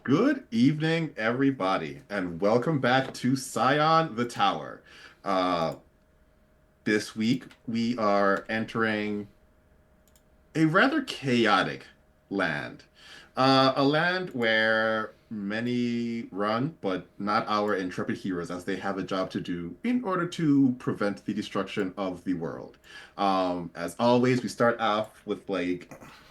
Good evening, everybody, and welcome back to Scion the Tower. Uh, this week we are entering a rather chaotic land. A land where many run, but not our intrepid heroes, as they have a job to do in order to prevent the destruction of the world. As always, we start off with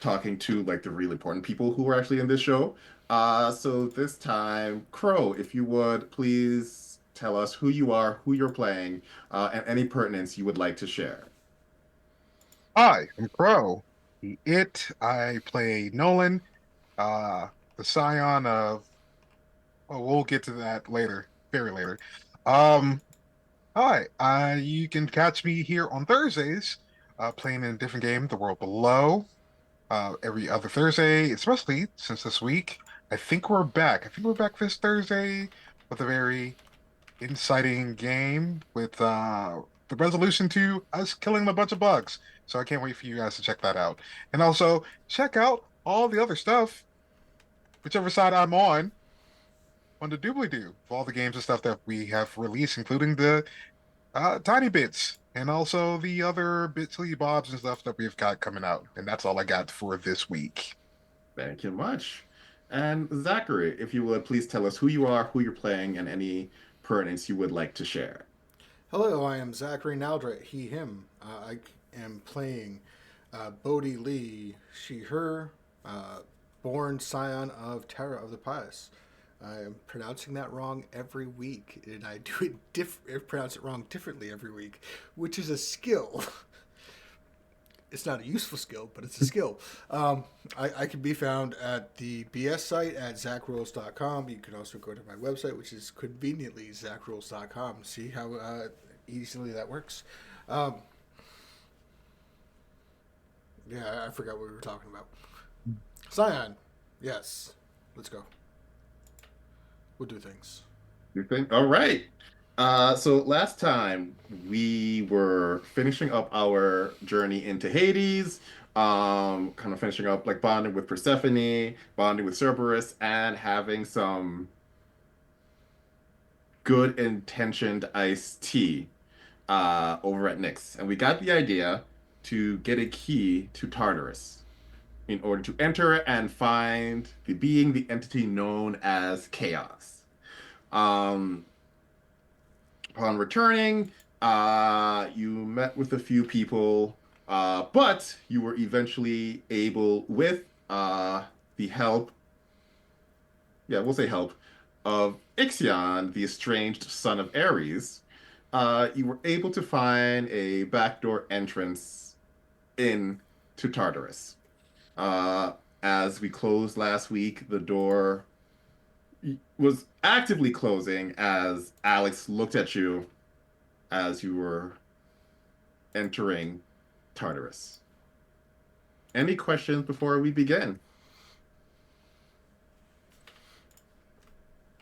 talking to the really important people who are actually in this show. So this time, Crow, if you would please tell us who you are, who you're playing, and any pertinence you would like to share. Hi, I'm Crow. I play Nolan, uh, the Scion of. Oh, we'll get to that later, very later. Um, Hi, you can catch me here on Thursdays, playing in a different game, The World Below. Every other Thursday, especially since this week. I think we're back this Thursday with a very inciting game with the resolution to us killing a bunch of bugs. So I can't wait for you guys to check that out. And also check out all the other stuff, whichever side I'm on the doobly-doo of all the games and stuff that we have released, including the tiny bits and also the other bitsy bobs and stuff that we've got coming out. And that's all I got for this week. Thank you much. And Zachary, if you would please tell us who you are, who you're playing, and any pertinence you would like to share. Hello, I am Zachary Naldra, he, him. I am playing Bodhi Lee, she, her, uh, born scion of Terra of the Pious. I am pronouncing that wrong every week, and I do pronounce it wrong differently every week, which is a skill. It's not a useful skill, but it's a skill. I can be found at the BS site at zachrules.com. You can also go to my website, which is conveniently zachrules.com. See how easily that works. Um, yeah, I forgot what we were talking about. Scion. Yes. Let's go. We'll do things. You think? All right. So last time we were finishing up our journey into Hades, kind of finishing up bonding with Persephone, bonding with Cerberus, and having some good intentioned iced tea over at Nyx. And we got the idea to get a key to Tartarus in order to enter and find the entity known as Chaos. Um, Upon returning, you met with a few people, but you were eventually able, with the help, yeah, we'll say help, of Ixion, the estranged son of Ares, you were able to find a backdoor entrance in to Tartarus. Uh, as we closed last week, the door was actively closing as Alex looked at you as you were entering Tartarus. Any questions before we begin?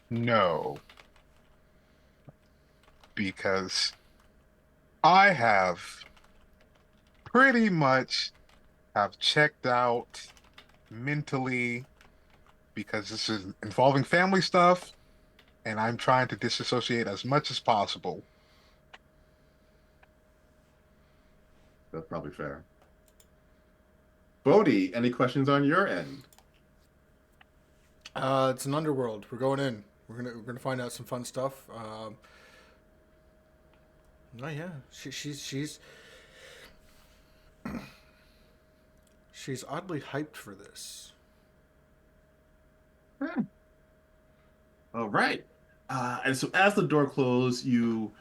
No, because I have pretty much have checked out mentally because this is involving family stuff and I'm trying to disassociate as much as possible. That's probably fair. Bodhi, any questions on your end? It's an underworld. We're going in. We're gonna find out some fun stuff. Oh yeah, she's oddly hyped for this. Hmm. All right. And so as the door closed, you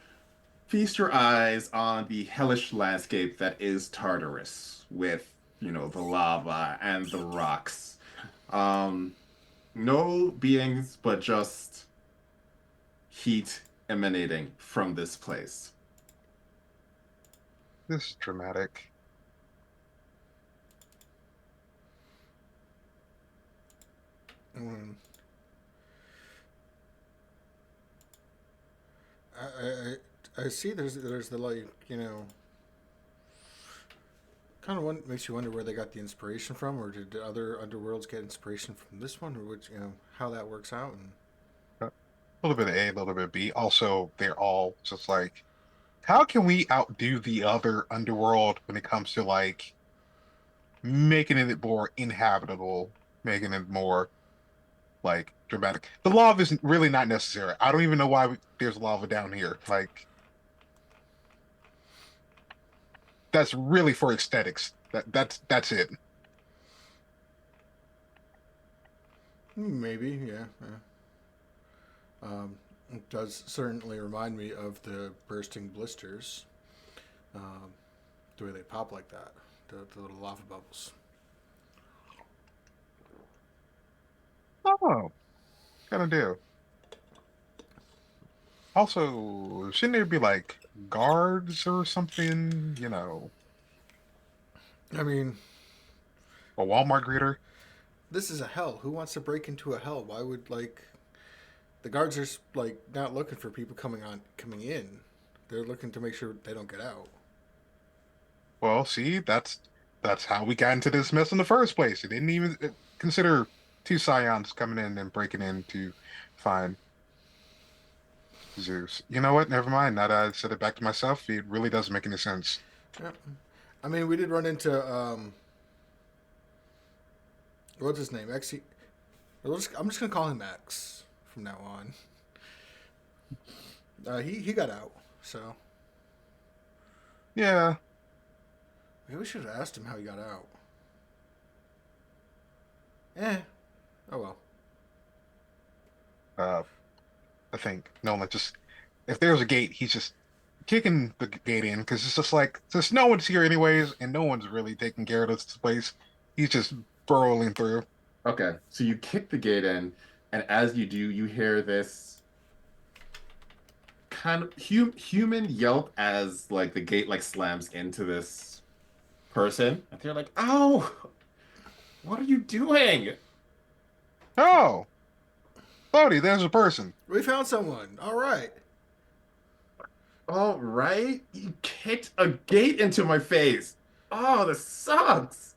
feast your eyes on the hellish landscape that is Tartarus with, the lava and the rocks. Um, no beings, but just heat emanating from this place. This is dramatic. Mm. I see. There's the, like, kind of makes you wonder where they got the inspiration from, or did other underworlds get inspiration from this one, or which how that works out. And A little bit of A, a little bit of B. Also, they're all just like, how can we outdo the other underworld when it comes to like making it more inhabitable, making it more like dramatic? The lava isn't really not necessary. I don't even know why there's lava down here. Like that's really for aesthetics. That's it. maybe, yeah, yeah. It does certainly remind me of the bursting blisters, um, the way they pop like that, the little lava bubbles. Oh, kind of do. Also, shouldn't there be like guards or something? I mean, A Walmart greeter? this is a hell. Who wants to break into a hell? Why would like the guards are like not looking for people coming in. They're looking to make sure they don't get out. Well, see, that's how we got into this mess in the first place. They didn't even consider two Scions coming in and breaking in to find Zeus. You know what? Never mind. Now that I said it back to myself, it really doesn't make any sense. Yeah. I mean, we did run into what's his name? X. I'm just gonna call him X from now on. He got out, so Yeah. maybe we should have asked him how he got out. Eh. Oh well. Uh, I think no, like just if there's a gate, he's just kicking the gate in because it's just like since no one's here anyways, and no one's really taking care of this place, he's just burrowing through. Okay, so you kick the gate in, and as you do, you hear this kind of human yelp as like the gate like slams into this person, and they're like, "Ow! What are you doing?" Oh, Bodhi, there's a person. We found someone. All right. All right, you kicked a gate into my face. Oh, this sucks.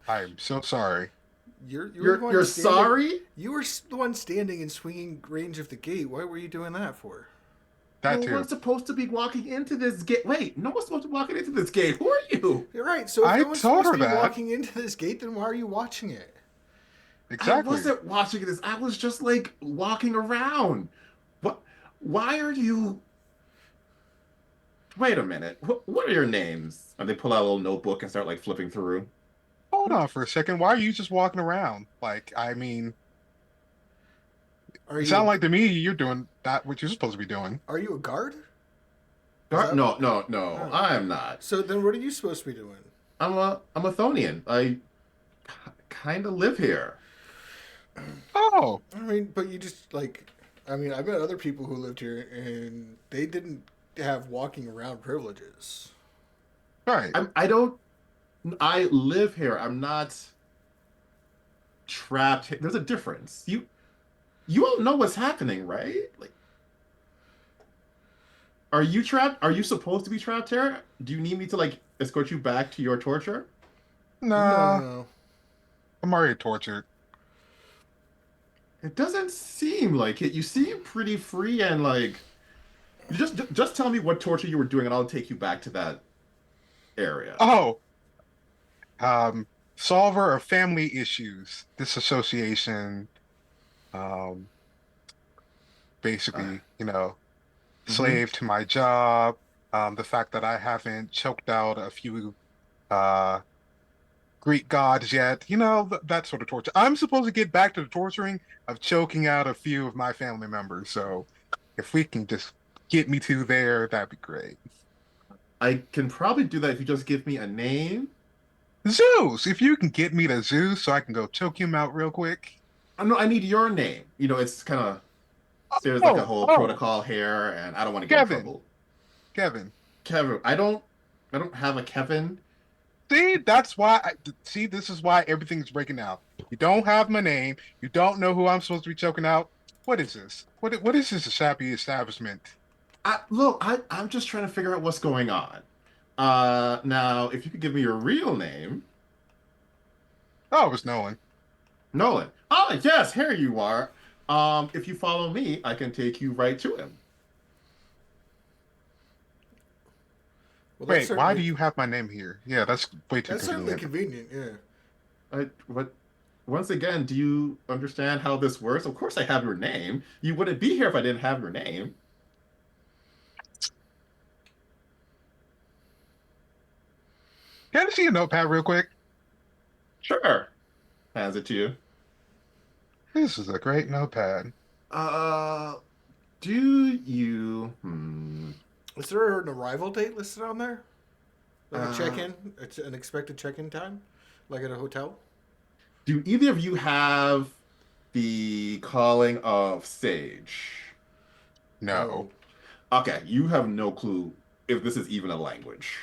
I'm so sorry. You're the one You're standing. sorry? You were the one standing in swinging range of the gate. Why were you doing that for? That No too. one's supposed to be walking into this gate. Wait, no one's supposed to be walking into this gate. Who are you? You're right. So if I no one's told supposed her to be that. walking into this gate, then why are you watching it? I Exactly. wasn't watching this. I was just like walking around. What? Why are you? Wait a minute. What are your names? And they pull out a little notebook and start like flipping through. Hold on for a second. Why are you just walking around? Like, I mean, Are it you sounds like to me you're doing that what you're supposed to be doing. a guard? Is that No, no, no. oh. I am not. So then what are you supposed to be doing? I'm a Thonian. I kind of live here. Oh, I mean, but you just like I mean, I've met other people who lived here and they didn't have walking around privileges. right. I don't. I live here. I'm not trapped. There's a difference. You all know what's happening, right? Like, are you trapped? Are you supposed to be trapped here? Do you need me to like escort you back to your torture? No, no, Nah, no. I'm already tortured. It doesn't seem like it. You seem pretty free and like just tell me what torture you were doing and I'll take you back to that area. Oh, um, solver of family issues, disassociation, um, Uh, basically, mm-hmm. slave to my job, the fact that I haven't choked out a few uh Greek gods yet, that sort of torture. I'm supposed to get back to the torturing of choking out a few of my family members. So if we can just get me to there, that'd be great. I can probably do that if you just give me a name. Zeus, if you can get me to Zeus so I can go choke him out real quick. No, I need your name. It's kind of there's like a Oh, whole oh, protocol here, and I don't want to get in Kevin, trouble. Kevin. Kevin, I don't have a Kevin. See, that's why see, this is why everything's breaking out. You don't have my name. You don't know who I'm supposed to be choking out. What is this? What is this shabby establishment? I'm just trying to figure out what's going on. Now, if you could give me your real name, Oh, it was Nolan. Nolan. Oh, yes, here you are. If you follow me, I can take you right to him. Well, Wait, why do you have my name here? Yeah, that's way too that's certainly convenient. convenient. Yeah. What? Once again, do you understand how this works? Of course, I have your name. You wouldn't be here if I didn't have your name. Can I see a notepad real quick? Sure. Hands it to you. This is a great notepad. Uh, do you? Is there an arrival date listed on there? Like a Uh, check-in, it's an expected check-in time, like at a hotel. do either of you have the calling of Sage? No. No. Okay, you have no clue if this is even a language.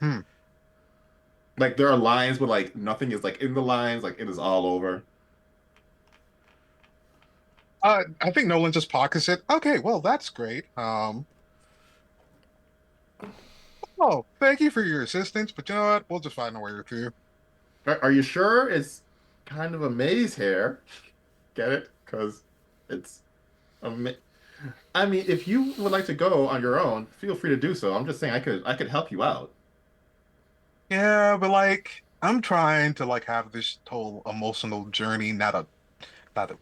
Hmm. Like there are lines, but like nothing is like in the lines. Like it is all over. I think Nolan just pockets it. Okay, well, that's great. Oh, thank you for your assistance, but you know what? We'll just find a way through. Are you sure it's kind of a maze here? Get it? Because it's a ma I mean, if you would like to go on your own, feel free to do so. I'm just saying I could help you out. Yeah, but like, I'm trying to like have this whole emotional journey, not a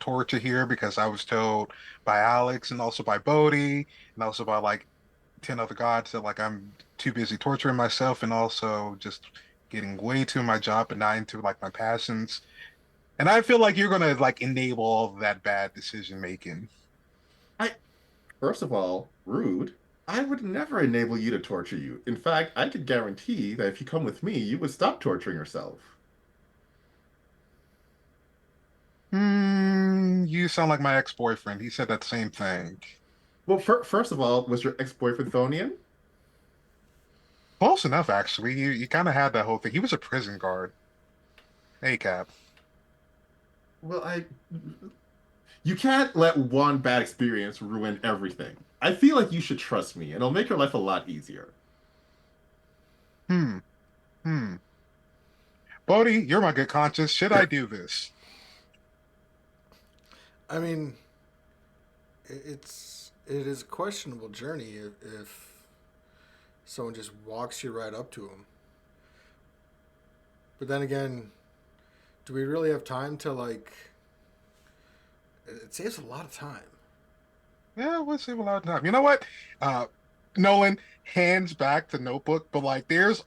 torture here, because I was told by Alex and also by Bodhi and also by like 10 other gods that like I'm too busy torturing myself and also just getting way too in my job and not into like my passions. And I feel like you're gonna like enable all of that bad decision making. I First of all, rude. I would never enable you to torture you. In fact, I could guarantee that if you come with me, you would stop torturing yourself. You sound like my ex-boyfriend. He said that same thing. Well, first of all, was your ex-boyfriend Thonian? Close enough, actually. You kind of had that whole thing. He was a prison guard. Hey, Cap. Well, you can't let one bad experience ruin everything. I feel like you should trust me, and it'll make your life a lot easier. Hmm. Hmm. Bodhi, you're my good conscience. Should I do this? I mean, it is a questionable journey if someone just walks you right up to them. But then again, do we really have time to like? It saves a lot of time. Yeah, we'll save a lot of time. You know what? Uh, Nolan hands back the notebook, but like there's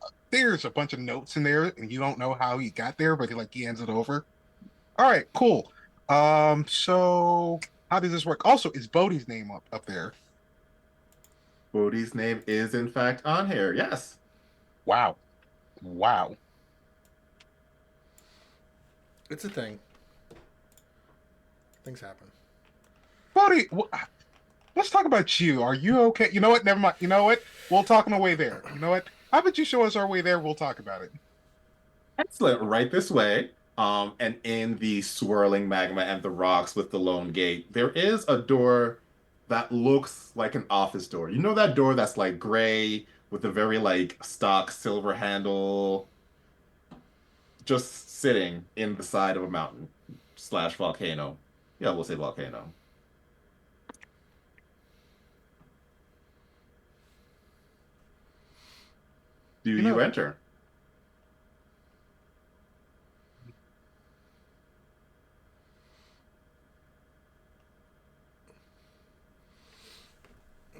a bunch of notes in there, and you don't know how he got there, but he hands it over. All right, cool. So how does this work? Also, is Bodhi's name up there? Bodhi's name is, in fact, on here. Yes. Wow. Wow. It's a thing. Things happen. Bodhi, let's talk about you. Are you okay? You know what? Never mind. You know what? We'll talk on the way there. You know what? How about you show us our way there? We'll talk about it. Excellent. Right this way. And in the swirling magma and the rocks with the lone gate, there is a door that looks like an office door. You know that door that's like gray with a very like stock silver handle, just sitting in the side of a mountain slash volcano. Yeah, we'll say volcano. Do You you know, enter?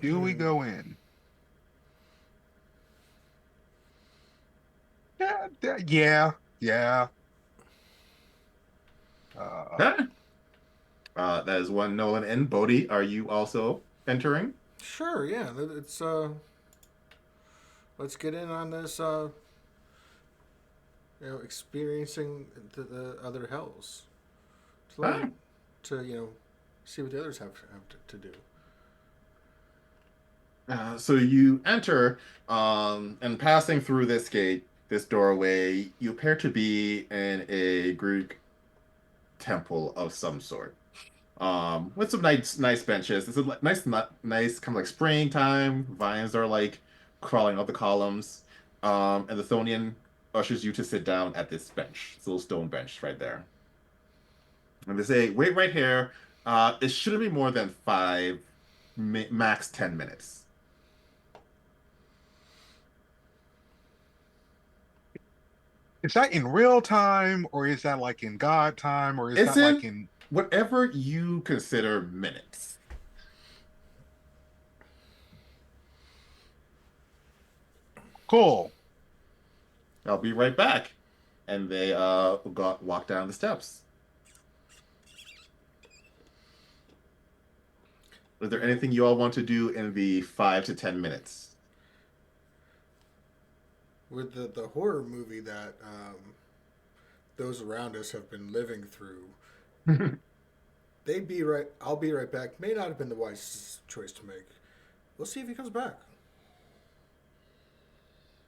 do we Hmm. go in? Yeah, yeah. Uh, Huh? That is one Nolan and Bodhi. Are you also entering? Sure. Yeah. It's Let's get in on this. Experiencing the other hells to Ah. learn to see what the others have to do. So you enter, and passing through this gate, this doorway, you appear to be in a Greek temple of some sort. With some nice benches. It's a nice, nice kind of like springtime. Vines are like crawling up the columns. And the Thonian ushers you to sit down at this bench. It's a little stone bench right there. And they say, wait right here. It shouldn't be more than five, max 10 minutes. Is that in real time, or is that like in God time, or is It's that like in in whatever you consider minutes. cool? I'll be right back. And they walk down the steps. Is there anything you all want to do in the 5 to 10 minutes? With the horror movie that those around us have been living through, they'd be right. I'll be right back. May not have been the wisest choice to make. We'll see if he comes back.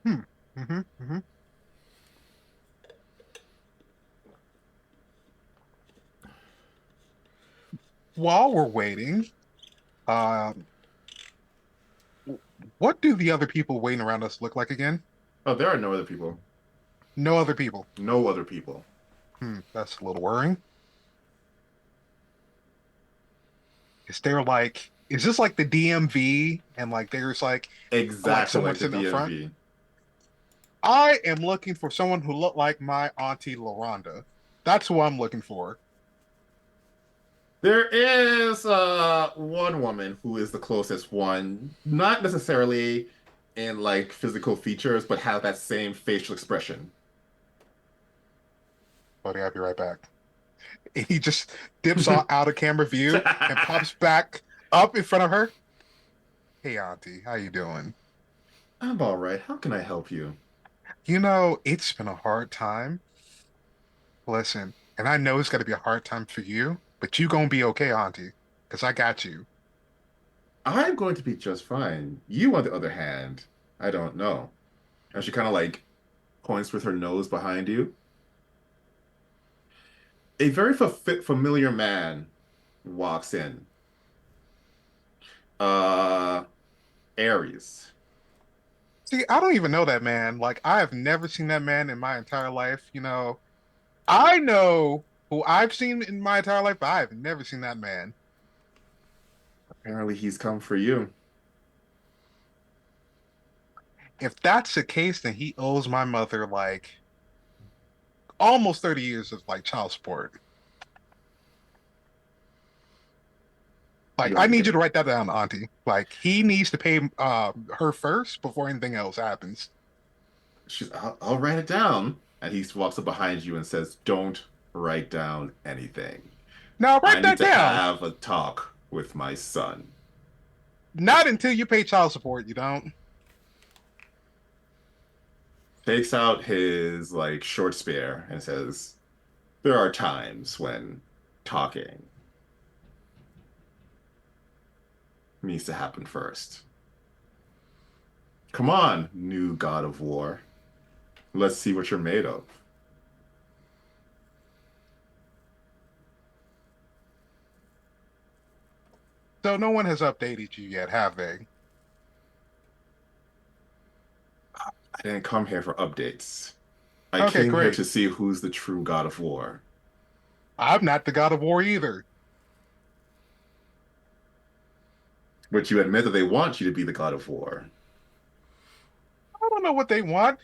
Hmm. Hmm. While we're waiting, um, what do the other people waiting around us look like again? Oh, there are no other people. No other people. No other people. That's a little worrying. Is this like the DMV and like like Exactly someone like the sitting up front? DMV. I am looking for someone who looked like my auntie LaRonda. That's who I'm looking for. There is one woman who is the closest one, not necessarily in like physical features, but have that same facial expression. Buddy, I'll be right back. And he just dips out of camera view and pops back up in front of her. Hey, auntie, how you doing? I'm all right. How can I help you? It's been a hard time. Listen, and I know it's got to be a hard time for you, but you gonna be okay, auntie, because I got you. I'm going to be just fine. You, on the other hand, I don't know. And she kind of like points with her nose behind you. A very familiar man walks in. Uh, Aries. See, I don't even know that man. Like, I have never seen that man in my entire life. I know who I've seen in my entire life, but I have never seen that man. Apparently, he's come for you. If that's the case, then he owes my mother like almost 30 years of like child support. Like, You I want to need get you it? to write that down, auntie. Like, he needs to pay her first before anything else happens. I'll write it down. And he walks up behind you and says, don't write down anything. Now, I write need that to down. have a talk with my son. Not until you pay child support, you don't. Takes out his like short spear and says, there are times when talking needs to happen first. Come on, new god of war. Let's see what you're made of. So no one has updated you yet, have they? I didn't come here for updates. I Okay, came here great. to see who's the true god of war. I'm not the God of War either. But you admit that they want you to be the god of war. I don't know what they want.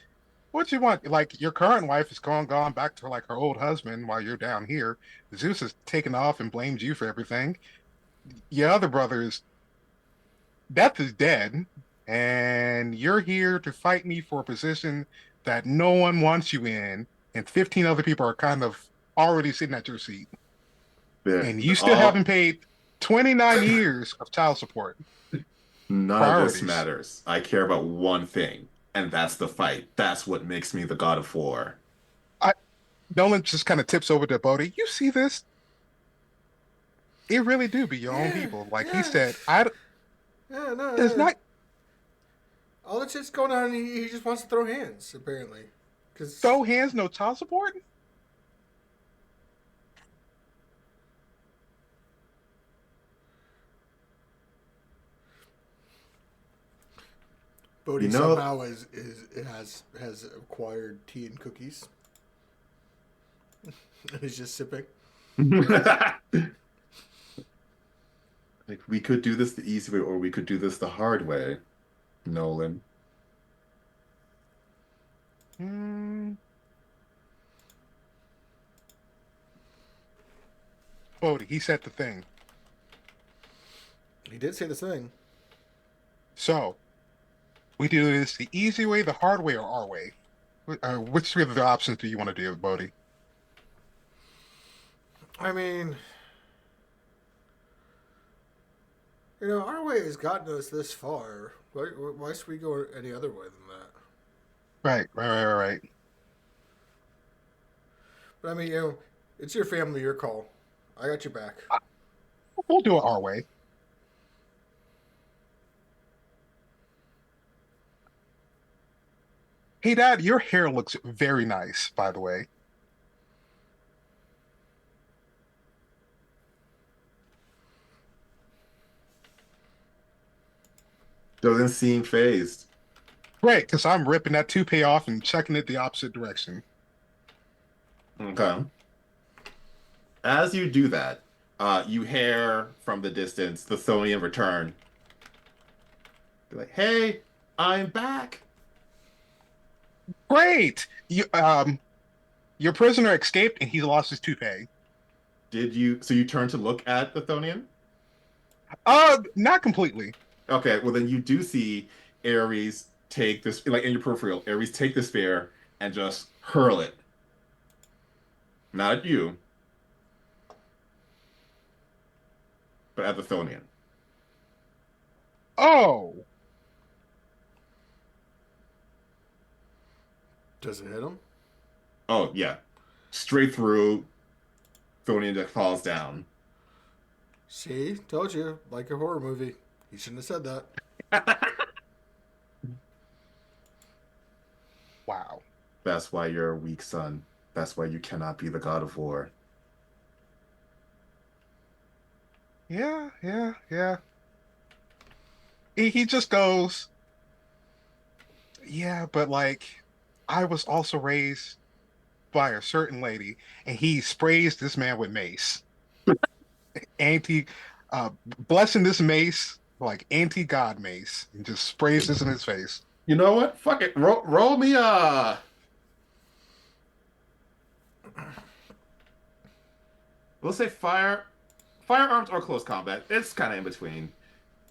What you want? Like your current wife is gone back to like her old husband while you're down here. Zeus has taken off and blames you for everything. Your other brother's death is dead, and you're here to fight me for a position that no one wants you in, and 15 other people are kind of already sitting at your seat, They're and you still haven't all paid 29 years of child support. None of this Priorities. matters. I care about one thing, and that's the fight. That's what makes me the god of war. I Nolan just kind of tips over to Bodhi. You see this? It really do be your own Yeah, people. Like he yeah, said, yeah. No, does not all that's just going on. He just wants to throw hands, apparently, because throw hands, no child support. You Bodhi know, somehow has acquired tea and cookies. He's just sipping. like we could do this the easy way, or we could do this the hard way, Nolan. Hmm. Bodhi, he said the thing. He did say the thing. So we do this the easy way, the hard way, or our way. Which three of the options do you want to do, Bodhi? I mean, our way has gotten us this far. Why should we go any other way than that? Right. But I mean, it's your family, your call. I got your back. We'll do it our way. Hey, Dad, your hair looks very nice, by the way. Doesn't seem phased. Great, because I'm ripping that toupee off and checking it the opposite direction. Okay. As you do that, you hear from the distance the Thonian return. Be like, "Hey, I'm back." Great! Your prisoner escaped and he lost his toupee. Did you? So you turn to look at the Thonian? Not completely. Okay, well then you do see Ares take this, like in your peripheral. Ares take the spear and just hurl it. Not at you, but at the Thonian. Oh, Does it hit him? Oh yeah, straight through. Thonian just falls down. See, told you, like a horror movie. He shouldn't have said that. wow. That's why you're a weak son. That's why you cannot be the god of war. Yeah. He just goes, yeah, but like, I was also raised by a certain lady, and he sprays this man with mace. Anti, blessing this mace, like anti-God mace, and just sprays this in his face. You know what? Fuck it. Roll me we'll say firearms or close combat. It's kind of in between.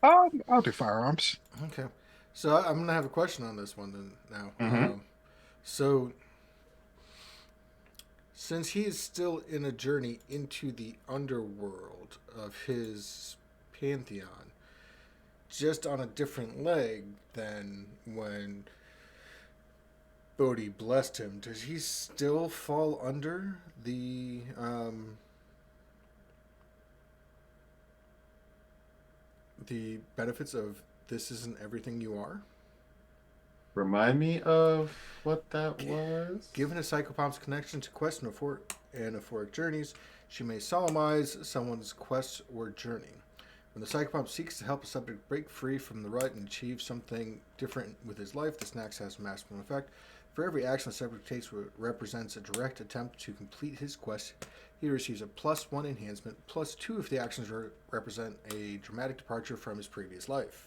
I'll do firearms. Okay. So I'm gonna have a question on this one then now. Mm-hmm. So since he is still in a journey into the underworld of his pantheon, just on a different leg than when Bodhi blessed him, does he still fall under the benefits of this isn't everything you are? Remind me of what that was. Given a psychopath's connection to quest and euphoric journeys, she may solemnize someone's quest or journey. When the psychopath seeks to help a subject break free from the rut and achieve something different with his life, this act has a maximum effect. For every action the subject takes represents a direct attempt to complete his quest, he receives a +1 enhancement, +2 if the actions represent a dramatic departure from his previous life.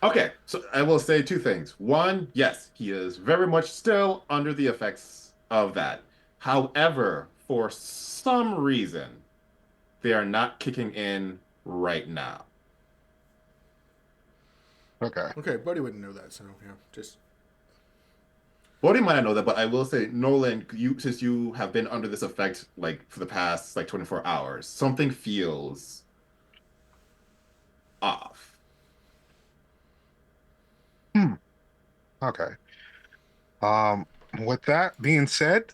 Okay, so I will say two things. One, yes, he is very much still under the effects of that. However, for some reason, they are not kicking in right now. Okay. Okay, Buddy wouldn't know that, so yeah, just Bodhi might not know that, but I will say, Nolan, you since you have been under this effect like for the past like 24 hours, something feels off. Hmm. Okay. Um, with that being said,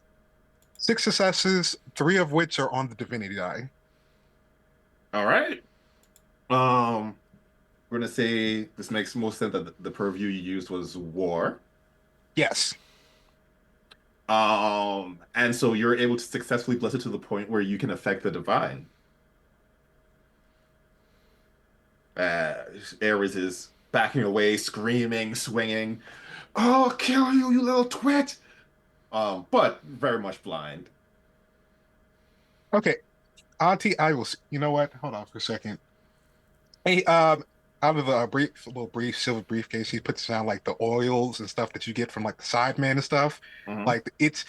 6 successes, 3 of which are on the divinity die. All right. Um, we're gonna say this makes most sense that the purview you used was war. Yes. And so you're able to successfully bless it to the point where you can affect the divine. Uh, Ares is backing away, screaming, swinging. "Oh, I'll kill you, you little twit!" But very much blind. Okay, Auntie, I will. You know what? Hold on for a second. Hey, out of the little brief silver briefcase, he puts down like the oils and stuff that you get from like the sideman and stuff. Mhm. Like it's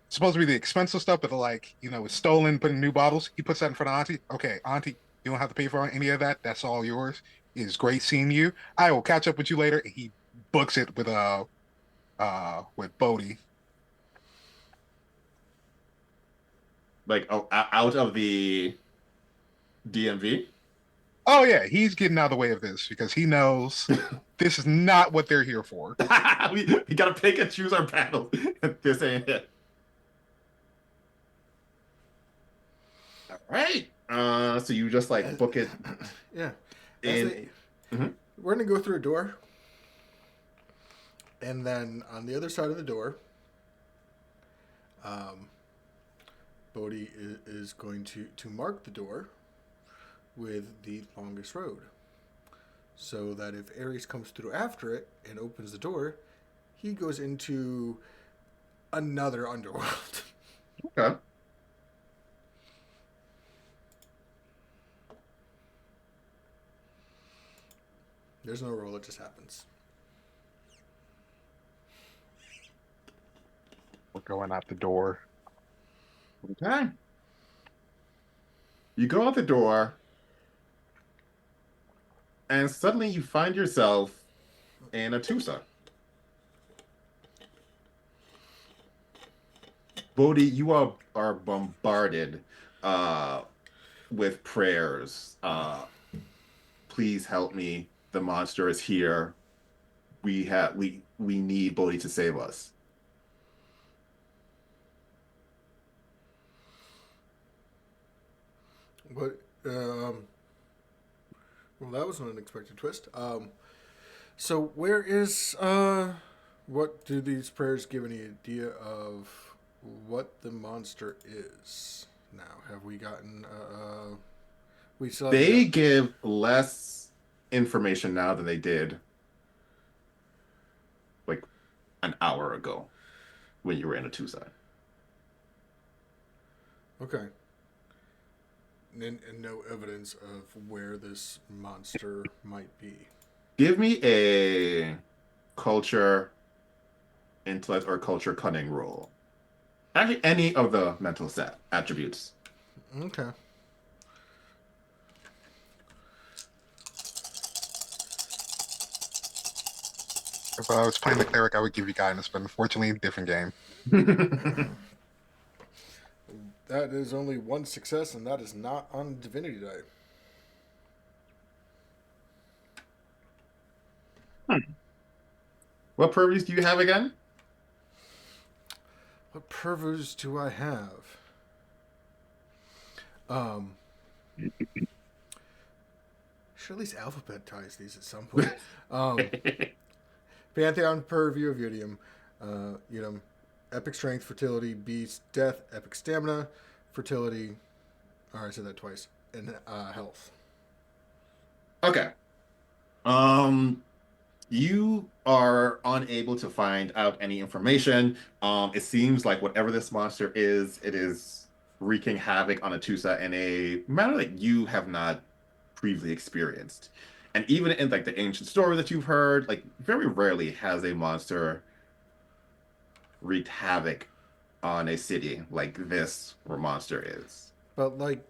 supposed to be the expensive stuff, but like it's stolen, put in new bottles. He puts that in front of Auntie. Okay, Auntie, you don't have to pay for any of that. That's all yours. It is great seeing you. I will catch up with you later. He books it with Bodhi. Like out of the DMV. Oh yeah, he's getting out of the way of this because he knows this is not what they're here for. We gotta pick and choose our battles. This ain't it. All right. So you just like As, book it yeah, as they in. Mhm. we're gonna go through a door, and then on the other side of the door, um, Bodhi is going to mark the door with the longest road, so that if Ares comes through after it and opens the door, he goes into another underworld. Okay. There's no roll; it just happens. We're going out the door. Okay. You go out the door, and suddenly you find yourself in a Tusa. Bodhi, you are bombarded uh, with prayers. Please help me. The monster is here. We need Bodhi to save us. But well, that was an unexpected twist. So where is what do these prayers give any idea of what the monster is? Now, have we gotten we still haven't They got give less information now than they did like an hour ago when you were in a Tucson. okay, and no evidence of where this monster might be. Give me a culture, intellect, or culture cunning roll. Actually, any of the mental set attributes. Okay. If I was playing the cleric, I would give you guidance, but unfortunately, different game. That is only one success, and that is not on Divinity Die. What purviews do you have again? What purviews do I have? Um, should at least alphabetize these at some point. Um, Pantheon purview of Udium, Udum, epic strength, fertility, beast, death, epic stamina, fertility. I said that twice. And health. Okay. Um, you are unable to find out any information. It seems like whatever this monster is, it is wreaking havoc on Atusa in a manner that you have not previously experienced. And even in like the ancient story that you've heard, like very rarely has a monster wreaked havoc on a city like this where monster is. But like,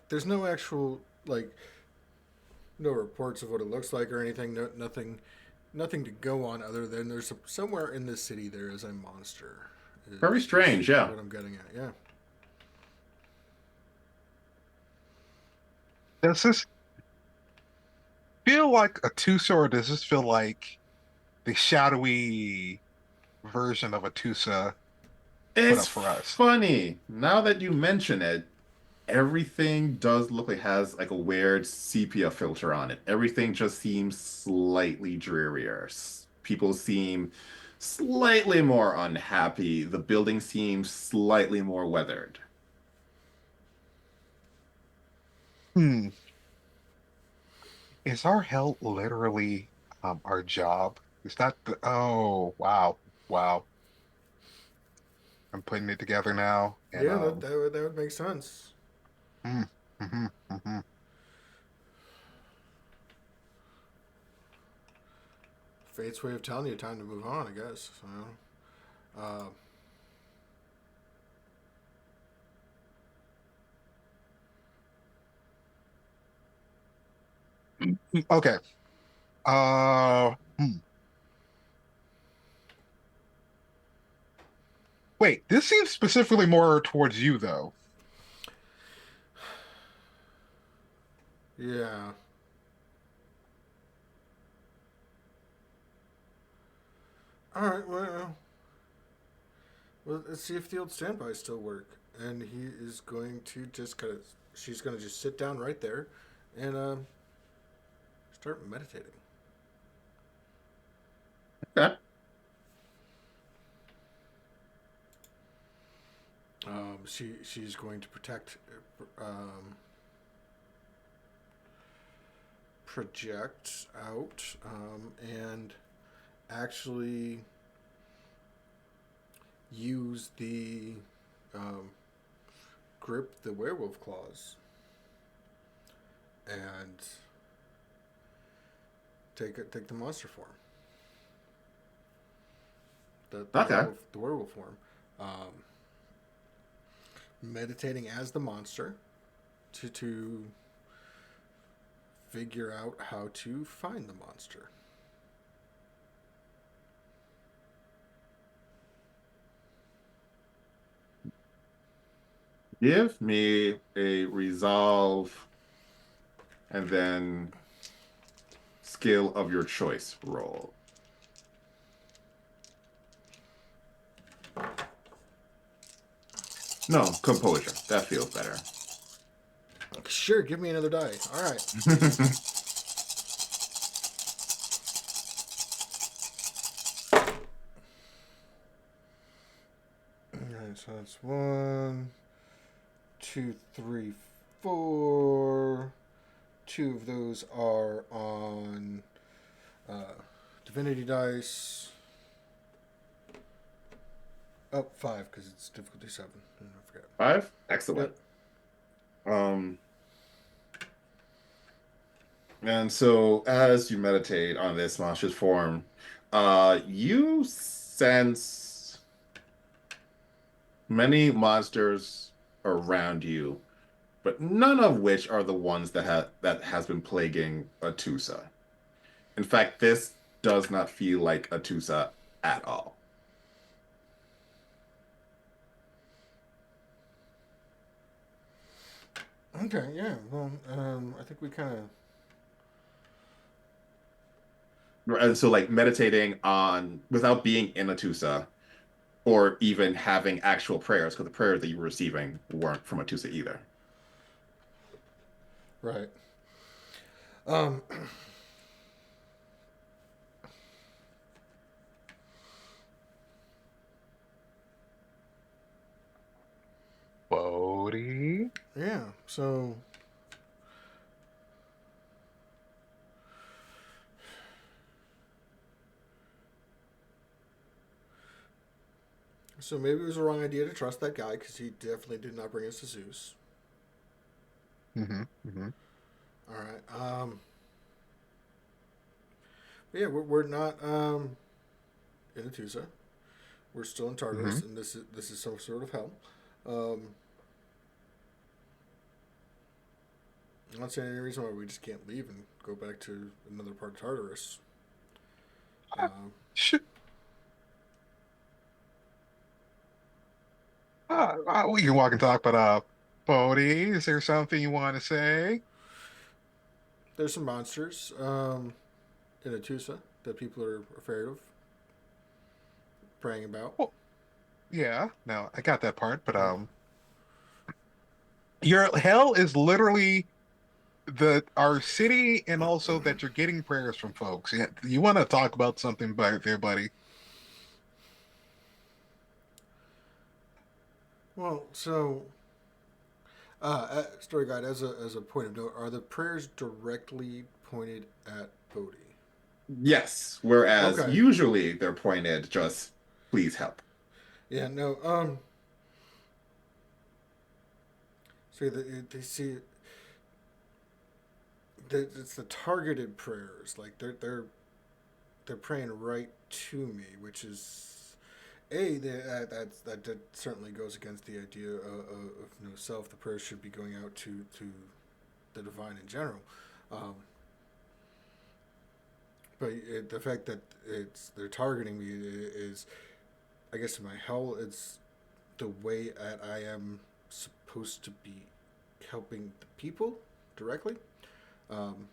there's no actual like no reports of what it looks like or anything. No, nothing to go on other than somewhere in this city there is a monster. Very Is strange, yeah. what I'm getting at. Yeah. Does this feel like a Tusa, or does this feel like the shadowy version of a Tusa put It's up for us? funny. Now that you mention it, everything does look like it has like a weird sepia filter on it. Everything just seems slightly drearier. People seem slightly more unhappy. The building seems slightly more weathered. Hmm. Is our hell literally Our job. Is that the, oh, wow. Wow. I'm putting it together now. And, Yeah, that would make sense. mm, mhm, mhm. Fate's way of telling you time to move on, I guess. So, uh, Okay. Uh, hmm. Wait, this seems specifically more towards you, though. yeah. All right. Well, let's see if the old standbys still work. And he is going to just kind of. She's going to just sit down right there, and start meditating. Okay. She's going to um, project out, and actually use the um, grip the werewolf claws and take the monster form, Okay. the werewolf form, um, meditating as the monster to figure out how to find the monster. Give me a resolve and then skill of your choice roll. No, composure. That feels better. Sure, give me another die. All right. All right, so that's one, two, three, four. Two of those are on uh, divinity dice. Oh, five because it's difficulty seven. I forget. Five? Excellent. Yep. Um, and so as you meditate on this monstrous form, you sense many monsters around you, but none of which are the ones that has been plaguing Atusa. In fact, this does not feel like Atusa at all. Okay. Yeah. Well, I think we kind of. And so, like meditating on without being in Atusa or even having actual prayers, because the prayers that you were receiving weren't from Atusa either. Right. Um. Bodhi. Yeah. So. So maybe it was the wrong idea to trust that guy because he definitely did not bring us to Zeus. Mm-hmm. Mm-hmm. All right. But yeah, we're not in Atusa. We're still in Mm-hmm. Tartarus, and this is some sort of hell. Um, I'm not saying any reason why we just can't leave and go back to another part of Tartarus. Um, Should, we can walk and talk, but Bodhi, is there something you want to say? there's some monsters in Atusa that people are afraid of, praying about. Well, yeah, no, I got that part, but Yeah. your hell is literally the our city, and also that you're getting prayers from folks. Yeah, you want to talk about something back there, buddy? Well, so story guide as a point of note, are the prayers directly pointed at Bodhi? Yes, whereas Okay. usually they're pointed just, please help. Yeah. No. See, they see it's the targeted prayers. Like they're praying right to me, which is that certainly goes against the idea of no self. The prayers should be going out to the divine in general. Um, but the fact that they're targeting me is, I guess, in my hell, it's the way that I am supposed to be helping the people directly, um,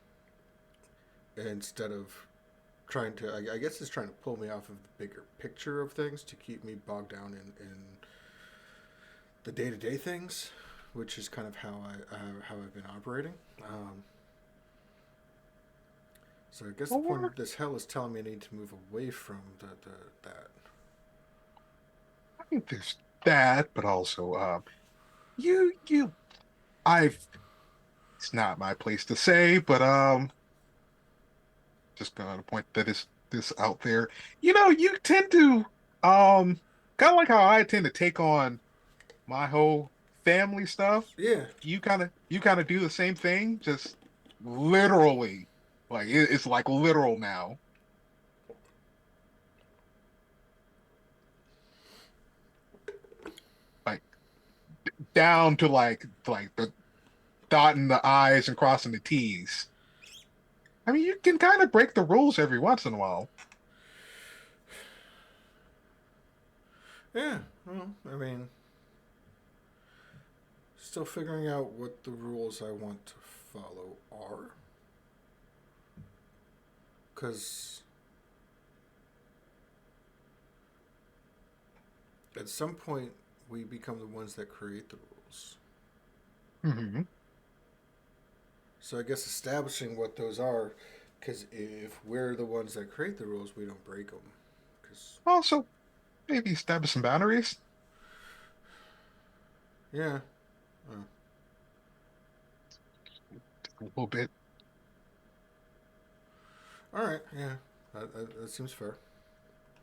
instead of trying to. I guess it's trying to pull me off of the bigger picture of things to keep me bogged down in the day to day things, which is kind of how I've been operating. So I guess the point Or of this hell is telling me I need to move away from that. I think there's that, but also you I've it's not my place to say, but just gonna point that is this out there. You tend to um kind of like how I tend to take on my whole family stuff. Yeah, You kind of do the same thing, just literally. Like it's like literal now. Like down to like the dotting the I's and crossing the T's. I mean, you can kind of break the rules every once in a while. yeah. Well, I mean, still figuring out what the rules I want to follow are, because at some point we become the ones that create the rules. Hmm. So I guess establishing what those are, because if we're the ones that create the rules, we don't break them. Because Also, maybe establish some boundaries. yeah, A little bit. all right, yeah, that seems fair.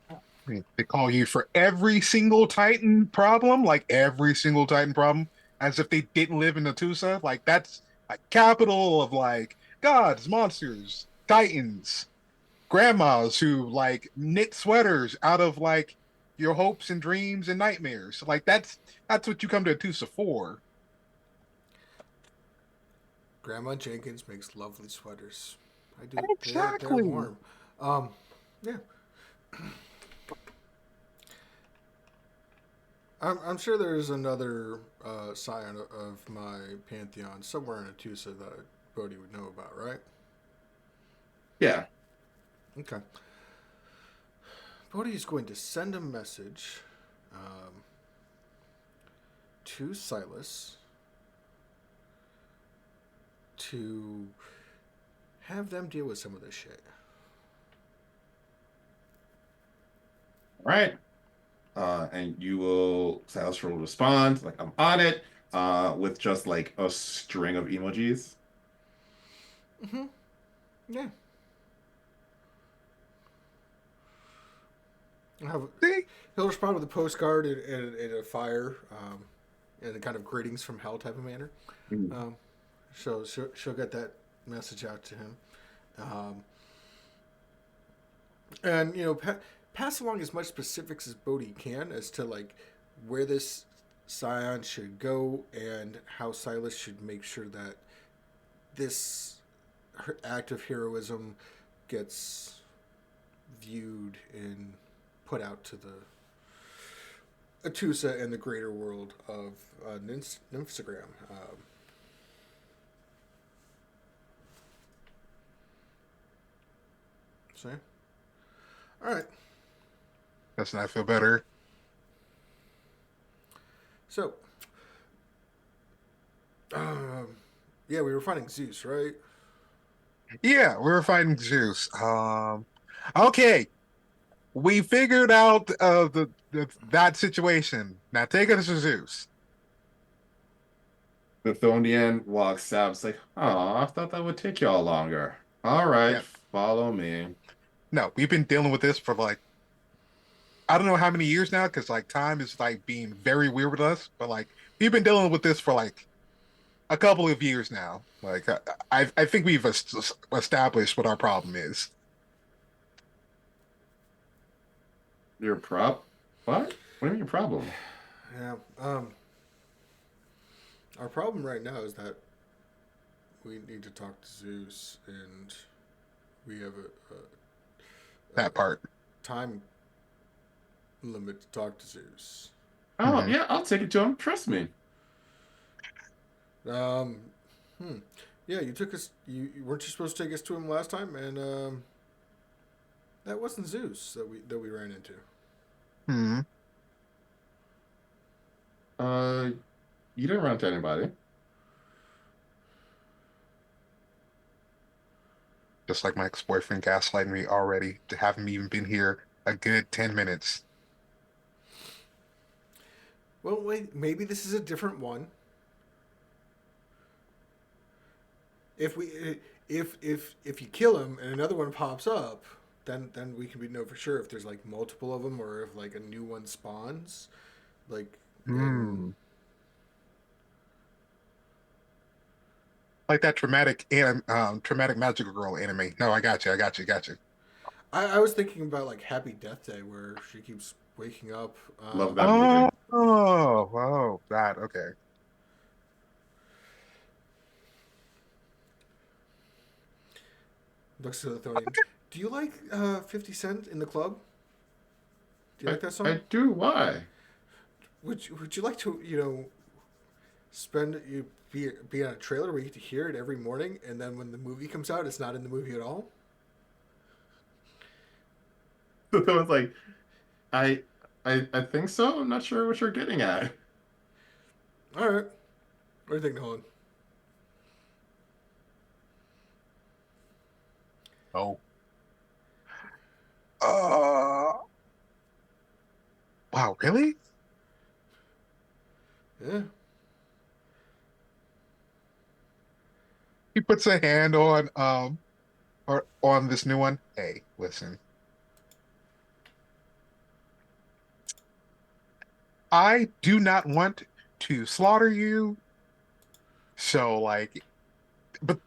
I mean, they call you for every single Titan problem, like every single Titan problem, as if they didn't live in Natusa. Like that's like capital of like gods, monsters, Titans, grandmas who like knit sweaters out of like your hopes and dreams and nightmares. Like that's what you come to Natusa for. Grandma Jenkins makes lovely sweaters. I do. They're Exactly. warm. Um, yeah, I'm sure there's another scion of my pantheon somewhere in Atusa that Bodhi would know about, right? Yeah. Okay. Bodhi is going to send a message um, to Silas to have them deal with some of this shit. All right. And you will, Silas will respond, like, I'm on it, with just like a string of emojis. Mm-hmm. Yeah. Have, See? he'll respond with a postcard in a fire, in a kind of greetings from hell type of manner. Mhm. Um, so she'll get that message out to him. Um, and pass along as much specifics as Bodhi can as to like where this Scion should go and how Silas should make sure that this act of heroism gets viewed and put out to the Atusa and the greater world of Nymphstagram. So, all right. Doesn't that feel better? So, um, yeah, we were finding Zeus, right? Yeah, we were fighting Zeus. Okay, we figured out that situation. Now take us to Zeus. The Thonian walks up, it's like, oh, I thought that would take y'all longer. All right, Yeah, follow me. No, we've been dealing with this for like I don't know how many years now because like time is like being very weird with us, but like we've been dealing with this for like a couple of years now. Like I think we've established what our problem is. Your prop? What? What do you mean your problem? Yeah. Our problem right now is that we need to talk to Zeus, and we have a That part. time limit to talk to Zeus. Oh, Hmm. yeah, I'll take it to him. Trust me. Um, hmm. Yeah, you took us. You weren't you supposed to take us to him last time, and that wasn't Zeus that we ran into. Hmm. Uh, you didn't run into anybody. Just like my ex-boyfriend gaslighting me already to haven't even been here a good 10 minutes. Well, wait. Maybe this is a different one. If we if you kill him and another one pops up, then we can be know for sure if there's like multiple of them or if like a new one spawns. Like, and Hmm. Like that traumatic magical girl anime. No, I got you. I got you. Got you. I was thinking about like Happy Death Day where she keeps waking up. Love that Oh, movie. that. Okay. Looks to the Thonian. Do you like 50 Cent in the club? Do you like that I song? do. Why? Would you like to spend you be on a trailer where you get to hear it every morning, and then when the movie comes out, it's not in the movie at all? I was like, I, I think so. I'm not sure what you're getting at. All right. What do you think, Nolan? Oh. Uh, wow, really? Yeah. He puts a hand on or on this new one. Hey, listen. I do not want to slaughter you. So like but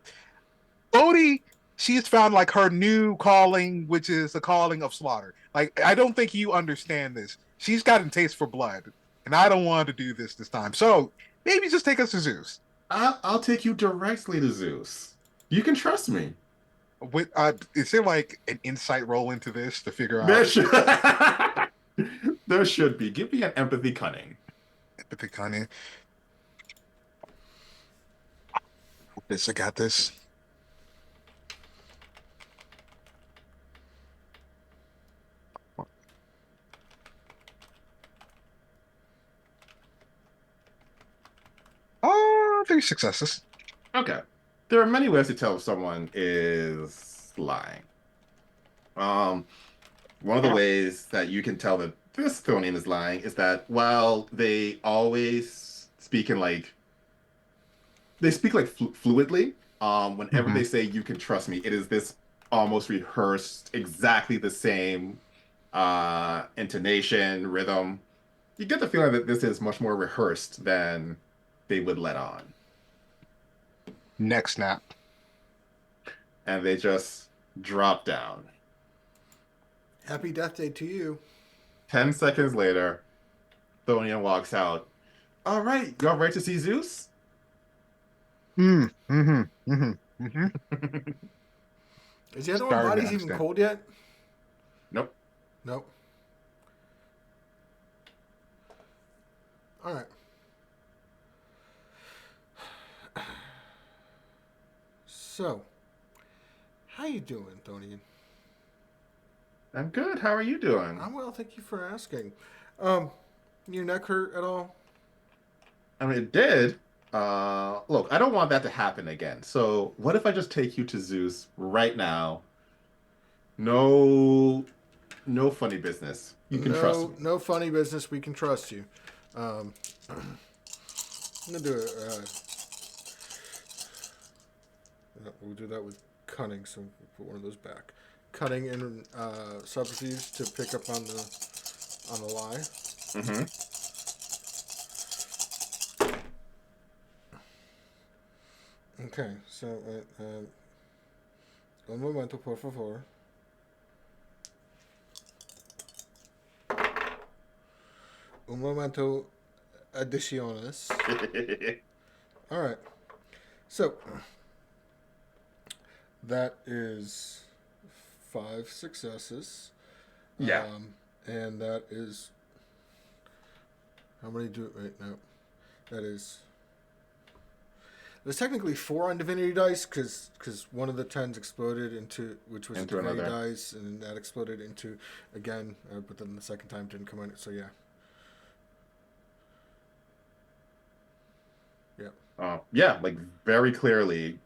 Odie, she's found like her new calling, which is the calling of slaughter. Like I don't think you understand this. She's got a taste for blood, and I don't want to do this time. So maybe just take us to Zeus. I'll take you directly to Zeus. You can trust me. Is there like an insight roll into this to figure There out should there should be. Give me an empathy cunning. empathy, Kanye? This, I got this. Oh, three successes. Okay. There are many ways to tell if someone is lying. Um, One of the ways that you can tell that this Thonian is lying is that while they always speak in like they speak like fluidly, whenever Hmm. they say you can trust me, it is this almost rehearsed, exactly the same intonation, rhythm. You get the feeling that this is much more rehearsed than they would let on. Neck snap. And they just drop down. Happy Death Day to you. 10 seconds later, Thonian walks out. All right, you all right to see Zeus? Mm, hmm hmm hmm Is the other one Starting to bodies even understand. cold yet? Nope. Nope. All right. So, how you doing, Thonian? I'm good. How are you doing? I'm well, thank you for asking. Um, your neck hurt at all? I mean, it did. Look, I don't want that to happen again. So, what if I just take you to Zeus right now? No, no funny business. You can trust No, me. no funny business. We can trust you. Um, I'm gonna do it. We'll do that with cunning. So we'll put one of those back. cutting in subterfuge to pick up on the lie. Mm-hmm. Okay, so un momento, por favor. Un momento adiciones. All right, so that is 5 successes, Yeah. and that is how many do? Wait, no, that is. There's technically 4 on divinity dice because one of the tens exploded into which was a Into divinity another. dice, and that exploded into again, but then the second time didn't come in. So yeah, yeah. Yeah, like very clearly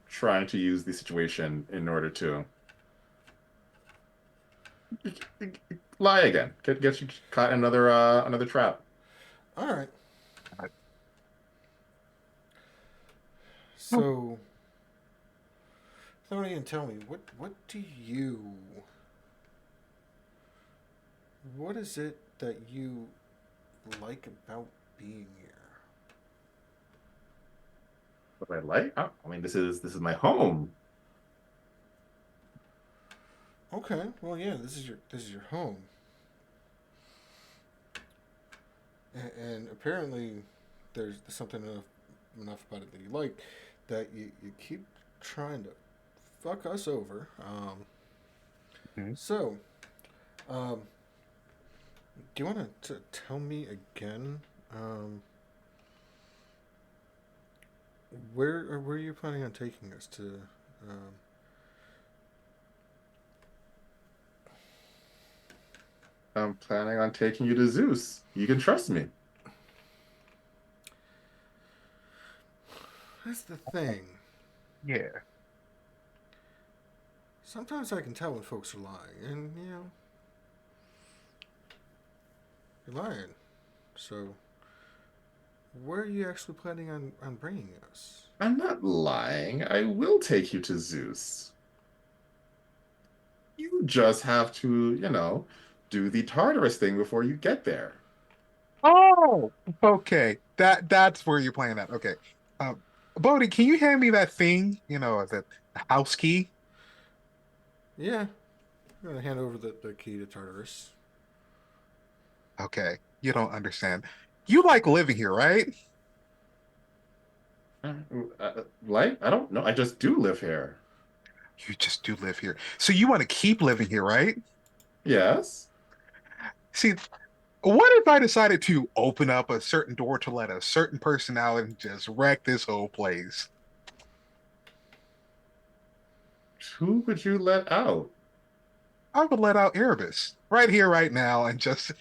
trying to use the situation in order to lie again. Get you caught in another trap. All right. I- oh, So, Thorian, tell me what do you? What is it that you like about being here? What I like? Oh, I mean, this is my home. Okay, well, yeah, this is your home, and apparently there's something enough about it that you like that you keep trying to fuck us over. mhm. So, um, do you want to tell me again? Um, where are you planning on taking us to? Um, I'm planning on taking you to Zeus. You can trust me. that's the thing. Yeah. Sometimes I can tell when folks are lying, and you're lying. So, where are you actually planning on bringing us? I'm not lying. I will take you to Zeus. You just have to, do the Tartarus thing before you get there. Oh, okay. That's where you're playing at. Okay. Um, Bodhi, can you hand me that thing? The house key. Yeah, I'm gonna hand over the key to Tartarus. Okay. You don't understand. You like living here, right? Uh, like, I don't know. I just do live here. You just do live here. So you want to keep living here, right? Yes. See, what if I decided to open up a certain door to let a certain person out and just wreck this whole place? Who would you let out? I would let out Erebus right here, right now, and just,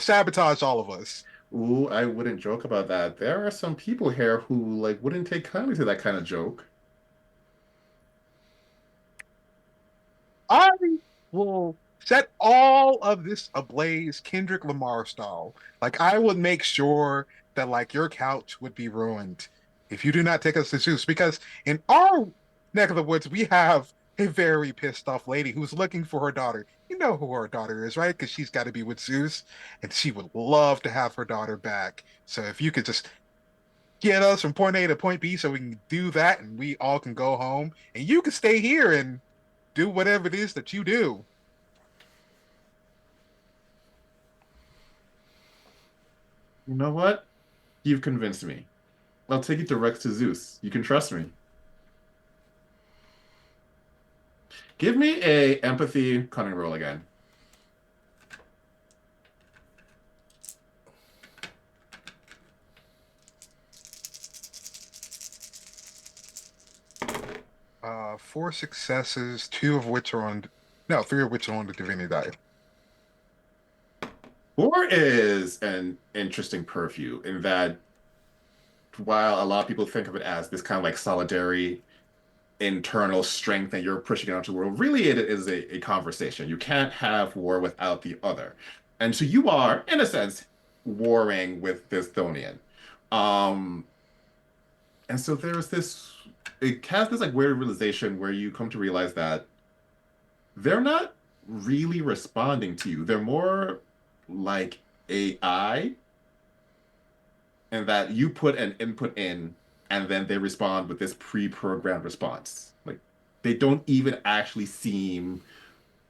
sabotage all of us. Ooh, I wouldn't joke about that. There are some people here who like wouldn't take kindly to that kind of joke. I will set all of this ablaze, Kendrick Lamar style. Like I would make sure that like your couch would be ruined if you do not take us to Zeus. Because in our neck of the woods, we have a very pissed off lady who's looking for her daughter. You know who her daughter is, right? Because she's got to be with Zeus, and she would love to have her daughter back. So if you could just get us from point A to point B so we can do that and we all can go home and you can stay here and do whatever it is that you do. You know what? You've convinced me. I'll take you direct to Zeus. You can trust me. Give me a empathy cunning roll again. 4 successes, two of which are on, no, three of which are on the divinity die. Four is an interesting purview in that while a lot of people think of it as this kind of like solidary internal strength that you're pushing out to the world, really it is a conversation. You can't have war without the other. And so you are, in a sense, warring with this Thonian. Um, and so there's this, it has this like weird realization where you come to realize that they're not really responding to you. They're more like AI, and that you put an input in and then they respond with this pre-programmed response. Like they don't even actually seem,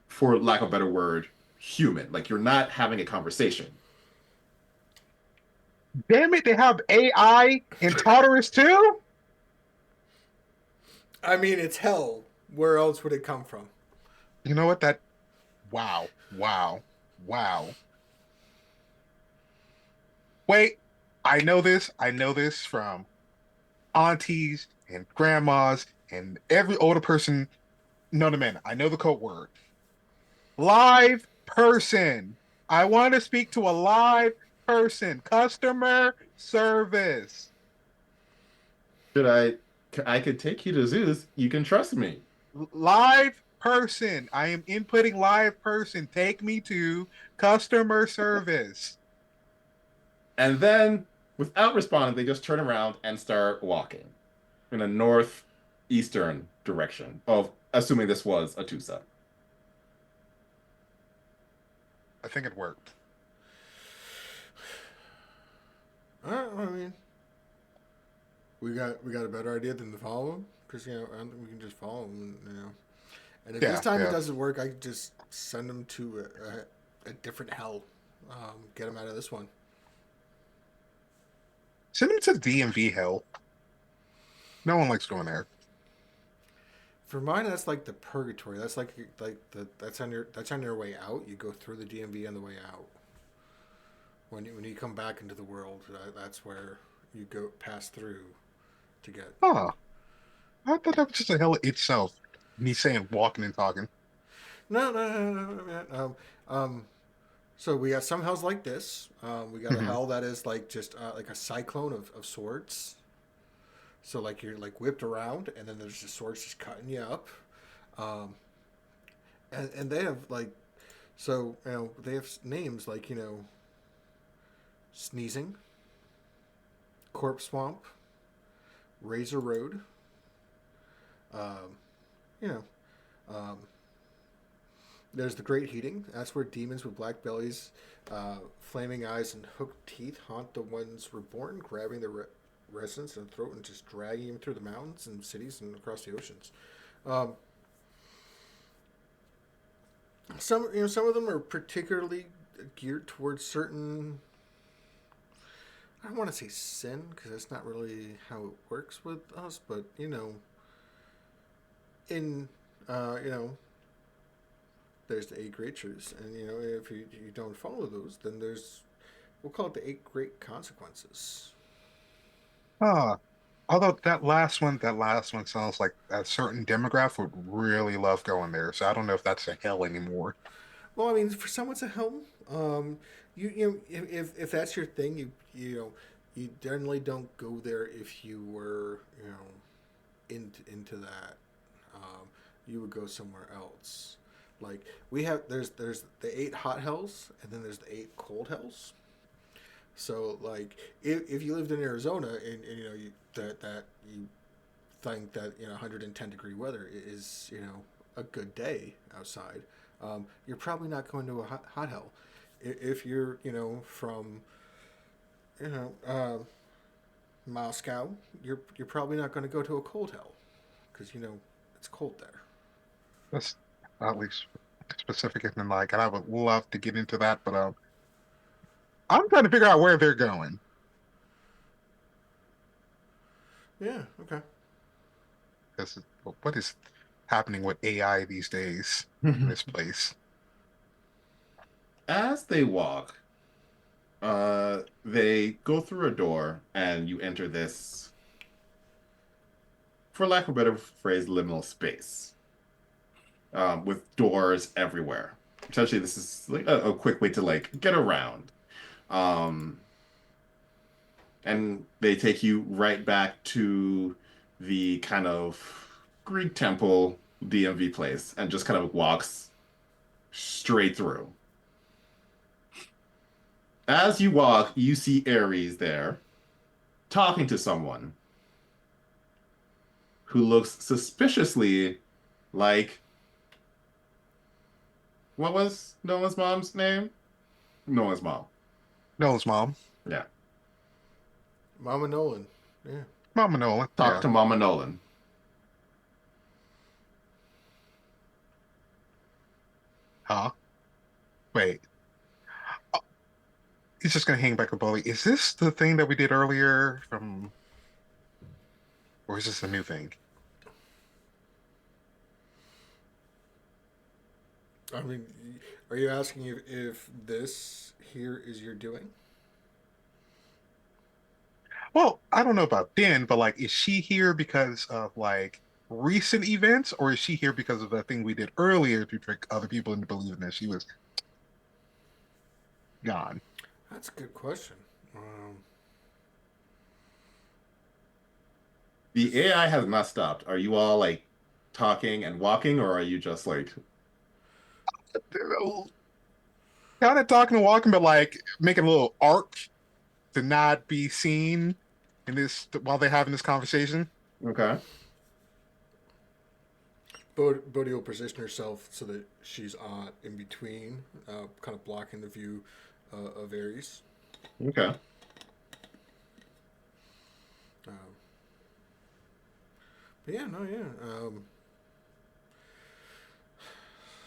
for lack of a better word, human. Like you're not having a conversation. Damn it, they have AI in Tartarus too? I mean, it's hell. Where else would it come from? You know what? Wow, wow, wow. Wait, I know this from aunties and grandmas and every older person known to man. I know the code word. Live person. I want to speak to a live person. Customer service. Should I could take you to Zeus. You can trust me. Live person. I am inputting live person. Take me to customer service. And then, without responding, they just turn around and start walking in a northeastern direction of assuming this was a Tusa. I think it worked. I mean, we got a better idea than to follow him because I don't think we can just follow him. And if this Yeah, time it yeah. doesn't work, I could just send him to a different hell. Get him out of this one. Send him to DMV hell. No one likes going there. For mine, that's like the purgatory. That's on your way out. You go through the DMV on the way out. When you come back into the world, that's where you go pass through to get. Huh. I thought that was just a hell itself. Me saying walking and talking. No, man. So we got some hells like this. We got a Mhm. hell that is like just like a cyclone of swords. So like you're like whipped around, and then there's just swords just cutting you up. Um, and they have like they have names like sneezing, corpse swamp, razor road. Um, you know, um, there's the great heating. That's where demons with black bellies, flaming eyes, and hooked teeth haunt the ones reborn, grabbing the residents and throat and just dragging them through the mountains and cities and across the oceans. Um, some of them are particularly geared towards certain. I don't want to say sin because that's not really how it works with us, but in there's the eight great truths, and if you don't follow those, then there's we'll call it the eight great consequences. Huh. Although that last one sounds like a certain demographic would really love going there. So I don't know if that's a hell anymore. Well, I mean, for someone to help, if that's your thing, you generally don't go there if you were into that. You would go somewhere else. Like we have, there's the eight hot hells, and then there's the eight cold hells. So like if you lived in Arizona and that you think that 110-degree weather is a good day outside, you're probably not going to a hot hell. If you're from you know Moscow, you're probably not going to go to a cold hell because it's cold there. That's at least specific and like, and I would love to get into that, but I'm trying to figure out where they're going. Yeah. Okay. Because what is happening with AI these days in this place? As they walk, they go through a door and you enter this, for lack of a better phrase, liminal space, with doors everywhere. Essentially, this is like a quick way to like get around. Um, and they take you right back to the kind of Greek temple DMV place and just kind of walks straight through. As you walk, you see Ares there talking to someone who looks suspiciously like What was Noah's mom's name? Noah's mom. Nolan's mom. Yeah. Mama Nolan. Yeah. Mama Nolan. Talk Yeah. to Mama Nolan. Huh? Wait. Oh, he's just gonna hang back a bully. Is this the thing that we did earlier from, or is this a new thing? I mean, are you asking if this here is your doing? Well, I don't know about then, but like, is she here because of like recent events, or is she here because of the thing we did earlier to trick other people into believing that she was gone? That's a good question. The AI has not stopped. Are you all like talking and walking, or are you just like, Kind of talking and walking, but like making a little arc to not be seen in this while they're having this conversation. okay? Bodhi will position herself so that she's in between, kind of blocking the view of Ares. Okay. Um, but yeah, no, yeah.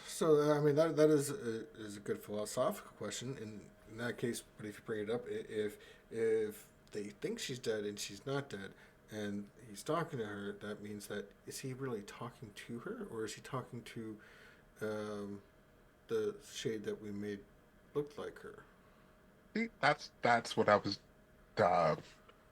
So I mean that is a good philosophical question. In that case, but if you bring it up, if they think she's dead and she's not dead, and he's talking to her, that means that is he really talking to her, or is he talking to um, the shade that we made look like her? See, that's what I was uh,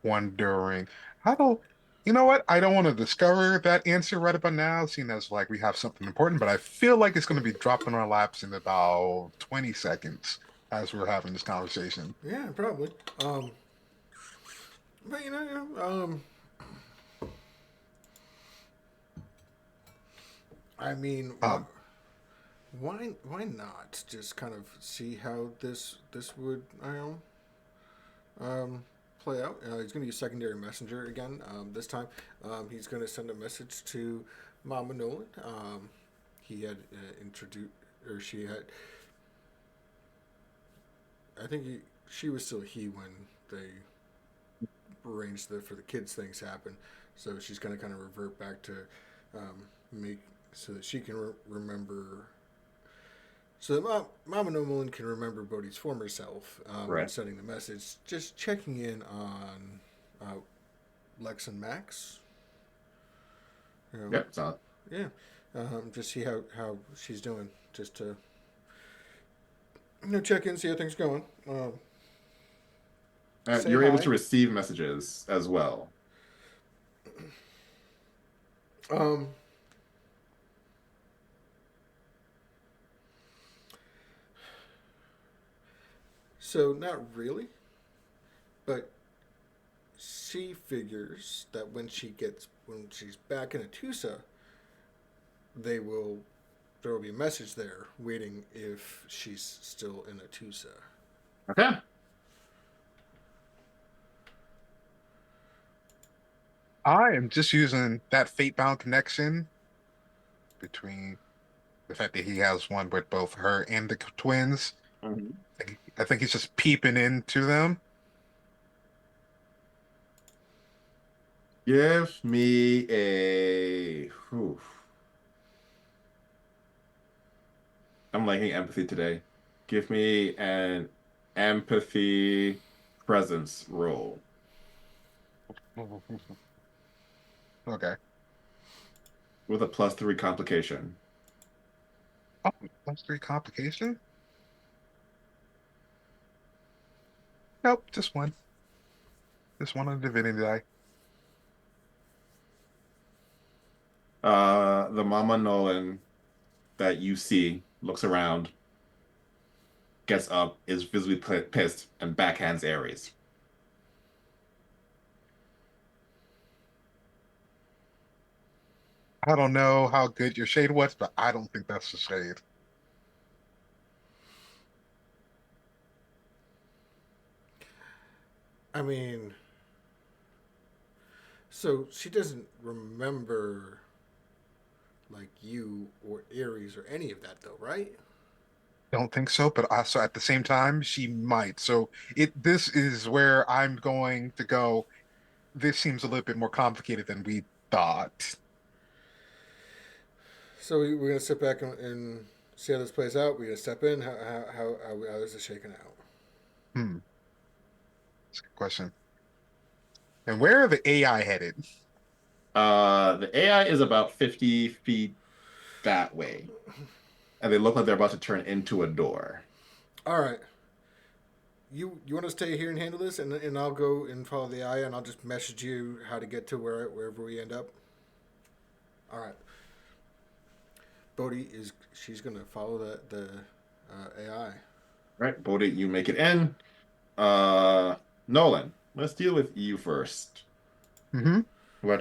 wondering. I don't, you know what? I don't want to discover that answer right about now, seeing as like we have something important, but I feel like it's going to be dropping our laps in about 20 seconds as we're having this conversation. Yeah, probably. But I mean, Um, why not just kind of see how this would um, play out? He's going to use secondary messenger again. This time, he's going to send a message to Mama Nolan. He had introduced, or she had. I think she was still he when they arranged for the kids things happen. So she's going to kind of revert back to make so that she can remember. So that Mama Nolan can remember Bodhi's former self when Right. sending the message, just checking in on Lex and Max. You know, Yep. So yeah, just see how she's doing, just to check in, see how things going. Say you're able hi. to receive messages as well. Um, so not really, but she figures that when she's back in Atusa, they will there will be a message there waiting if she's still in Atusa. Okay. I am just using that fate-bound connection between the fact that he has one with both her and the twins. Mhm. I think he's just peeping into them. Give me a. Whew. I'm lacking empathy today. Give me an empathy presence roll Okay. with a +3 complication. Oh, plus three complication? Nope, just one. Just one on the divinity die. The Mama Nolan that you see looks around, gets up, is visibly pissed, and backhands Ares. I don't know how good your shade was, but I don't think that's the shade. I mean, so she doesn't remember like you or Ares or any of that though, right? don't think so, but also at the same time, she might. So this is where I'm going to go. This seems a little bit more complicated than we thought. So we're gonna sit back and see how this plays out. We're gonna step in. How is it shaking out? Hmm, that's a good question. And where are the AI headed? The AI is about 50 feet that way, and they look like they're about to turn into a door. All right. You want to stay here and handle this, and I'll go and follow the eye, and I'll just message you how to get to wherever we end up. All right. Bodhi is she's gonna follow the AI. Right, Bodhi, you make it in. Uh, Nolan, let's deal with you first. Hmm. What,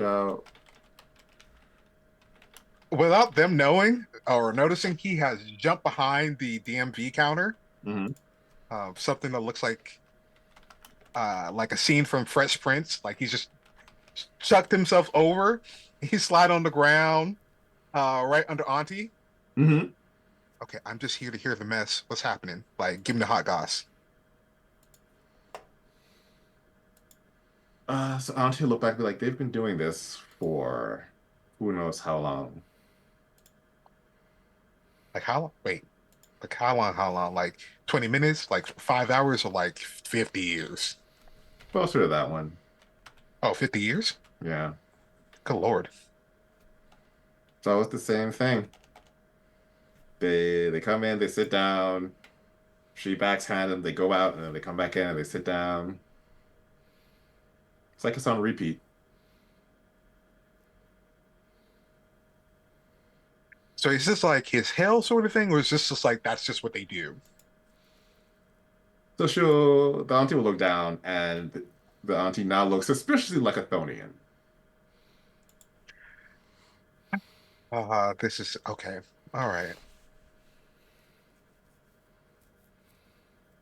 Without them knowing or noticing, he has jumped behind the DMV counter. mhm. Something that looks like a scene from Fresh Prince. Like he's just chucked himself over. He slid on the ground, right under Auntie. Mhm. Okay, I'm just here to hear the mess. What's happening? Like, give me the hot goss. So Auntie will look back and be like, they've been doing this for who knows how long. Like how? Wait, like how long? How long? Like 20 minutes? Like 5 hours? Or like 50 years? Closer to that one. Oh, 50 years? Yeah. Good Lord. So it's the same thing. They come in, they sit down, she backhand them, they go out, and then they come back in and they sit down. It's like it's on repeat. So is this like his hell sort of thing, or is this just like that's just what they do? So the auntie will look down, and the auntie now looks suspiciously like a Thonian. This is okay. All right.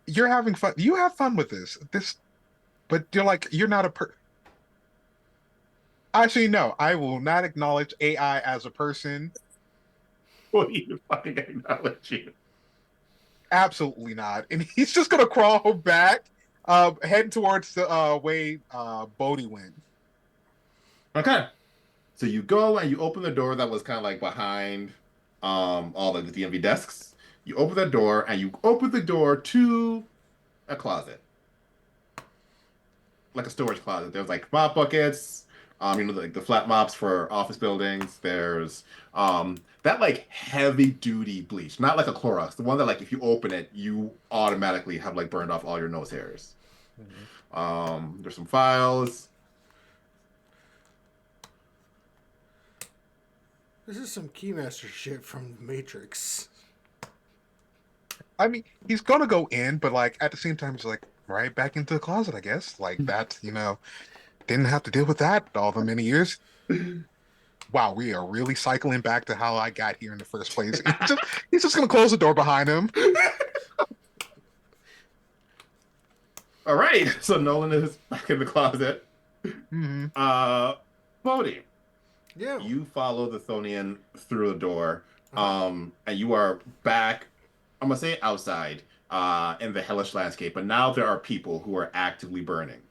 You're having fun. You have fun with this. But you're like, you're not a Actually, no, I will not acknowledge AI as a person. Will you fucking acknowledge you? Absolutely not. And he's just gonna crawl back, heading towards the way Bodhi went. Okay. So you go and you open the door that was kind of like behind all of the DMV desks. You open the door and you open the door to a closet, like a storage closet. There's like mop buckets, like the flat mops for office buildings. There's that like heavy duty bleach, not like a Clorox, the one that like if you open it, you automatically have like burned off all your nose hairs. Mhm. There's some files. This is some Keymaster shit from the Matrix. I mean, he's gonna go in, but like at the same time, he's like right back into the closet, I guess. Like that, didn't have to deal with that all the many years. Wow, we are really cycling back to how I got here in the first place. He's just gonna close the door behind him. All right, so Nolan is back in the closet. Hmm. Uh, Bodhi, Yeah. you follow the Thonian through the door, Uh-huh. and you are back. I'm gonna say outside, in the hellish landscape, but now there are people who are actively burning.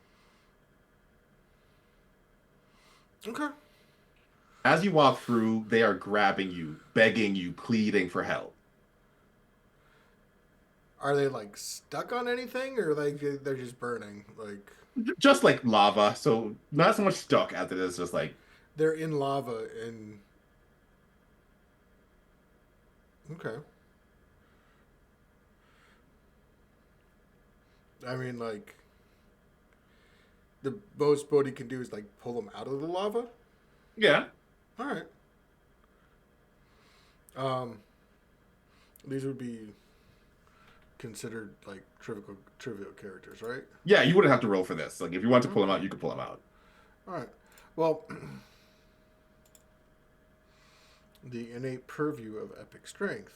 Okay. As you walk through, they are grabbing you, begging you, pleading for help. Are they like stuck on anything, or like they're just burning? Like Just like lava, so not so much stuck as it is just like, they're in lava and okay. I mean, like the most Bodhi can do is like pull them out of the lava. yeah, All right. Um, these would be considered like trivial characters, right? yeah. You wouldn't have to roll for this. Like if you want to pull them Okay. out, you could pull them out. All right. Well, the innate purview of epic strength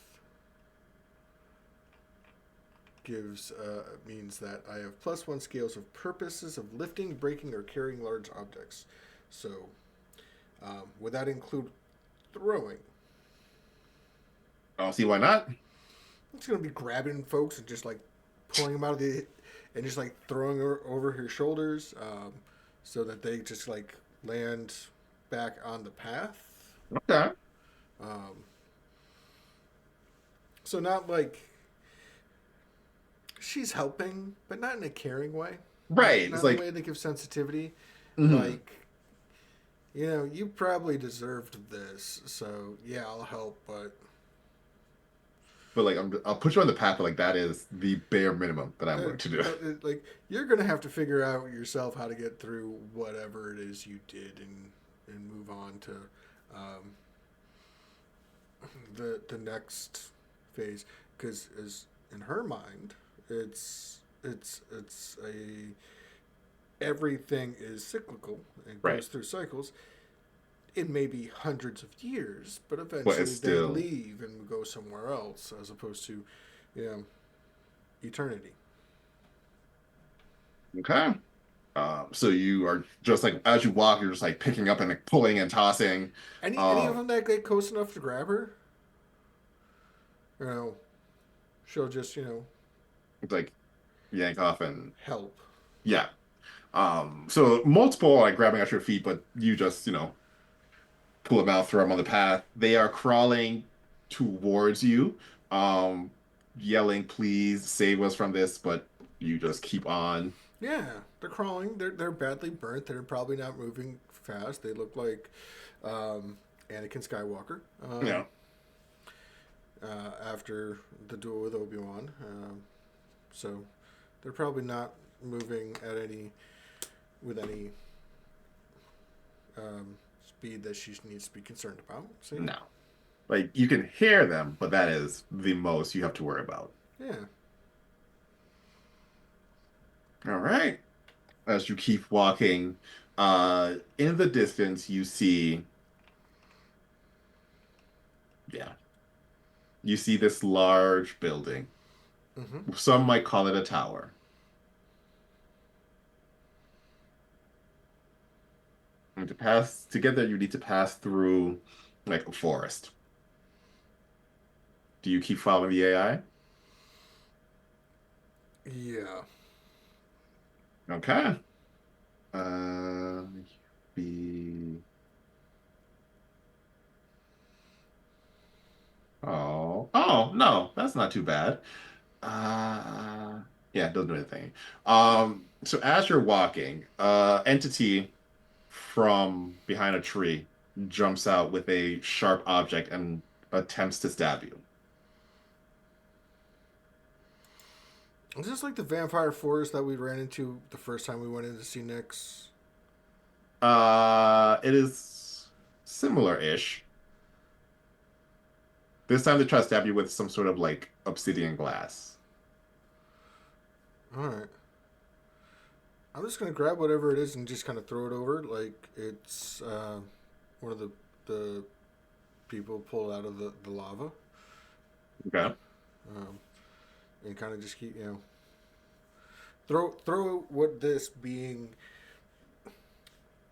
gives means that I have +1 scales of purposes of lifting, breaking, or carrying large objects. So, would that include throwing? I don't see why not. It's gonna be grabbing folks and just like pulling them out of the and just like throwing her over her shoulders, so that they just like land back on the path. Okay. Um, so not like she's helping, but not in a caring way. Not Right. It's not in a like, way that gives sensitivity. mhm. Like, you probably deserved this, so yeah, I'll help, but But like, I'll put you on the path. But like, that is the bare minimum that I'm that, willing to do. like you're gonna have to figure out yourself how to get through whatever it is you did and move on to um, the next phase, because as in her mind, it's a everything is cyclical and Right. goes through cycles. It may be hundreds of years, but But it's eventually they still leave and go somewhere else, as opposed to, you know, eternity. okay. So you are just like as you walk, you're just like picking up and like pulling and tossing. Any of Um, them that get close enough to grab her, you know, she'll just like yank off and help. yeah. So multiple like grabbing at your feet, but you just pull them out, throw them on the path. They are crawling towards you, um, yelling, "Please save us from this!" But you just keep on. Yeah, they're crawling. They're badly burnt. They're probably not moving fast. They look like um, Anakin Skywalker You know, after the duel with Obi Wan. So they're probably not moving at any with any speed that she needs to be concerned about. See? no. Like you can hear them, but that is the most you have to worry about. Yeah. All right. As you keep walking, in the distance, you see, yeah, you see this large building. Mm-hmm. Some might call it a tower. And to get there, you need to pass through like a forest. Do you keep following the AI? Yeah. Okay. Uh, be oh no, that's not too bad. Uh, yeah, it doesn't do anything. So as you're walking, entity from behind a tree jumps out with a sharp object and attempts to stab you. Is this like the vampire forest that we ran into the first time we went in to see Nyx? It is similar-ish. This time they try to stab you with some sort of like obsidian glass. All right. I'm just gonna grab whatever it is and just kind of throw it over, like it's one of the people pulled out of the lava, Okay. um, and kind of just keep throw what this being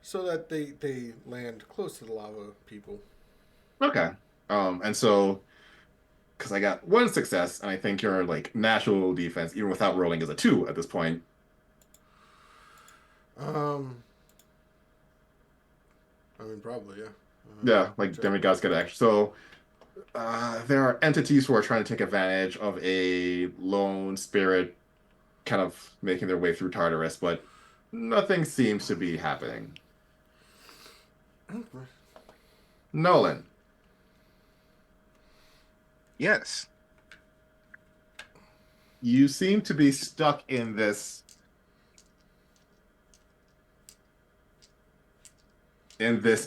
so that they land close to the lava people. Okay. And so because I got one success, and I think your like natural defense, even without rolling, is a two at this point. Um, I mean probably yeah. Yeah, like Check. demigods get extra. So there are entities who are trying to take advantage of a lone spirit kind of making their way through Tartarus, but nothing seems to be happening. Nolan, Yes. you seem to be stuck in this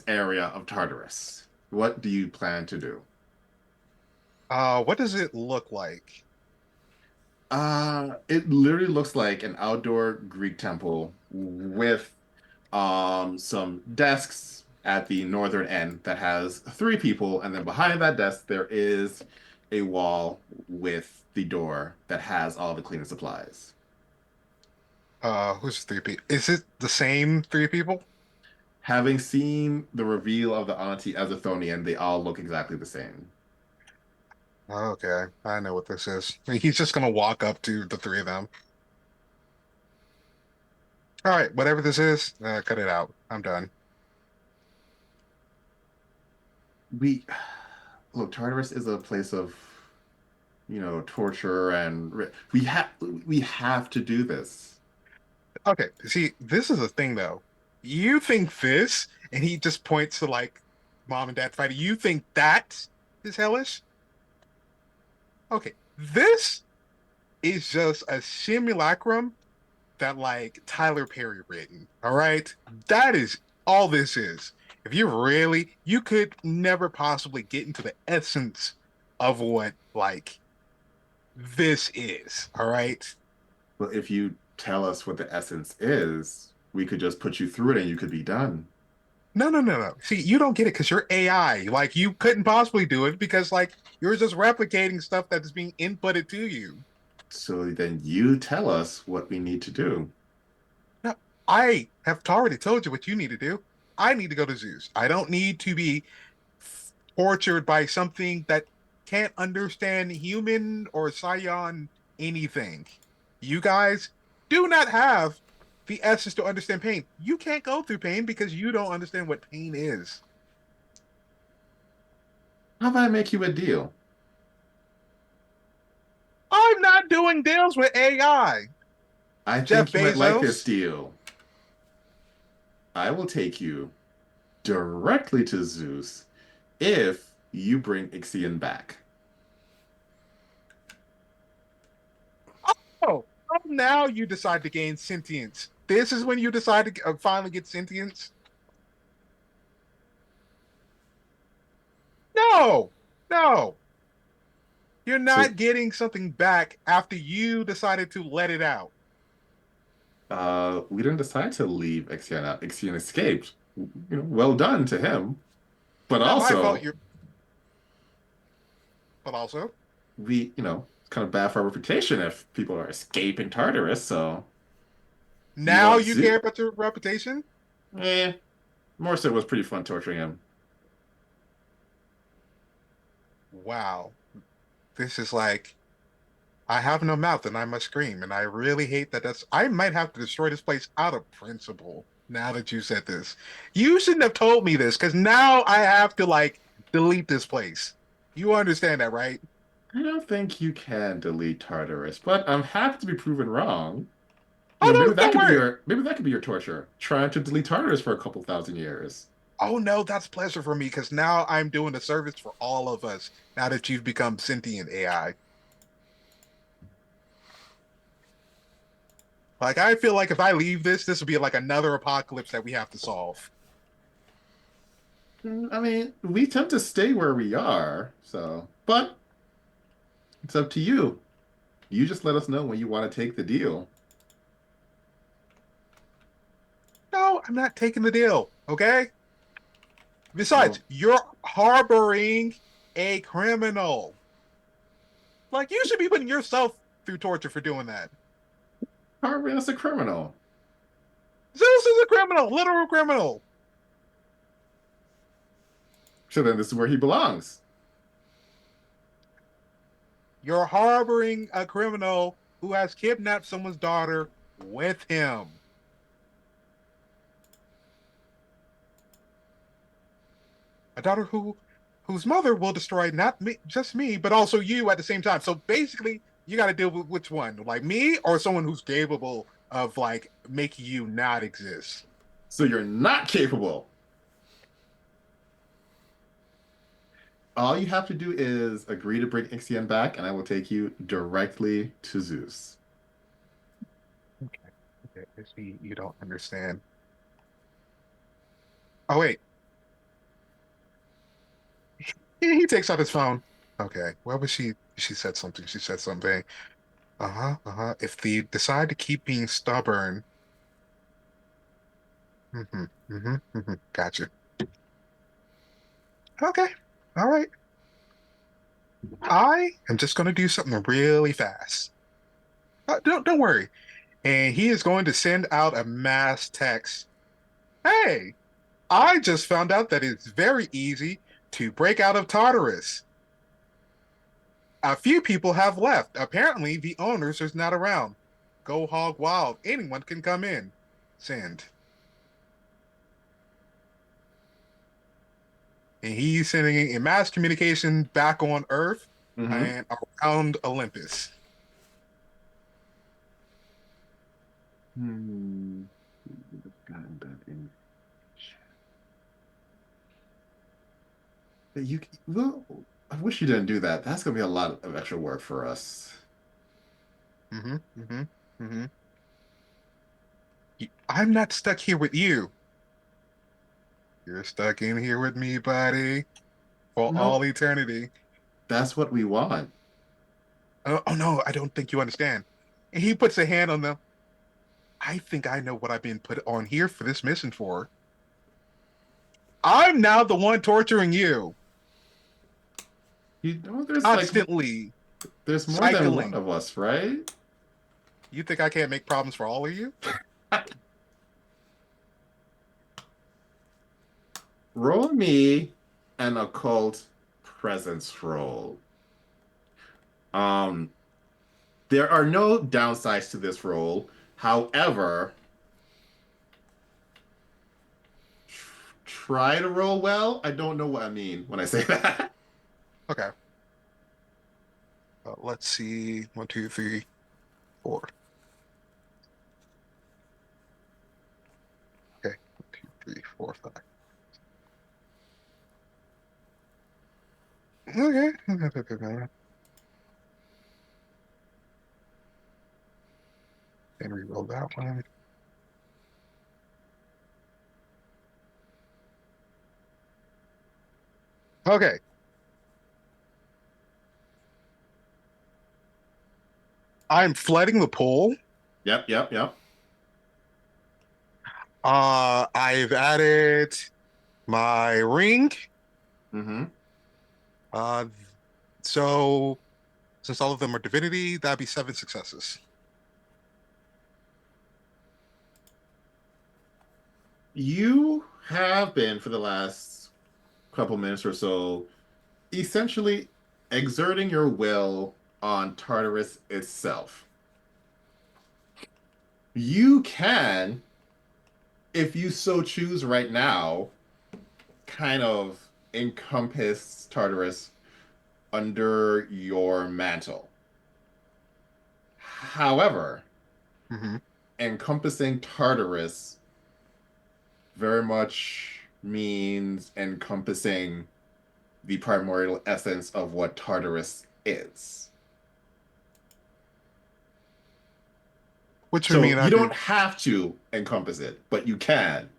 area of Tartarus. What do you plan to do? What does it look like? It literally looks like an outdoor Greek temple with some desks at the northern end that has three people, and then behind that desk there is a wall with the door that has all the cleaning supplies. Who's three people? Is it the same three people? Having seen the reveal of the Auntie Ezethonian, they all look exactly the same. Okay, I know what this is. He's just gonna walk up to the three of them. All right, whatever this is, cut it out. I'm done. We look, Tartarus is a place of, torture and we have to do this. Okay, see, this is the thing though. You think this, and he just points to like mom and dad fighting. You think that is hellish? Okay, this is just a simulacrum that like Tyler Perry written. All right, that is all this is. If you really, you could never possibly get into the essence of what like this is. All right. Well, if you tell us what the essence is, we could just put you through it and you could be done. No, no, no, no. See, you don't get it because you're AI. Like you couldn't possibly do it because like you're just replicating stuff that is being inputted to you. So then you tell us what we need to do. No, I have already told you what you need to do. I need to go to Zeus. I don't need to be tortured by something that can't understand human or Scion anything. You guys do not have the essence to understand pain. You can't go through pain because you don't understand what pain is. How about I make you a deal? I'm not doing deals with AI. I Jeff think you might like this Bezos. deal. I will take you directly to Zeus if you bring Ixion back. Oh, now you decide to gain sentience. This is when you decide to finally get sentience. No, no. You're So not getting something back after you decided to let it out. we didn't decide to leave Ixion out. Ixion escaped. Well done to him. But Not my fault. also, You're, but also it's kind of bad for our reputation if people are escaping Tartarus. So you now want you care Zeus? about your reputation. Eh, Morse was pretty fun torturing him. Wow, this is like I have no mouth and I must scream, and I really hate that. That's I might have to destroy this place out of principle. Now that you said this, you shouldn't have told me this because now I have to like delete this place. You understand that, right? I don't think you can delete Tartarus, but I'm happy to be proven wrong. Oh Maybe no, that don't could be worry. your torture, trying to delete Tartarus for a couple thousand years. Oh no, that's pleasure for me because now I'm doing a service for all of us. Now that you've become sentient AI, like I feel like if I leave this will be like another apocalypse that we have to solve. I mean, we tend to stay where we are, but it's up to you. You just let us know when you want to take the deal. No, I'm not taking the deal. Okay. Besides, Well, you're harboring a criminal. Like you should be putting yourself through torture for doing that. Harvey is a criminal. Zeus is a criminal, literal criminal. So then this is where he belongs. You're harboring a criminal who has kidnapped someone's daughter with him. A daughter whose mother will destroy not me, just me, but also you at the same time. So basically, you got to deal with which one, like me or someone who's capable of like making you not exist. So you're not capable. All you have to do is agree to bring Ixion back, and I will take you directly to Zeus. Okay, okay. I see you don't understand. Oh wait, he takes out his phone. Okay, where was she? She said something. She said something. Uh-huh, uh-huh. If they decide to keep being stubborn, gotcha. Okay, all right. I am just gonna do something really fast. Don't worry. And he is going to send out a mass text. Hey, I just found out that it's very easy to break out of Tartarus. A few people have left. Apparently, the owners is not around. Go hog wild. Anyone can come in. Send. And he's sending a mass communication back on Earth Mm-hmm. and around Olympus. Hmm. Gotten that in. You well, I wish you didn't do that. That's gonna be a lot of extra work for us. Mm-hmm. Mm-hmm. Mm-hmm. I'm not stuck here with you. You're stuck in here with me, buddy, for all No, eternity. that's what we want. Oh no, I don't think you understand. And he puts a hand on them. I think I know what I've been put on here for this mission for. I'm now the one torturing you, You know, there's like constantly there's more than one cycling. of us, right? You think I can't make problems for all of you? Roll me an occult presence roll. Um, there are no downsides to this roll. However, try to roll well. I don't know what I mean when I say that. Okay. Let's see. One, two, three, four. Okay. One, two, three, four, five. Okay. And reroll that one. Okay. I'm flooding the pool. Yep, yep, yep. I've added my ring. Mm-hmm. Uh, so since all of them are divinity, that'd be 7 successes. You have been for the last couple minutes or so essentially exerting your will on Tartarus itself. You can, if you so choose right now, kind of encompass Tartarus under your mantle. However, Hmm. encompassing Tartarus very much means encompassing the primordial essence of what Tartarus is. Which would So mean you I'd be don't have to encompass it, but you can.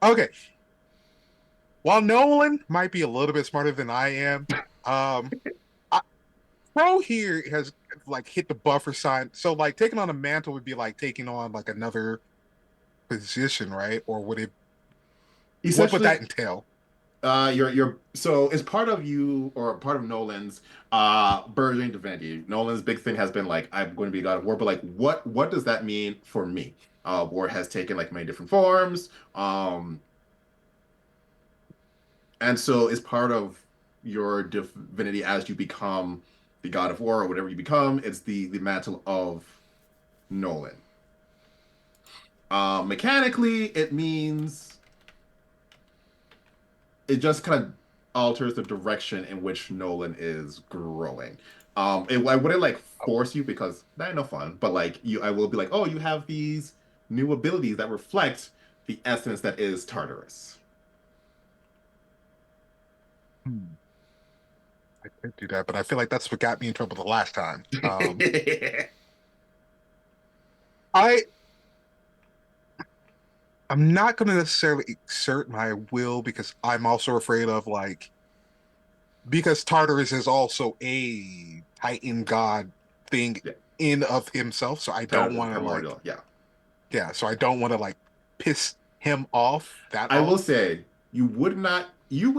okay. While Nolan might be a little bit smarter than I am, um, I, Pro here has like hit the buffer sign. So like taking on a mantle would be like taking on like another position, right? Or would it? What would that Essentially, entail? you're so it's part of you or part of Nolan's burgeoning divinity. Nolan's big thing has been like, I'm going to be God of War, but like what does that mean for me? War has taken like many different forms. And so it's part of your divinity as you become the God of War or whatever you become. It's the mantle of Nolan. Mechanically, it means it just kind of alters the direction in which Nolan is growing. I wouldn't like force you because that ain't no fun, but like you, I will be like, oh, you have these new abilities that reflect the essence that is Tartarus. Hmm. I could do that, but I feel like that's what got me in trouble the last time. I I'm not going to necessarily exert my will because I'm also afraid of like because Tartarus is also a Titan god thing Yeah, in of himself, so I don't Tartarus is want to like primordial. Yeah. yeah, so I don't want to like piss him off that I will off. say you would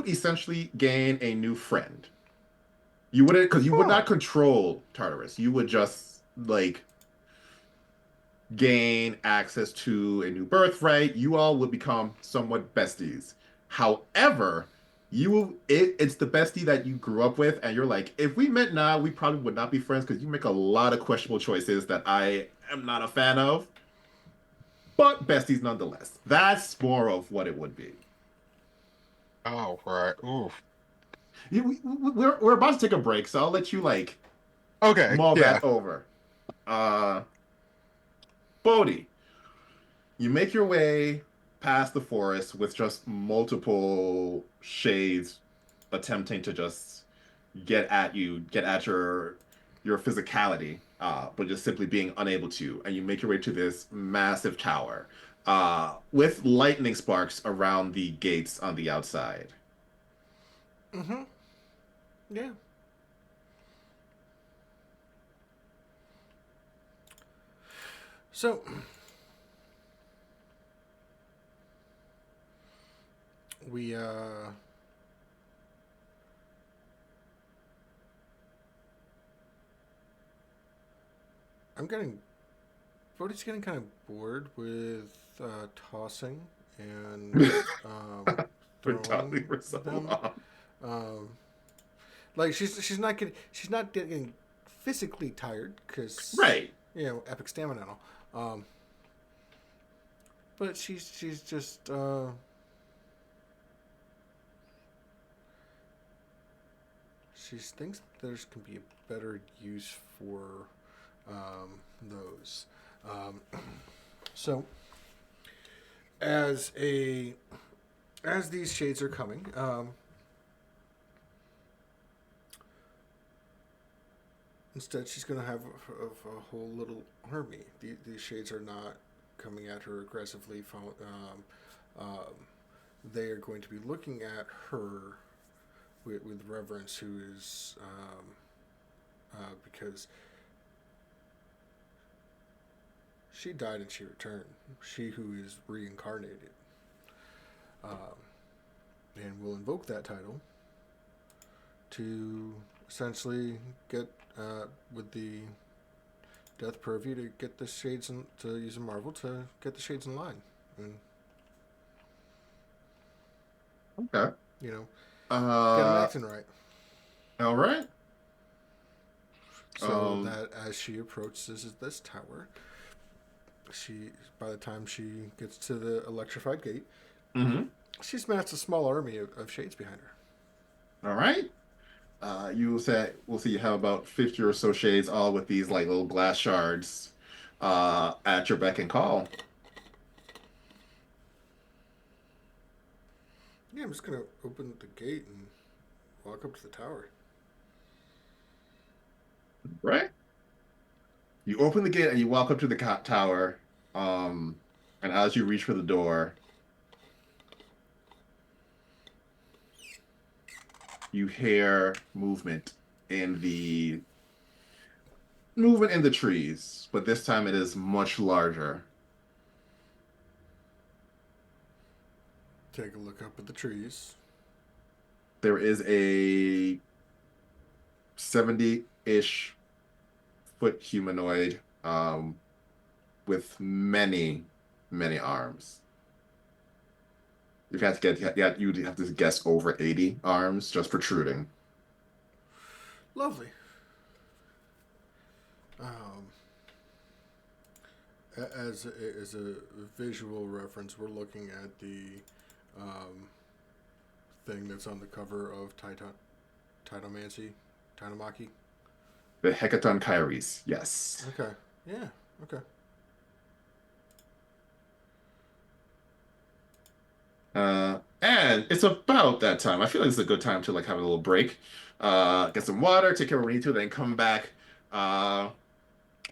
essentially gain a new friend. You wouldn't, because you would not Oh. control Tartarus. You would just like gain access to a new birthright. You all would become somewhat besties. However, it's the bestie that you grew up with, and you're like, if we met now, we probably would not be friends because you make a lot of questionable choices that I am not a fan of. But besties nonetheless. That's more of what it would be. Oh, right. Oof. We're about to take a break, so I'll let you like Okay. mull Yeah. that over. Uh, Bodhi, you make your way past the forest with just multiple shades attempting to just get at you, get at your physicality, but just simply being unable to. And you make your way to this massive tower with lightning sparks around the gates on the outside. Mm-hmm. Yeah. So we I'm getting Bodhi's getting kind of bored with tossing and Been talking throwing for so them. long. Um, she's not getting physically tired because Right. epic stamina and all. But she's just she thinks there's can be a better use for those. Um, so as a as these shades are coming, instead she's going to have a whole little army. These shades are not coming at her aggressively. They are going to be looking at her with reverence, who is because she died and she returned. She who is reincarnated, and will invoke that title to essentially get with the death purview to get the shades in, to use a marvel to get the shades in line, and Okay. you know get them Uh, acting right. all right. So that as she approaches this tower, she by the time she gets to the electrified gate, Mhm. she's massed a small army of shades behind her. All right. You will say we'll see you have about 50 or so shades, all with these like little glass shards at your beck and call. Yeah, I'm just gonna open the gate and walk up to the tower. Right? You open the gate and you walk up to the tower. And as you reach for the door, you hear movement in the trees, but this time it is much larger. Take a look up at the trees. There is a 70-ish foot humanoid with many, many arms. You'd have to guess over 80 arms just protruding. Lovely. Um, as a visual reference, we're looking at the thing that's on the cover of Titomaki. The Hecaton Kyries, yes. Okay. Yeah. Okay. And it's about that time. I feel like it's a good time to like have a little break, get some water, take care of what we need to, then come back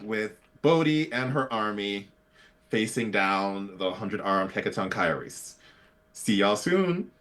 with Bodhi and her army facing down the 100-armed Hecaton Kyries. See y'all soon.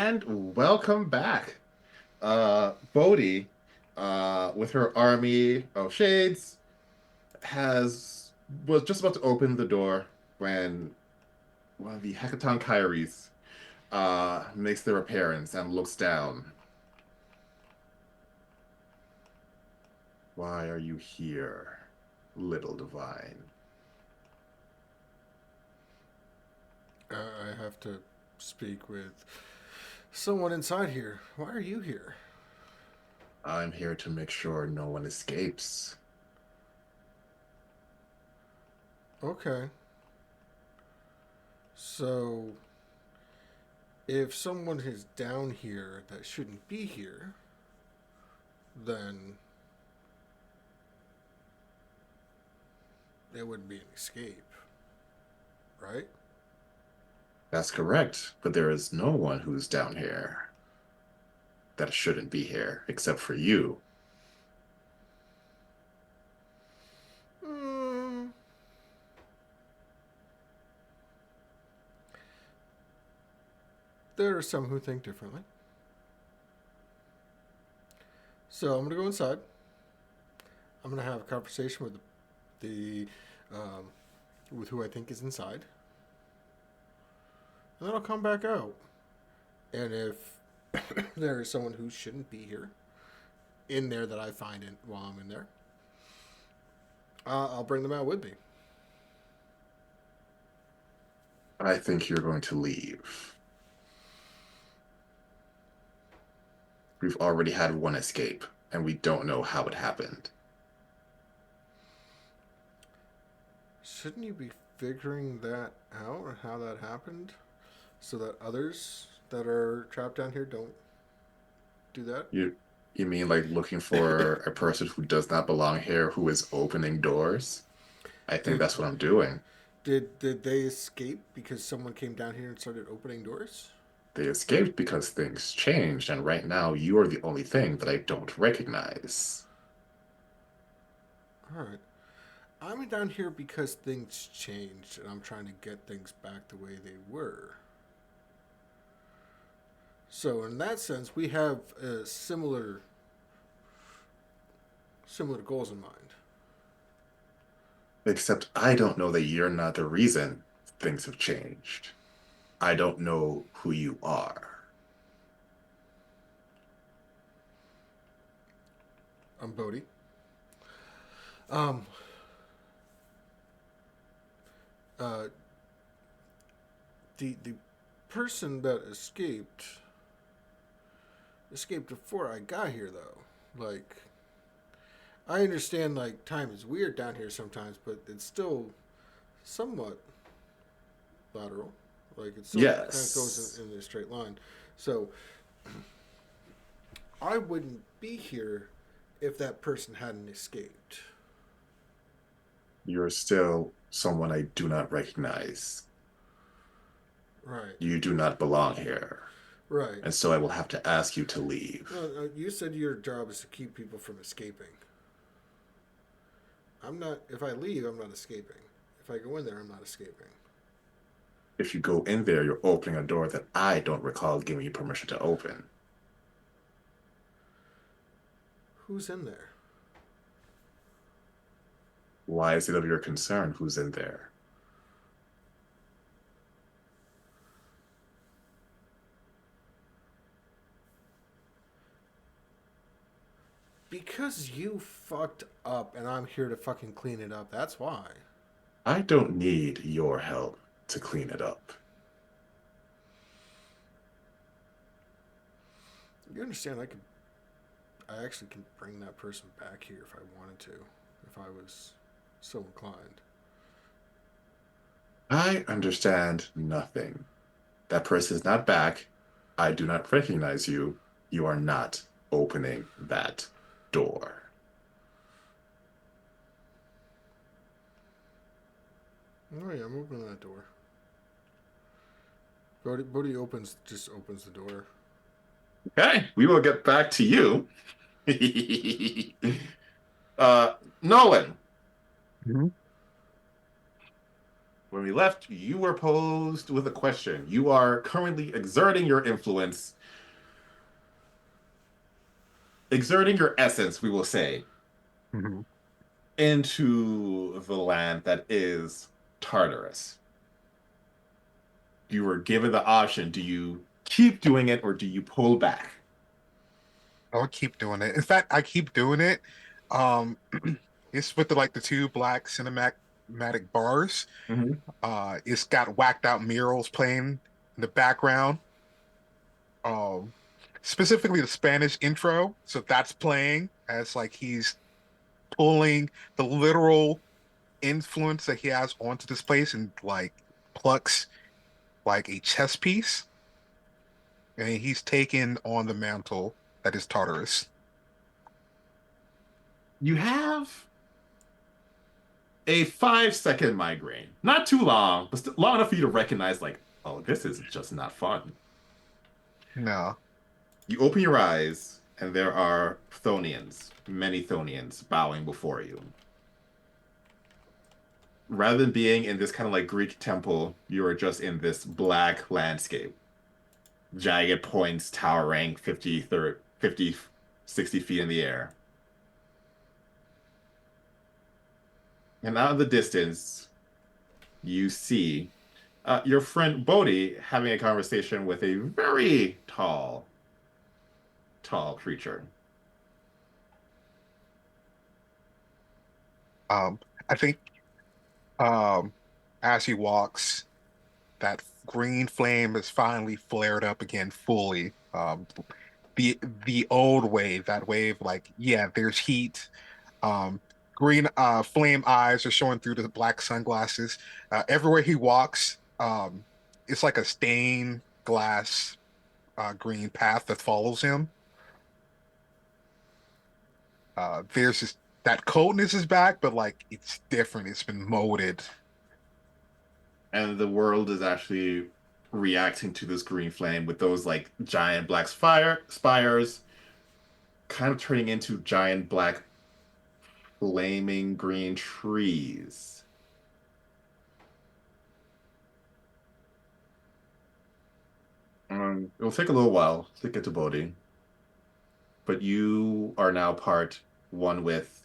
And welcome back. Bodhi, with her army of shades, has was just about to open the door when one of the Hecaton Kyries makes their appearance and looks down. Why are you here, little divine? I have to speak with someone inside here. Why are you here? I'm here to make sure no one escapes. Okay. So, if someone is down here that shouldn't be here, then there wouldn't be an escape, right? That's correct, but there is no one who's down here that shouldn't be here except for you. Mm, there are some who think differently. So I'm gonna go inside. I'm gonna have a conversation with the with who I think is inside, and then I'll come back out. And if there is someone who shouldn't be here in there that I find in while I'm in there, I'll bring them out with me. I think you're going to leave. We've already had one escape, and we don't know how it happened. Shouldn't you be figuring that out or how that happened, so that others that are trapped down here don't do that? You mean like looking for a person who does not belong here who is opening doors? I think Did that's what I'm doing. did they escape because someone came down here and started opening doors? They escaped because things changed, and right now you are the only thing that I don't recognize. All right. I'm down here because things changed and I'm trying to get things back the way they were. So in that sense, we have similar goals in mind. Except I don't know that you're not the reason things have changed. I don't know who you are. I'm Bodhi. Um, uh, the person that escaped before I got here though. Like I understand like time is weird down here sometimes, but it's still somewhat lateral. Like it still kind of goes Yes, in a straight line. So I wouldn't be here if that person hadn't escaped. you're still someone I do not recognize. Right. You do not belong here. Right. And so I will have to ask you to leave. No, no, you said your job is to keep people from escaping. I'm not. If I leave, I'm not escaping. If I go in there, I'm not escaping. If you go in there, you're opening a door that I don't recall giving you permission to open. Who's in there? Why is it of your concern who's in there? Because you fucked up, and I'm here to fucking clean it up. That's why. I don't need your help to clean it up. You understand? I actually can bring that person back here if I wanted to, if I was so inclined. I understand nothing. That person is not back. I do not recognize you. You are not opening that door. Oh yeah, I'm opening that door. Bodhi just opens the door. Okay, we will get back to you. Nolan, Mhm. when we left, you were posed with a question. You are currently exerting your influence exerting your essence, we will say, Mhm. into the land that is Tartarus. You were given the option. Do you keep doing it or do you pull back? I'll keep doing it. In fact, I keep doing it. Um, it's with the two black cinematic bars. Mhm. It's got whacked out murals playing in the background. Um, Specifically the Spanish intro. So that's playing as like he's pulling the literal influence that he has onto this place and like plucks like a chess piece, and he's taken on the mantle that is Tartarus. You have a 5 second migraine. Not too long, but still long enough for you to recognize, like, oh, this is just not fun. No. You open your eyes, and there are Chthonians, many Chthonians, bowing before you. Rather than being in this kind of like Greek temple, you are just in this black landscape. Jagged points towering 50, 30, 50, 60 feet in the air. And out in the distance, you see your friend Bodhi having a conversation with a very tall creature. Um, I think um as he walks, that green flame is finally flared up again fully. The old wave, that wave, like, yeah, there's heat. Um, Green flame eyes are showing through the black sunglasses. Everywhere he walks, it's like a stained glass green path that follows him. There's this that coldness is back, but like it's different. It's been molded. And the world is actually reacting to this green flame with those like giant black fire spires kind of turning into giant black flaming green trees. It'll take a little while to get to Bodhi, but you are now part one with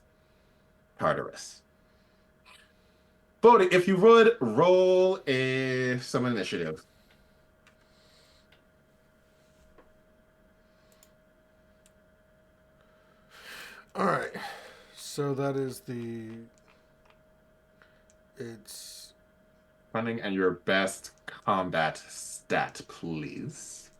Tartarus. Bodhi, if you would roll some initiative. All right. So that is the. It's. Running and your best combat stat, please.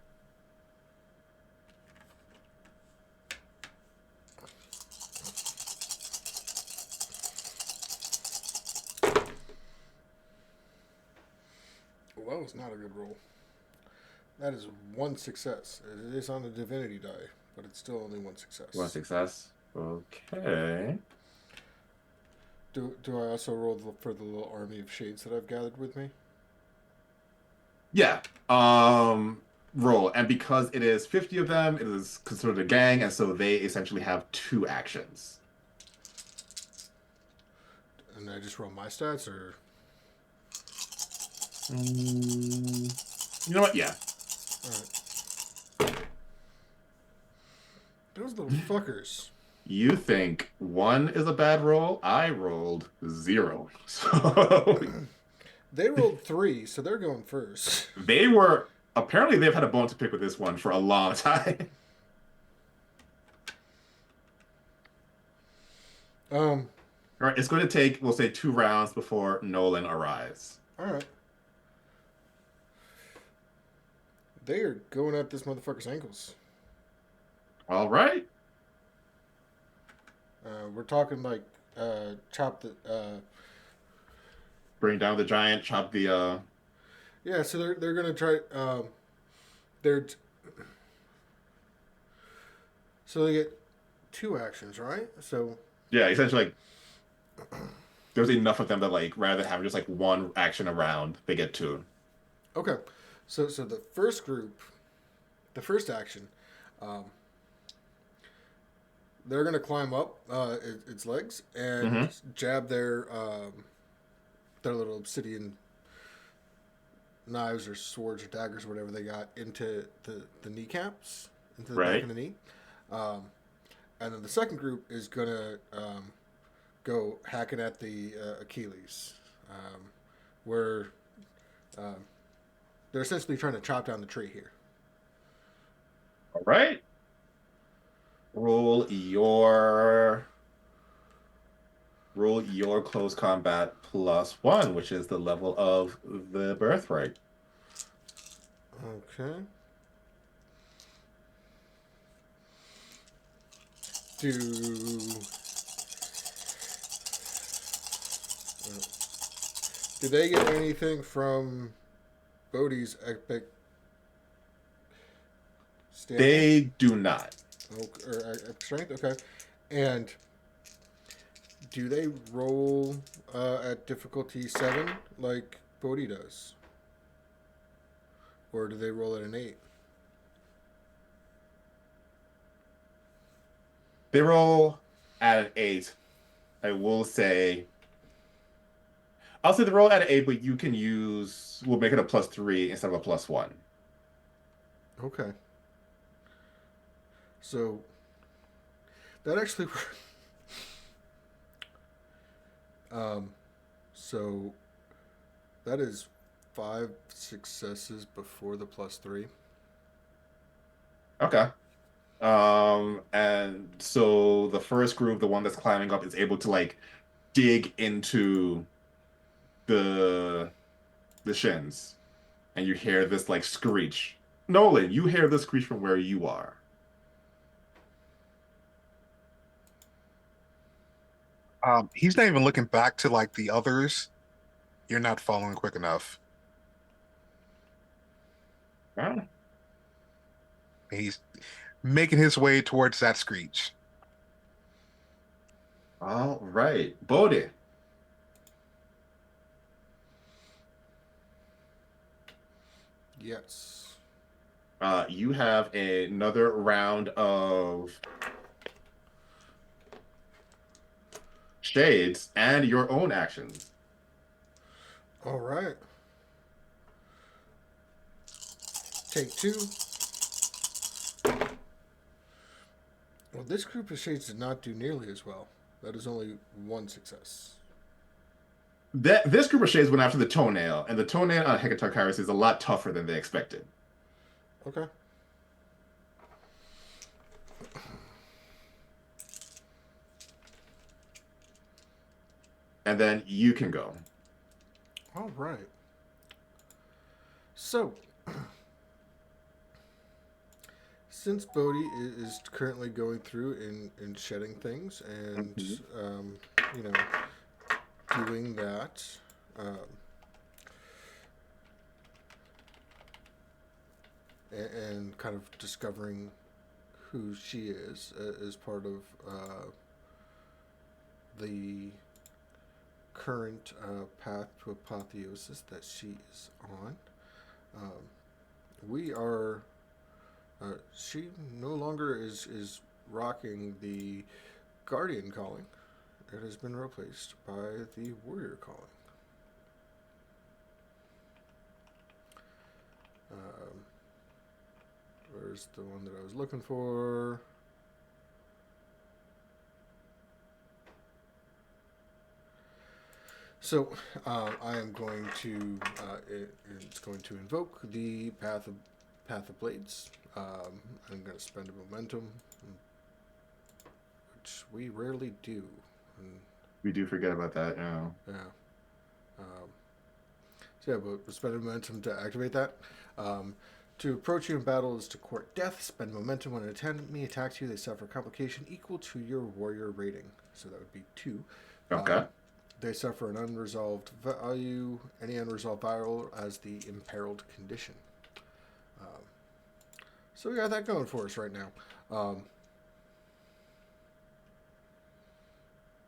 Well, that was not a good roll. That is one success. It is on the divinity die, but it's still only one One success. success. Okay. Do I also roll for the little army of shades that I've gathered with me? Yeah. Roll. And because it is 50 of them, it is considered a gang, and so they essentially have two actions. And I just roll my stats, or Mm, you know what? Yeah. all right. Those little fuckers. You think one is a bad roll? I rolled zero. So They rolled three, so they're going first. they were apparently they've had a bone to pick with this one for a long time. Um. All right, it's going to take, we'll say, 2 rounds before Nolan arrives. All right. They are going at this motherfucker's ankles. All right. We're talking like chop the. Bring down the giant, chop the Yeah, so they're gonna try. They're so they get two actions, right? So yeah, essentially like there's enough of them that like rather than having just like one action around, they get two. okay, so the first group, the first action, um, they're gonna climb up its legs and Mm-hmm. jab their little obsidian knives or swords or daggers or whatever they got into the kneecaps, into the back Right. of the knee. Um, and then the second group is gonna go hacking at the Achilles, where um, they're essentially trying to chop down the tree here. All right. Roll your roll your close combat +1, which is the level of the birthright. Okay. Do do they get anything from Bodhi's epic stamina? They do not. Or epic strength? Okay. And do they roll at difficulty 7 like Bodhi does? Or do they roll at an 8? They roll at an 8. I will say I'll say the roll at an 8, but you can we'll make it a +3 instead of a +1. Okay. So that actually um so that is 5 successes before the +3. Okay. And so the first group, the one that's climbing up, is able to like dig into the the shins, and you hear this like screech. Nolan, you hear the screech from where you are. He's not even looking back to like the others. You're not following quick enough. Huh? He's making his way towards that screech. All right, Bodhi. Yes. You have another round of shades and your own actions. All right. Take 2. Well, this group of shades did not do nearly as well. That is only 1 success. This group of shades went after the toenail, and the toenail on Hecatarcharis is a lot tougher than they expected. Okay. And then you can go. All right. So, since Bodhi is currently going through and shedding things and, Mhm. you know, doing that, um, and kind of discovering who she is as part of the current path to apotheosis that she is on. Um, we are. She no longer is rocking the guardian calling. It has been replaced by the warrior calling. Um, where's the one that I was looking for? So I am going to it's going to invoke the path of blades. I'm going to spend a momentum, which we rarely do. And, We do forget about that. yeah. Um, so yeah, but spend a momentum to activate that. Um, to approach you in battle is to court death. Spend momentum when an enemy attacks you. They suffer complication equal to your warrior rating. So that would be 2. Okay. They suffer an unresolved value. Any unresolved value as the imperiled condition. Um, so we got that going for us right now.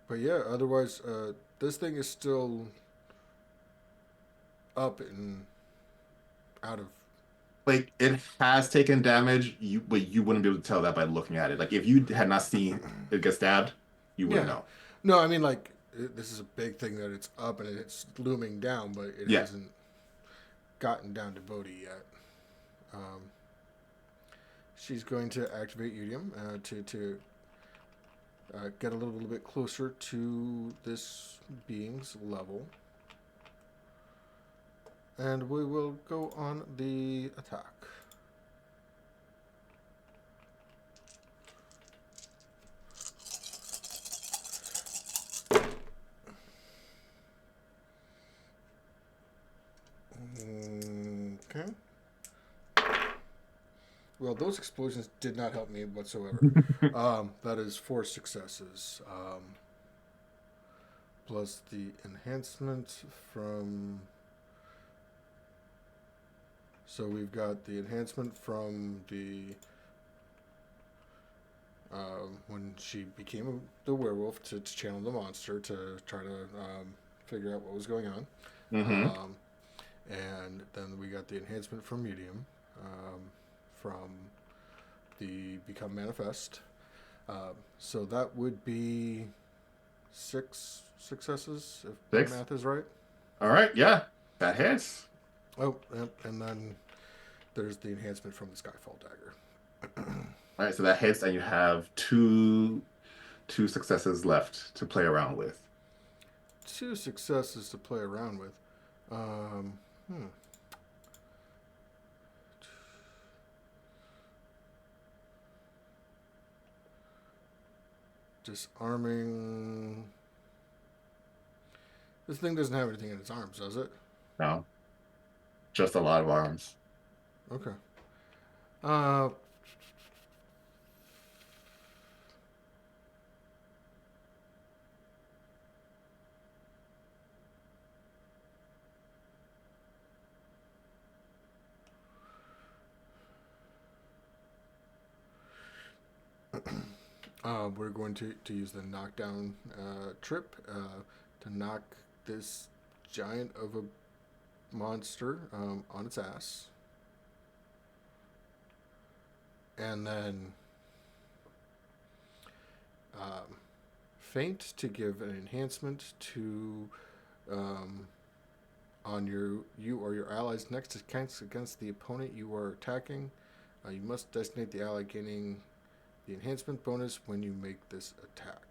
But yeah, otherwise, this thing is still up and out of. Like it has taken damage, but you wouldn't be able to tell that by looking at it. Like if you had not seen it get stabbed, you wouldn't Yeah. know. No, I mean, like, this is a big thing that it's up and it's looming down, but it Yeah. hasn't gotten down to Bodhi yet. She's going to activate Udium to get a little bit closer to this being's level. And we will go on the attack. Okay. Well, those explosions did not help me whatsoever. That is 4 successes. Plus the enhancement from. So we've got the enhancement from the. When she became the werewolf to channel the monster to try to figure out what was going on. Mm-hmm. And then we got the enhancement from medium, from the become manifest. So that would be 6 successes if 6. my math is right. All right, yeah, that hits. Oh, yep, and then there's the enhancement from the Skyfall dagger. All right, so that hits, and you have two successes left to play around with. 2 successes to play around with. Um, hmm. Disarming. This thing doesn't have anything in its arms, does it? No, just a lot of arms. Okay. Uh, we're going to use the knockdown trip to knock this giant of a monster on its ass. And then feint to give an enhancement to on you or your allies next against the opponent you are attacking. You must designate the ally gaining the enhancement bonus when you make this attack.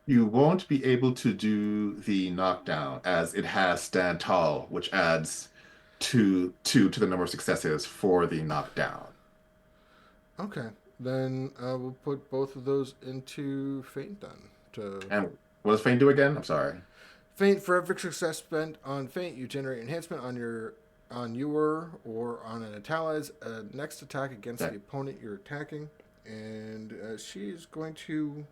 You won't be able to do the knockdown as it has stand tall, which adds two to the number of successes for the knockdown. Okay, then we'll put both of those into feint then. To And what does Fane do again? I'm sorry. feint, for every success spent on feint, you generate enhancement on your or on an ally's next attack against Okay. the opponent you're attacking, and she's going to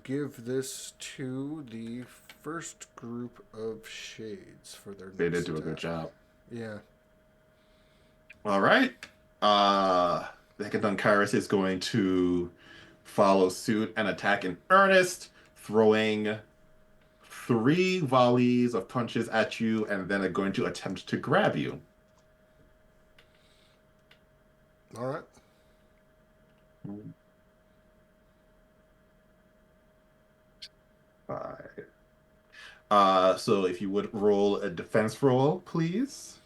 give this to the first group of shades for their They next did do a good attack. job. Yeah. All right. The Hecaton Kairos is going to follow suit and attack in earnest, throwing 3 volleys of punches at you, and then are going to attempt to grab you. All right. Five. So if you would roll a defense roll, please.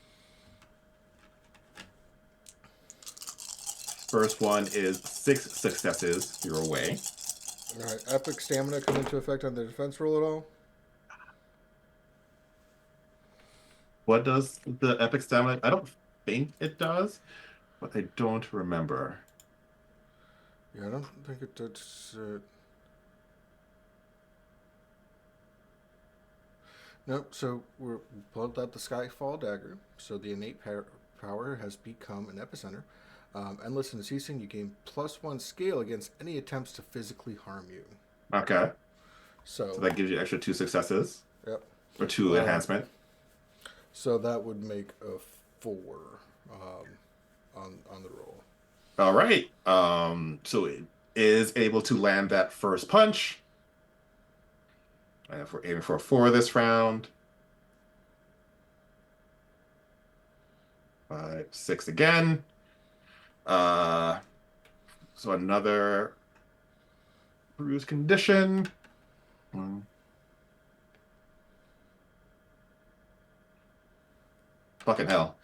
First one is 6 successes your way. All right. Epic stamina come into effect on the defense roll at all? What does the epic stamina? I don't think it does, but I don't remember. Yeah, I don't think it does. Nope. So we're pulled out the Skyfall dagger. So the innate power has become an epicenter. Endless and ceasing, you gain +1 scale against any attempts to physically harm you. Okay. So So that gives you extra 2 successes yep. or 2 enhancement. So that would make a 4 on the roll. All right. So it is able to land that first punch. And if we're aiming for a 4 this round. 5, 6 again. So another bruise condition. Fucking hell.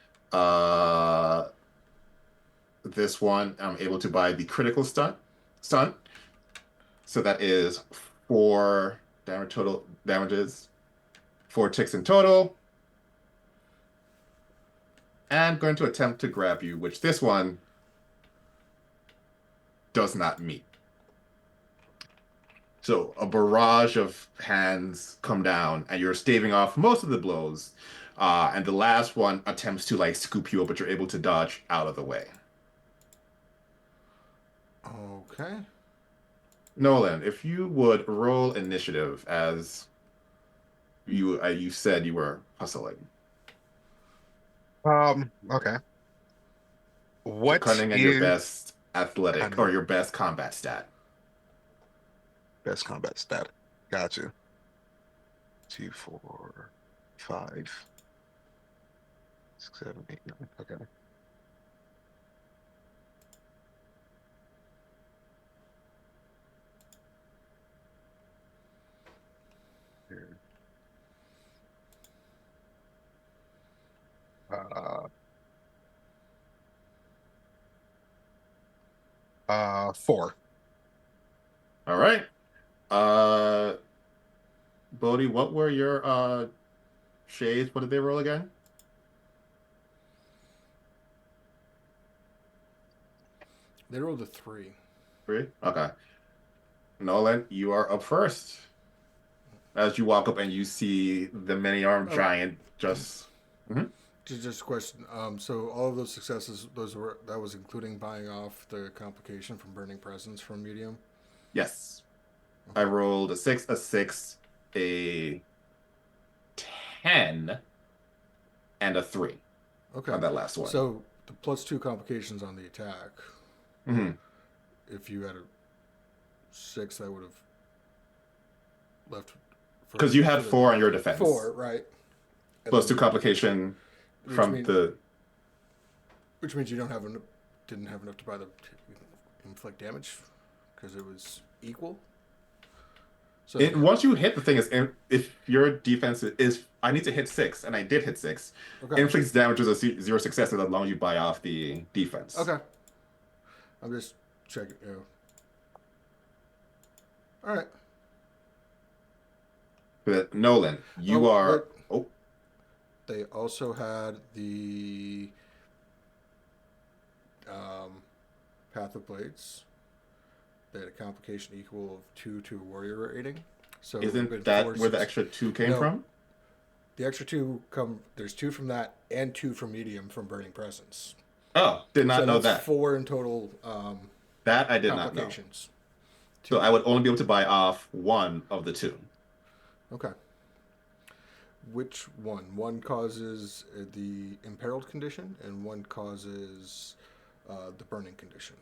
This one I'm able to buy the critical stunt. So that is 4 damage total damages, 4 ticks in total, and going to attempt to grab you, which this one does not meet. So a barrage of hands come down, and you're staving off most of the blows. And the last one attempts to like scoop you up, but you're able to dodge out of the way. Okay. Nolan, if you would roll initiative as you said you were hustling. Okay. So What cunning and your is best athletic or cunning? your best combat stat. Best combat stat. Gotcha. 2, 4, 5, 6, 7, 8, 9. Okay. Here. Uh, 4. All right. Uh Bodhi, what were your shades? What did they roll again? They rolled a 3. 3? Okay. Nolan, you are up first. As you walk up and you see the many-armed Oh, giant just Mhm. just a question. So all of those successes, that was including buying off the complication from burning presence from medium. Yes. I Okay. rolled a 6, a 10, and a 3 Okay. on that last one. So the +2 complications on the attack. Mm-hmm. If you had a 6, that would have left Because you for had the 4 on your defense, 4, right? And plus 2 then complication which from mean the. which means you didn't have enough to buy the inflict damage because it was equal. So Once you hit the thing is if your defense is I need to hit 6 and I did hit 6, okay, inflicts damage is a 0 success as long as you buy off the defense. okay. I'm just checking. All right. But Nolan, you Oh, are. but Oh, they also had the um, Path of Blades. They had a complication equal of 2 to warrior rating. So isn't with that four where the six, extra 2 came no, from? the extra 2 come. There's 2 from that and 2 from medium from burning presence. Oh, did So not know that's that. 4 in total That I did not know. complications. So To I would only be able to buy off one of the 2. okay. Which one? One causes the imperiled condition, and one causes the burning condition.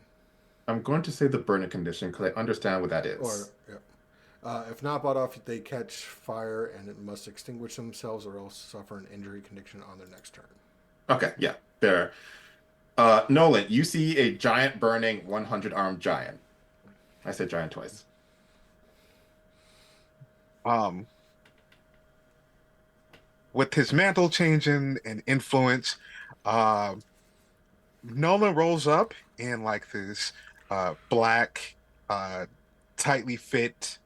I'm going to say the burning condition because I understand what that Or is. yeah. If not bought off, they catch fire and it must extinguish themselves or else suffer an injury condition on their next turn. Okay, yeah, there. Nolan, you see a giant burning 100 armed giant. I said giant twice. Um, with his mantle changing and influence, uh, Nolan rolls up in like this black, uh, tightly fit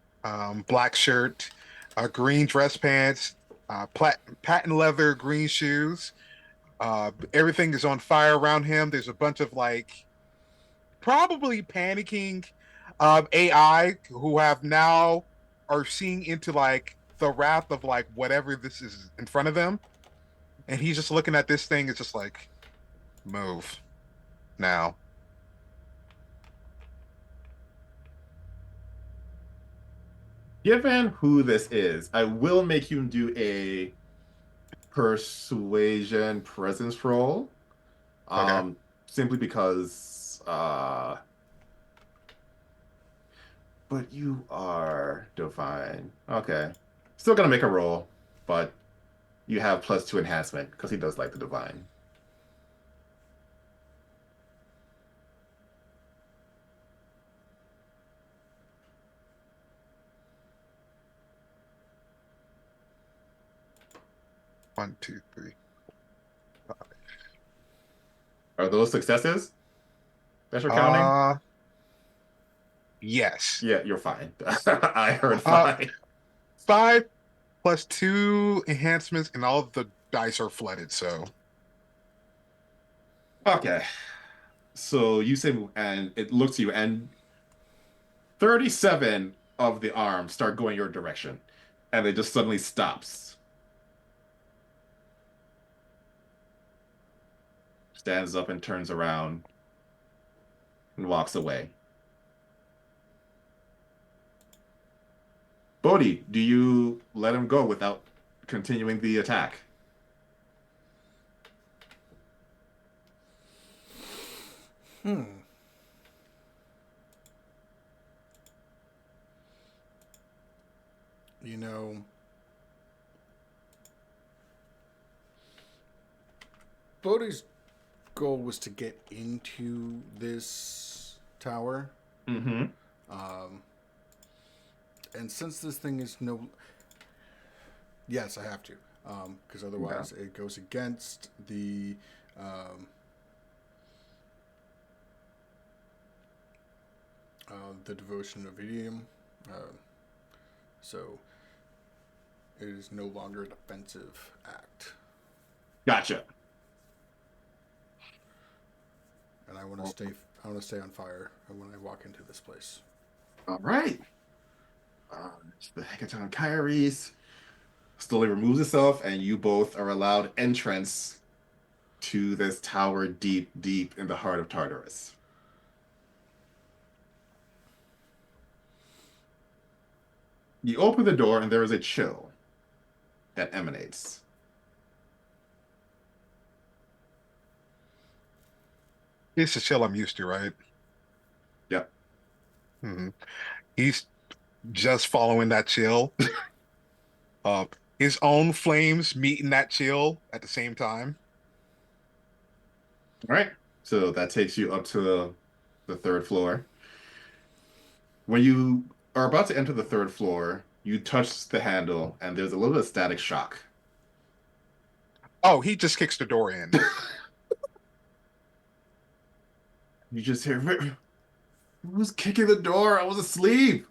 black shirt, green dress pants, patent leather green shoes. Everything is on fire around him. There's a bunch of like probably panicking AI who have now are seeing into like the wrath of like whatever this is in front of them. And he's just looking at this thing. It's just like, move now. Given who this is, I will make you do a persuasion presence roll. Okay. Um, Simply because but you are divine. Okay. Still gonna make a roll, but you have +2 enhancement because he does like the divine. One, two, three. Are those successes that you're counting? Uh, Yes. Yeah, you're fine. I heard Uh, fine. 5 plus 2 enhancements, and all of the dice are flooded. So Okay. So you say, and it looks at you, and 37 of the arms start going your direction, and it just suddenly stops, stands up and turns around and walks away. Bodhi, do you let him go without continuing the attack? You know, Bodhi's goal was to get into this tower. Mm-hmm. And since this thing is no. Yes, I have to. Because Yeah. otherwise it goes against um, the devotion of idiom. Uh, so it is no longer a defensive act. Gotcha. And I want to stay. I want to stay on fire when I walk into this place. All right. It's the Hecaton Kairis slowly removes itself, and you both are allowed entrance to this tower deep, deep in the heart of Tartarus. You open the door, and there is a chill that emanates. it's the chill I'm used to, right? Yep. hmm He's just following that chill. Uh, his own flames meeting that chill at the same time. All right. So that takes you up to the third floor. When you are about to enter the third floor, you touch the handle, and there's a little bit of static shock. Oh, he just kicks the door in. You just hear, who's kicking the door? I was asleep.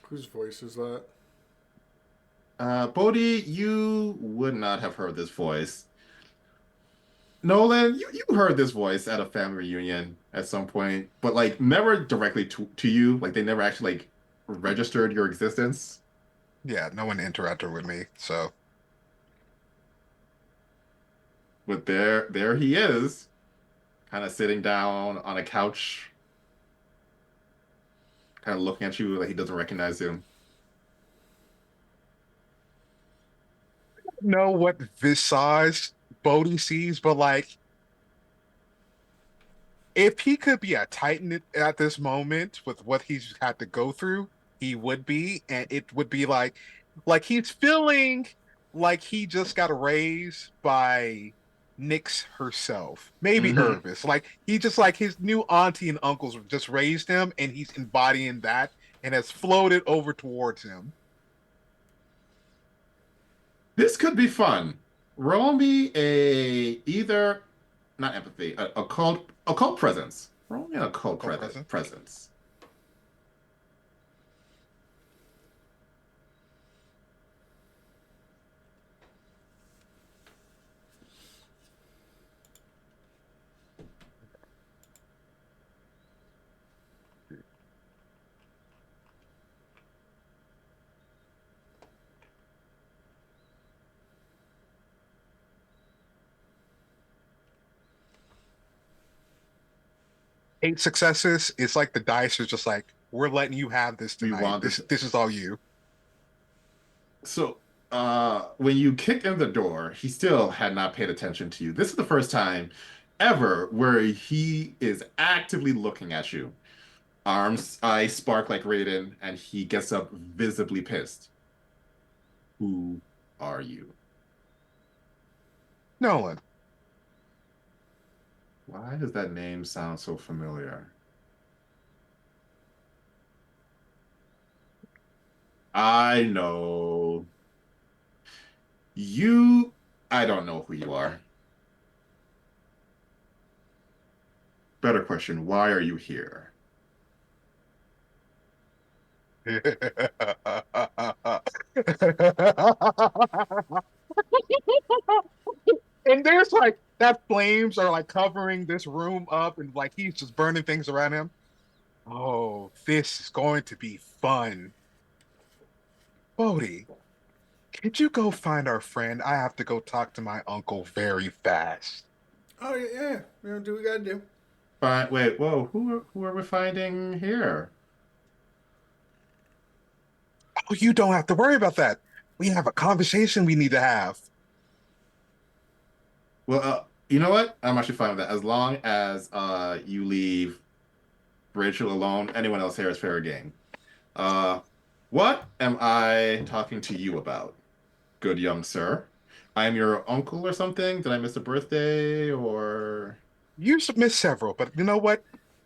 Whose voice is that? Bodhi, you would not have heard this voice. Nolan, you heard this voice at a family reunion at some point, but like never directly to you. Like they never actually like registered your existence. Yeah, no one interacted with me. So But there he is, kind of sitting down on a couch, kind of looking at you like he doesn't recognize you. know what visage Bodhi sees, but like if he could be a Titan at this moment with what he's had to go through, he would be, and it would be like he's feeling like he just got raised by Nyx herself, maybe Hmm. Irvis. Like he just like his new auntie and uncles just raised him, and he's embodying that and has floated over towards him. This could be fun. Roll me a either not empathy, occult presence. Roll me an occult Cult present. presence. 8 successes. It's like the dice are just like, we're letting you have this We tonight. want this. This is all you. So, when you kicked in the door, he still had not paid attention to you. This is the first time ever where he is actively looking at you. Eyes spark like Raiden, and he gets up visibly pissed. Who are you? Nolan. Why does that name sound so familiar? I know you. I don't know who you are. Better question, why are you here? And there's like that flames are like covering this room up and like he's just burning things around him. Oh, this is going to be fun. Bodhi, could you go find our friend? I have to go talk to my uncle very fast. Oh yeah, yeah. Do what we gotta do. But wait, whoa, who are we finding here? Oh, you don't have to worry about that. We have a conversation we need to have. Well, you know what? I'm actually fine with that. As long as you leave Rachel alone, anyone else here is fair game. Uh, what am I talking to you about, good young sir? I am your uncle or something? Did I miss a birthday or? You missed several, but you know what?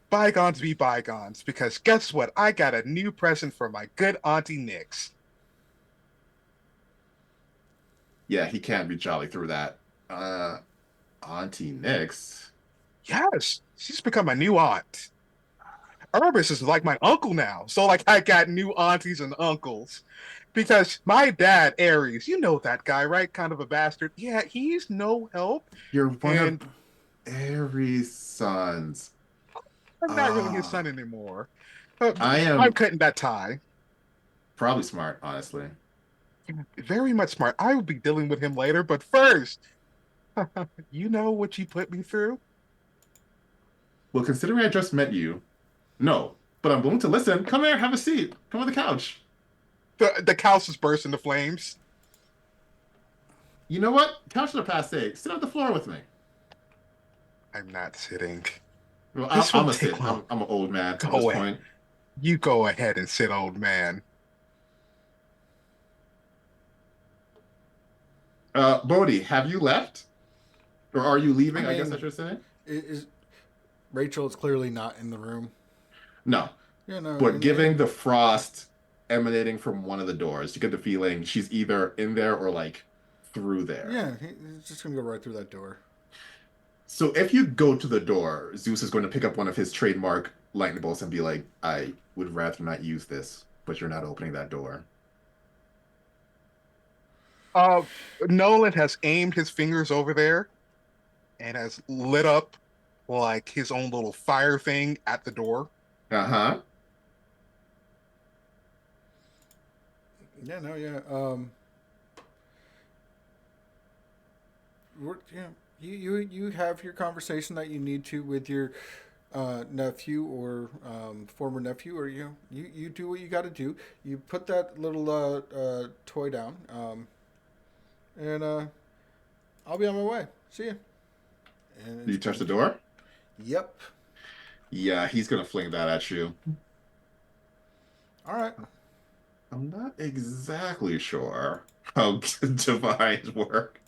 Bygones be bygones, because guess what? I got a new present for my good Auntie Nix. Yeah, he can't be jolly through that. Auntie Nix. Yes, she's become my new aunt. Urbis is like my uncle now. So like I got new aunties and uncles. Because my dad, Aries, you know that guy, right? Kind of a bastard. Yeah, he's no help. You're one of And Aries' sons. I'm not really his son Ah, anymore. I I'm am cutting that tie. probably smart, honestly. Very much smart. I will be dealing with him later, but first, you know what you put me through? Well, considering I just met you, no, but I'm willing to listen. Come here, have a seat. Come on the couch. The couch just burst into flames. You know what? Couches are passe. Sit on the floor with me. I'm not sitting. Well, This I'm won't a take sit. long. I'm an old man at this Go ahead. point. You go ahead and sit, old man. Bodhi, have you left? Or are you I leaving, I guess I mean, should say? is Rachel is clearly not in the room. No. You know, But and giving the frost emanating from one of the doors, you get the feeling she's either in there or like through there. yeah, he's just gonna go right through that door. So if you go to the door, Zeus is going to pick up one of his trademark lightning bolts and be like, I would rather not use this, but you're not opening that door. Uh, Nolan has aimed his fingers over there and has lit up like his own little fire thing at the door. Uh-huh. Yeah, no, yeah. Yeah, you have your conversation that you need to with your nephew or former nephew, or you do what you got to do. You put that little toy down, and I'll be on my way. See ya. And You touch the door? yep. Yeah, he's gonna fling that at you. All right. I'm not exactly sure how divines work.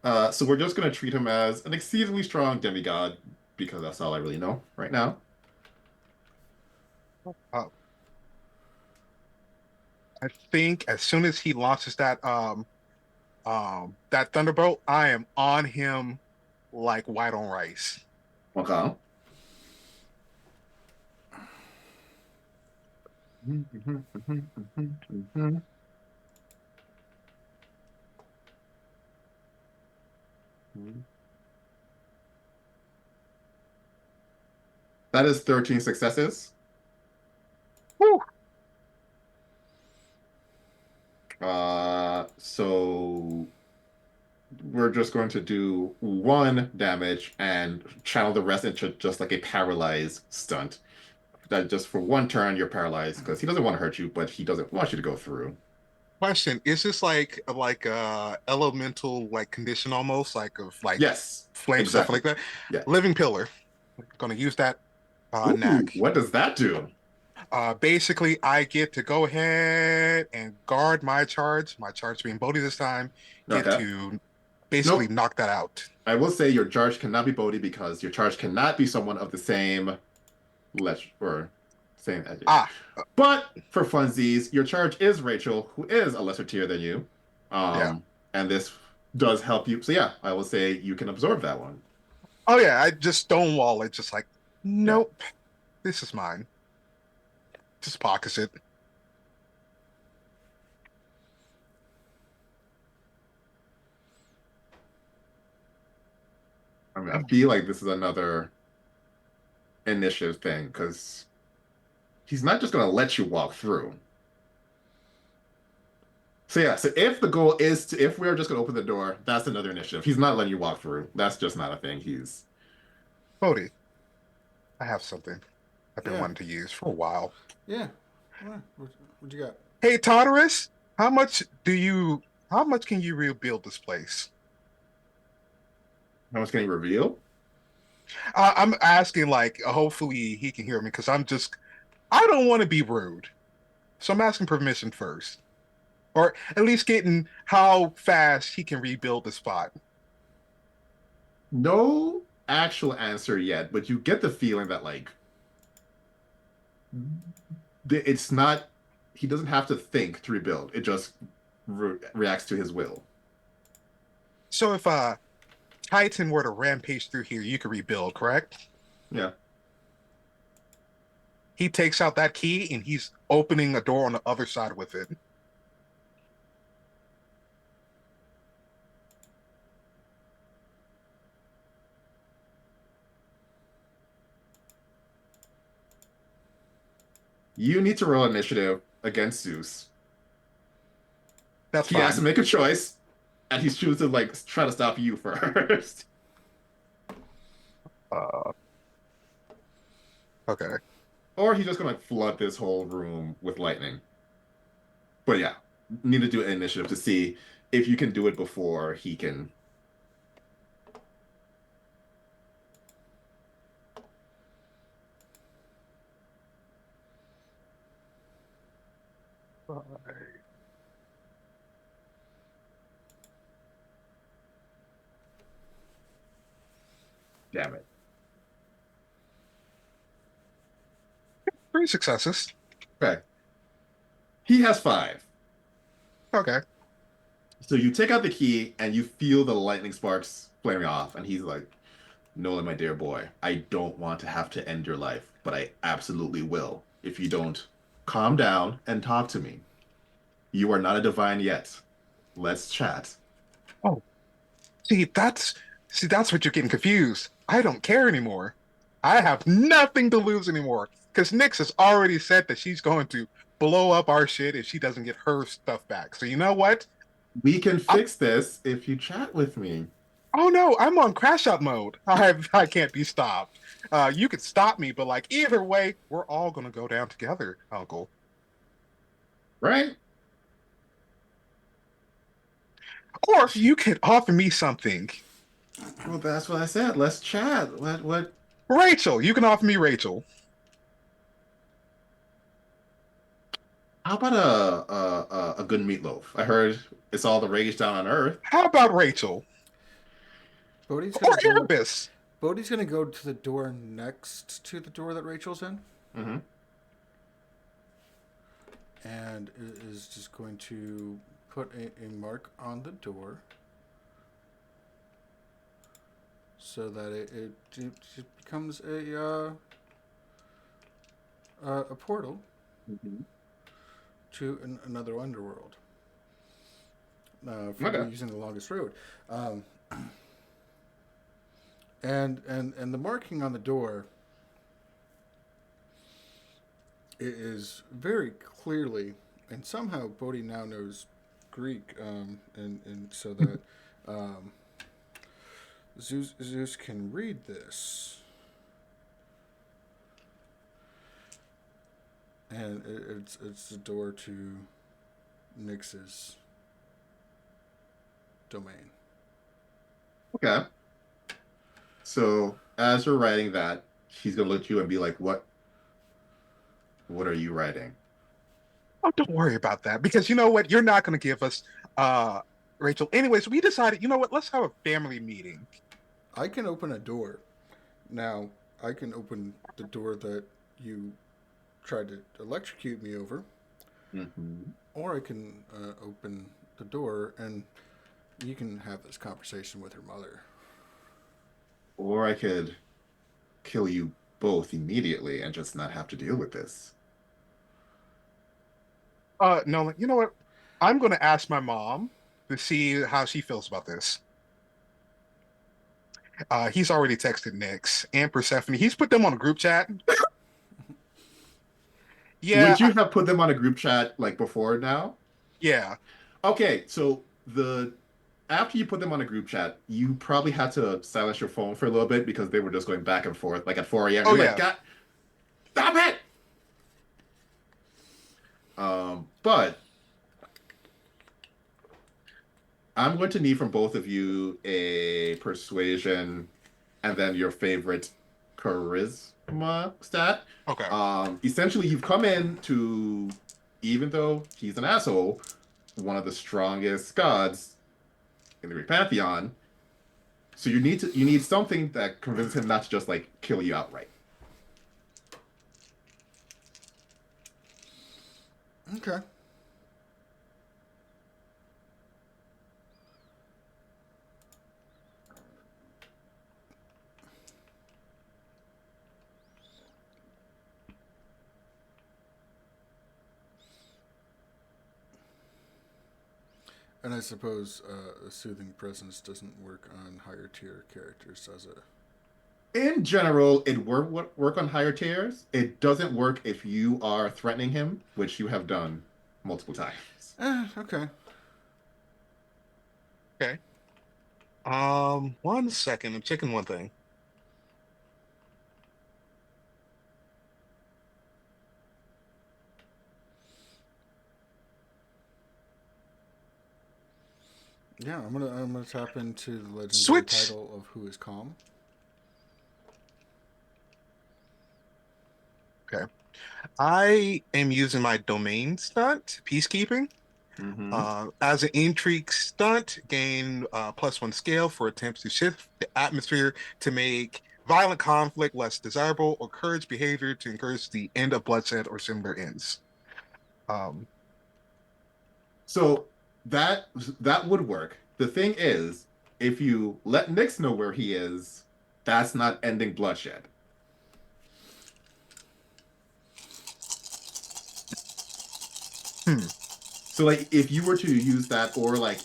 So we're just gonna treat him as an exceedingly strong demigod because that's all I really know right now. Uh, I think as soon as he launches that thunderbolt, I am on him like white on rice. Okay. That is 13 successes. Whew. So we're just going to do one damage and channel the rest into just like a paralyze stunt. That just for one turn you're paralyzed because he doesn't want to hurt you, but he doesn't want you to go through. Question: is this like elemental like condition almost like of like Yes, flame stuff exactly. like that? Yeah. Living pillar. Gonna use that Ooh, knack. what does that do? Basically, I get to go ahead and guard my charge being Bodhi this time, get Okay. to basically Nope. knock that out. I will say your charge cannot be Bodhi because your charge cannot be someone of the same or same as you. Ah, But for funsies, your charge is Rachel, who is a lesser tier than you. yeah. And this does help you. So yeah, I will say you can absorb that one. Oh yeah, I just stonewall it, just like Yeah. Nope. This is mine. Just pockets it. I mean, I feel like this is another initiative thing because he's not just gonna let you walk through. So yeah, so if the goal is to, if we're just gonna open the door, that's another initiative. He's not letting you walk through. That's just not a thing. He's Bodhi, I have something I've been Yeah, wanting to use for a while. yeah. What you got? Hey, Tartarus, how much do you, how much can you rebuild this place? how much can he reveal? I'm asking, like, hopefully he can hear me because I don't want to be rude. So I'm asking permission first, or at least getting how fast he can rebuild the spot. No actual answer yet, but you get the feeling that like it's not. He doesn't have to think to rebuild. It just reacts to his will. So if Titan were to rampage through here, you could rebuild, correct? Yeah. He takes out that key and he's opening a door on the other side with it. You need to roll initiative against Zeus. That's He has to fine. make a choice, and he's choosing to like try to stop you first. Uh, okay. Or he's just gonna like flood this whole room with lightning. But yeah, need to do an initiative to see if you can do it before he can. Damn it. 3 successes. Okay. He has five. Okay. So you take out the key and you feel the lightning sparks flaring off, and he's like, Nolan, my dear boy, I don't want to have to end your life, but I absolutely will if you don't calm down and talk to me. You are not a divine yet. Let's chat. Oh, see, that's what you're getting confused. I don't care anymore. I have nothing to lose anymore because Nyx has already said that she's going to blow up our shit if she doesn't get her stuff back. So you know what? We can I, fix this if you chat with me. oh no, I'm on crash out mode. I can't be stopped. You could stop me, but like either way, we're all gonna go down together, Uncle. Right? Or you could offer me something. Well, that's what I said. Let's chat. What Rachel, you can offer me Rachel. how about a good meatloaf? I heard it's all the rage down on Earth. How about Rachel? Bodhi's Or gonna go. Erebus? Bodhi's gonna go to the door next to the door that Rachel's in, Mm-hmm. and is just going to put a mark on the door so that it becomes a portal Mm-hmm. to another underworld for Okay. using the longest road. Um, and the marking on the door is very clearly, and somehow Bodhi now knows Greek, and so that um, Zeus can read this, and it's the door to Nyx's domain. Okay. So as you're writing that, he's gonna look at you and be like, What are you writing?" Oh, don't worry about that because you know what? You're not going to give us uh Rachel. Anyways, we decided, you know what? Let's have a family meeting. I can open a door. Now, I can open the door that you tried to electrocute me over, Mm-hmm. or I can open the door and you can have this conversation with her mother. Or I could kill you both immediately and just not have to deal with this. No, you know what? I'm going to ask my mom to see how she feels about this. He's already texted Nyx and Persephone. He's put them on a group chat. Yeah, Would you have put them on a group chat like before now? yeah. Okay, so the after you put them on a group chat, you probably had to silence your phone for a little bit because they were just going back and forth, like at 4 a.m. Oh You're like, yeah. God, stop it! But I'm going to need from both of you a persuasion and then your favorite charisma stat. Okay. Essentially, you've come in to, even though he's an asshole, one of the strongest gods in the Greek pantheon. So you need something that convinces him not to just like kill you outright. Okay. And I suppose a soothing presence doesn't work on higher tier characters, does it? In general, it work on higher tiers. It doesn't work if you are threatening him, which you have done multiple times. Okay. Okay. 1 second. I'm checking one thing. Yeah, I'm gonna tap into the legendary Switch. title of Who is Calm. Okay. I am using my domain stunt, peacekeeping. Mm-hmm. As an intrigue stunt, gain +1 scale for attempts to shift the atmosphere to make violent conflict less desirable or encourage behavior to encourage the end of bloodshed or similar ends. Um, So that that would work. The thing is, if you let Nyx know where he is, that's not ending bloodshed. hmm. So like if you were to use that or like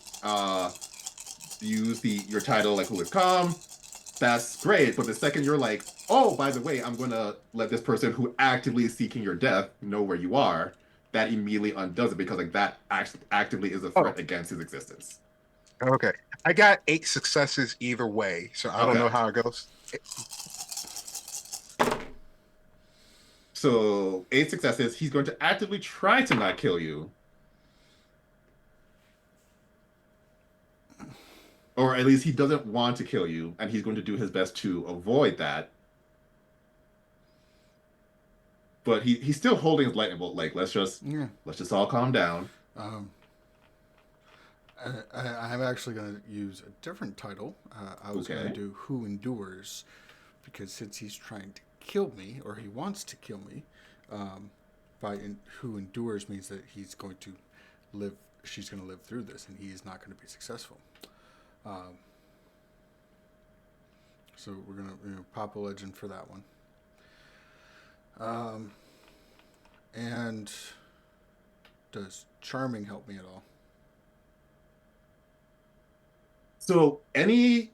use the your title like who is calm, that's great. But the second you're like, oh, by the way, I'm gonna let this person who actively is seeking your death know where you are, that immediately undoes it because like that actively is a Oh, threat against his existence. okay. I got 8 successes either way, so I don't Okay. know how it goes. So 8 successes, he's going to actively try to not kill you. Or at least he doesn't want to kill you, and he's going to do his best to avoid that. But he's still holding his lightning bolt. Like Yeah. let's just all calm down. Um, I'm actually going to use a different title. I was going to Okay. do Who Endures, because since he's trying to kill me, or he wants to kill me, um, Who Endures means that he's going to live, she's going to live through this, and he is not going to be successful. Um, so we're going to pop a legend for that one. And does Charming help me at all? So any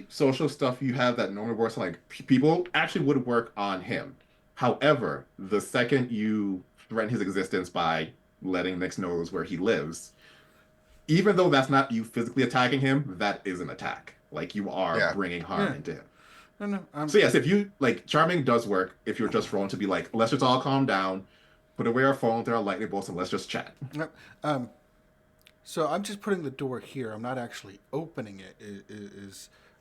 social stuff you have that normally works on like people actually would work on him. However, the second you threaten his existence by letting Nyx knows where he lives, even though that's not you physically attacking him, that is an attack. Like you are Yeah. bringing harm Yeah. into him. No, no. So yes, if you like charming does work if you're just rolling to be like, let's just all calm down, put away our phones, there are lightning bolts, and let's just chat. No. So I'm just putting the door here. I'm not actually opening it.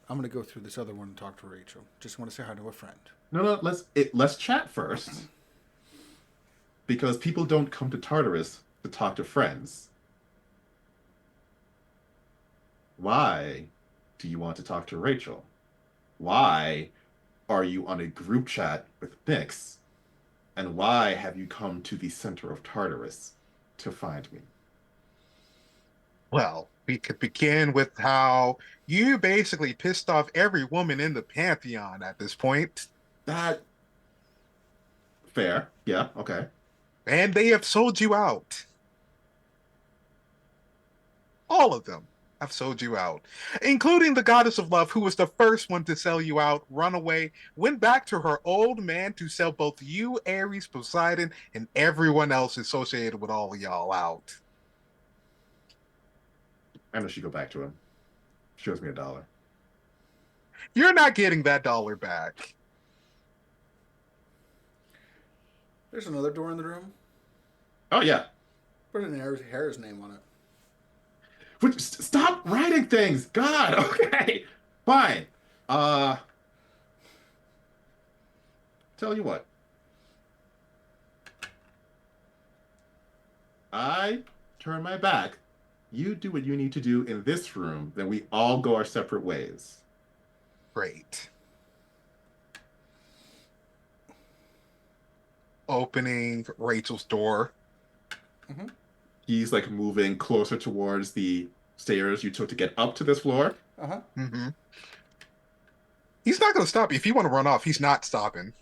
I'm going to go through this other one and talk to Rachel. Just want to say hi to a friend. No, let's chat first. Because people don't come to Tartarus to talk to friends. Why do you want to talk to Rachel? Why are you on a group chat with Nyx? And why have you come to the center of Tartarus to find me? Well, we could begin with how you basically pissed off every woman in the Pantheon at this point. That fair. Yeah, okay. And they have sold you out. All of them have sold you out, including the goddess of love, who was the first one to sell you out, run away, went back to her old man to sell both you, Ares, Poseidon, and everyone else associated with all of y'all out. I know she go back to him. She owes me $1. You're not getting that dollar back. There's another door in the room. Oh yeah. Put an Harris name on it. Stop writing things. God. Okay. Fine. Uh, tell you what. I turn my back. You do what you need to do in this room. Then we all go our separate ways. Great. Opening Rachel's door. Mm-hmm. He's like moving closer towards the stairs you took to get up to this floor. Uh-huh. Mm-hmm. He's not going to stop you. If you want to run off, he's not stopping.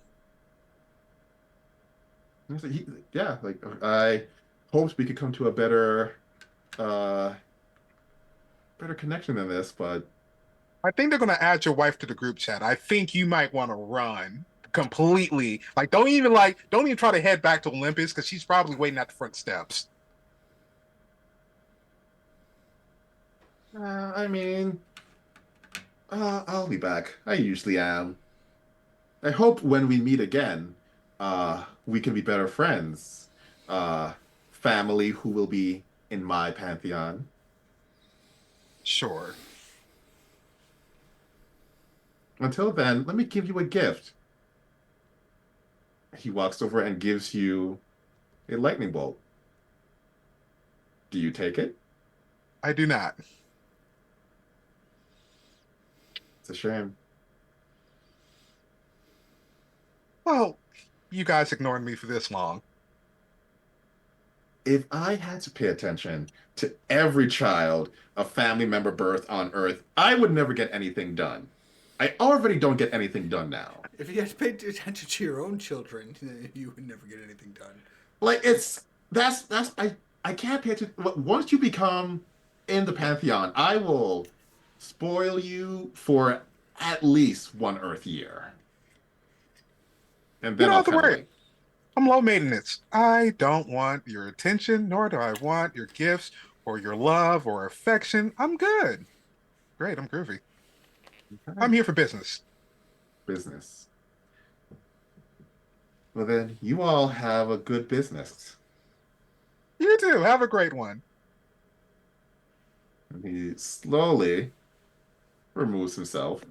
Yeah, like I hoped we could come to a uh, better connection than this, but I think they're going to add your wife to the group chat. I think you might want to run completely. Don't even try to head back to Olympus because she's probably waiting at the front steps. I mean, I'll be back. I usually am. I hope when we meet again, we can be better friends. Uh, family who will be in my pantheon. Sure. Until then, let me give you a gift. He walks over and gives you a lightning bolt. Do you take it? I do not. It's a shame. Well, you guys ignored me for this long. If I had to pay attention to every child a family member birth on Earth, I would never get anything done. I already don't get anything done now. If you had paid attention to your own children, you would never get anything done. Like that's I can't pay attention. Once you become in the pantheon, I will spoil you for at least one Earth year, and You then don't I'll have to kind of worry. like I'm low maintenance. I don't want your attention, nor do I want your gifts or your love or affection. I'm good. Great, I'm groovy. I'm here for business. business. Well, then you all have a good business. You too. Have a great one. And he slowly removes himself.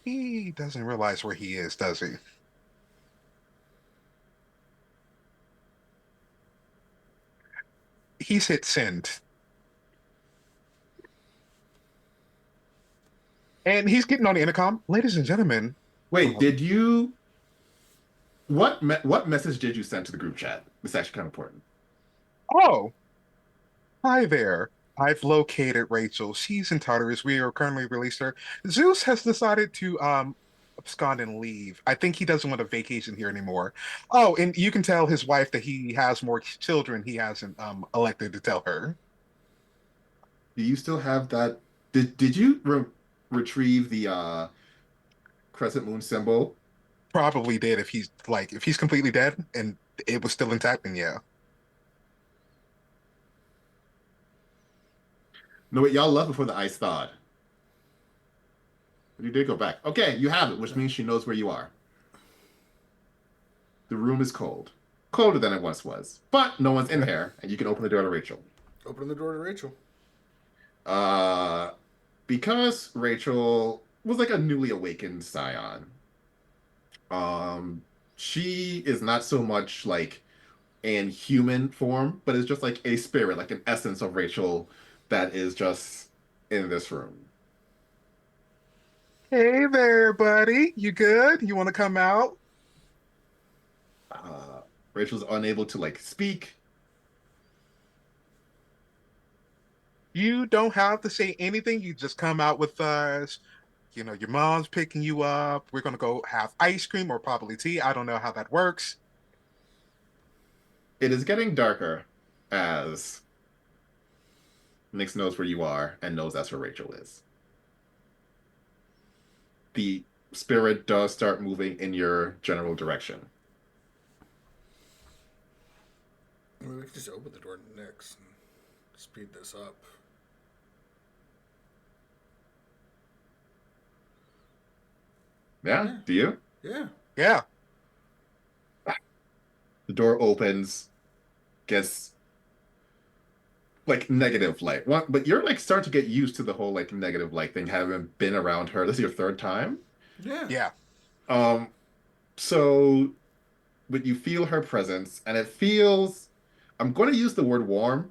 He doesn't realize where he is, does he? He's hit send. And he's getting on the intercom. Ladies and gentlemen, Wait, um, did you? What message did you send to the group chat? It's actually kind of important. oh, hi there. I've located Rachel. She's in Tartarus. We are currently released her. Zeus has decided to abscond and leave. I think he doesn't want a vacation here anymore. Oh, and you can tell his wife that he has more children he hasn't elected to tell her. Do you still have that? Did you retrieve the crescent moon symbol? Probably did if he's completely dead and it was still intact, then yeah. No, wait, y'all left before the ice thawed. But you did go back. Okay, you have it, which means she knows where you are. The room is cold. Colder than it once was. But no one's in Okay. here, and you can open the door to Rachel. Open the door to Rachel. Uh, because Rachel was like a newly awakened Scion, um, she is not so much like in human form, but is just like a spirit, like an essence of Rachel that is just in this room. Hey there, buddy. You good? You want to come out? Uh, Rachel's unable to like speak. You don't have to say anything. You just come out with us. your mom's picking you up. We're gonna go have ice cream or probably tea. I don't know how that works. It is getting darker as Nix knows where you are and knows that's where Rachel is. The spirit does start moving in your general direction. I mean, we can just open the door next and speed this up. Yeah, Yeah. do you? Yeah. Yeah. The door opens, gets like negative light. But you're like starting to get used to the whole like negative light thing, having been around her. This is your third time. Yeah. Yeah. Um, so but you feel her presence, and it feels I'm going to use the word warm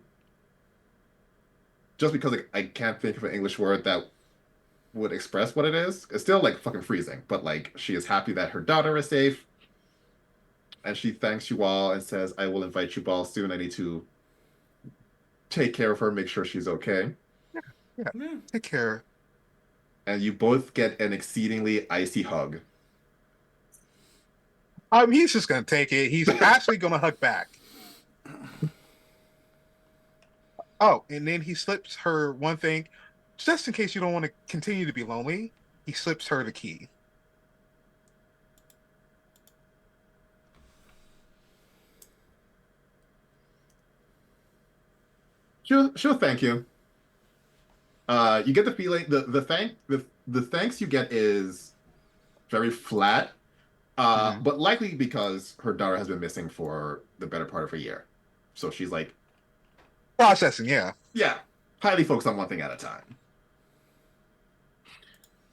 just because like, I can't think of an English word that would express what it is. It's still like fucking freezing, but like she is happy that her daughter is safe, and she thanks you all and says, "I will invite you all soon. I need to take care of her, make sure she's okay." Yeah. Yeah. Yeah. Take care. And you both get an exceedingly icy hug. He's just gonna take it. He's actually gonna hug back. Oh, and then he slips her one thing, just in case you don't want to continue to be lonely. He slips her the key. She'll thank you. You get the feeling the thanks you get is very flat, Hmm. but likely because her daughter has been missing for the better part of a year. So she's like, Processing, yeah. yeah, highly focused on one thing at a time.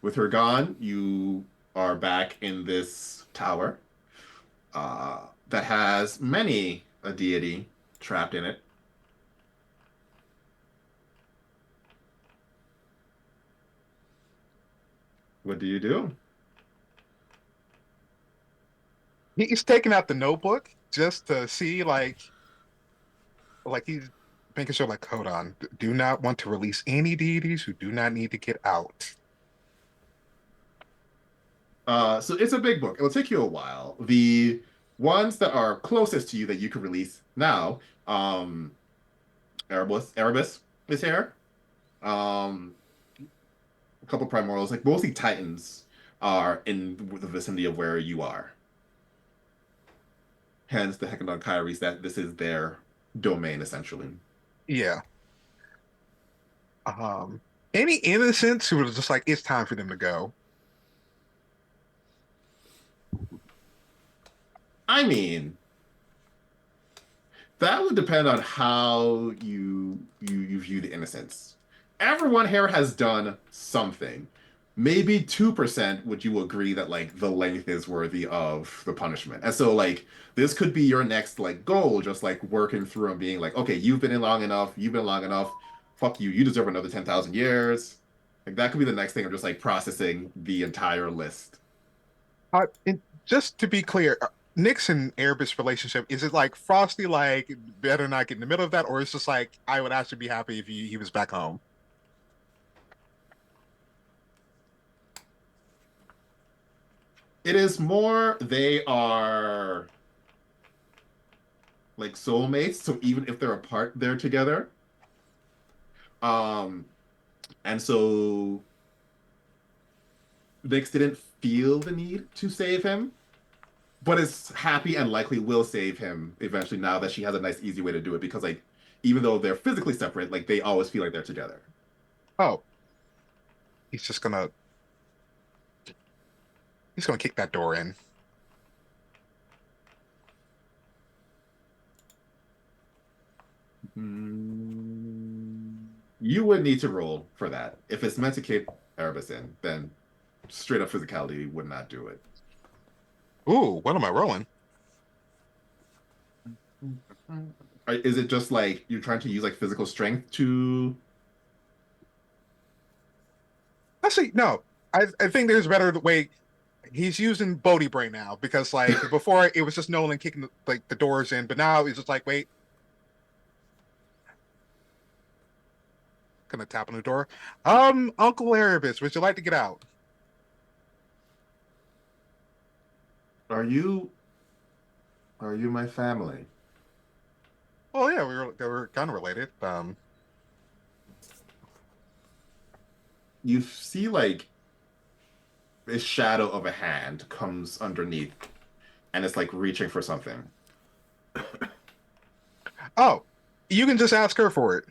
With her gone, you are back in this tower that has many a deity trapped in it. What do you do? He's taking out the notebook just to see, like he's making sure, like, hold on, do not want to release any deities who do not need to get out. So it's a big book. It'll take you a while. The ones that are closest to you that you can release now, Erebus is here. Um, a couple primordials, like mostly Titans, are in the vicinity of where you are. Hence the Hecaton Kyries that this is their domain essentially. Yeah. Um, any innocents who was just like, it's time for them to go. I mean, that would depend on how you view the innocence. Everyone here has done something. Maybe 2% would you agree that like the length is worthy of the punishment. And so like this could be your next like goal, just like working through and being like, okay, you've been in long enough, you've been long enough, fuck you, you deserve another 10,000 years. Like that could be the next thing of just like processing the entire list. And just to be clear, Nick's and Erebus relationship, is it like Frosty, like better not get in the middle of that, or it's just like I would actually be happy if he was back home? It is more they are like soulmates, so even if they're apart, they're together. Um, and so Nyx didn't feel the need to save him, but is happy and likely will save him eventually now that she has a nice, easy way to do it because like even though they're physically separate, like they always feel like they're together. Oh, he's just gonna he's gonna kick that door in. Mm, you would need to roll for that. If it's meant to keep Erebus in, then straight up physicality would not do it. Ooh, what am I rolling? Is it just like you're trying to use like physical strength to? Actually, no. I think there's a better way. He's using Bodhi brain now because like before it was just Nolan kicking like the doors in, but now it's just like, wait, gonna tap on the door. Uncle Erebus, would you like to get out? Are you are you my family? Oh yeah, they were kind of related. You see like a shadow of a hand comes underneath and it's like reaching for something. Oh, you can just ask her for it.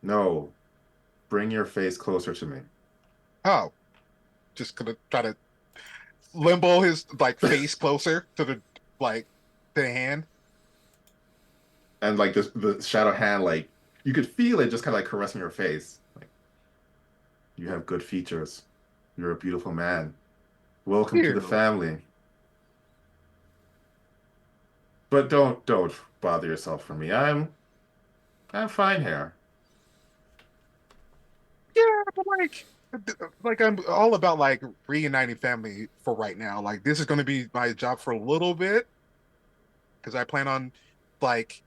No, bring your face closer to me. Oh, just gonna try to limbo his like face closer to the like to the hand. And like this the shadow hand like you could feel it just kind of like caressing your face. Like you have good features. You're a beautiful man. Welcome to the Here, family. But don't bother yourself for me. I'm fine here. yeah, but like I'm all about like reuniting family for right now. Like this is gonna be my job for a little bit because I plan on like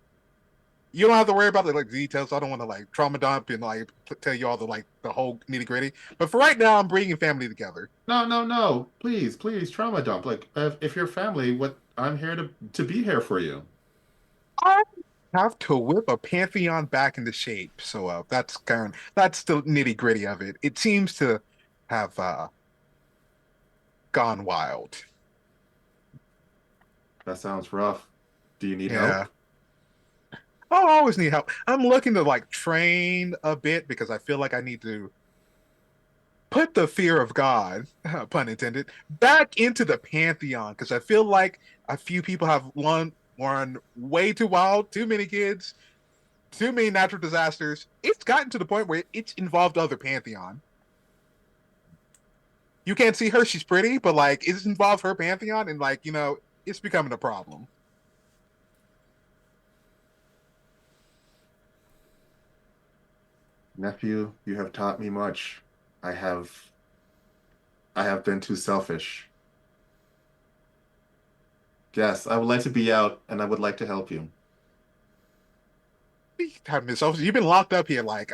you don't have to worry about the like details. I don't want to like trauma dump and like tell you all the like the whole nitty gritty. But for right now, I'm bringing family together. No, no, no. Please, trauma dump. Like if you're family, what I'm here to be here for you. I have to whip a pantheon back into shape. So that's the nitty gritty of it. It seems to have gone wild. That sounds rough. Do you need Yeah. help? Oh, I always need help. I'm looking to like train a bit because I feel like I need to put the fear of God, pun intended, back into the pantheon because I feel like a few people have run way too wild, too many kids, too many natural disasters. It's gotten to the point where it's involved other pantheon. You can't see her; she's pretty, but like it's involved her pantheon, and like it's becoming a problem. Nephew, you have taught me much. I have I have been too selfish. Yes, I would like to be out and I would like to help you. You've been locked up here. Like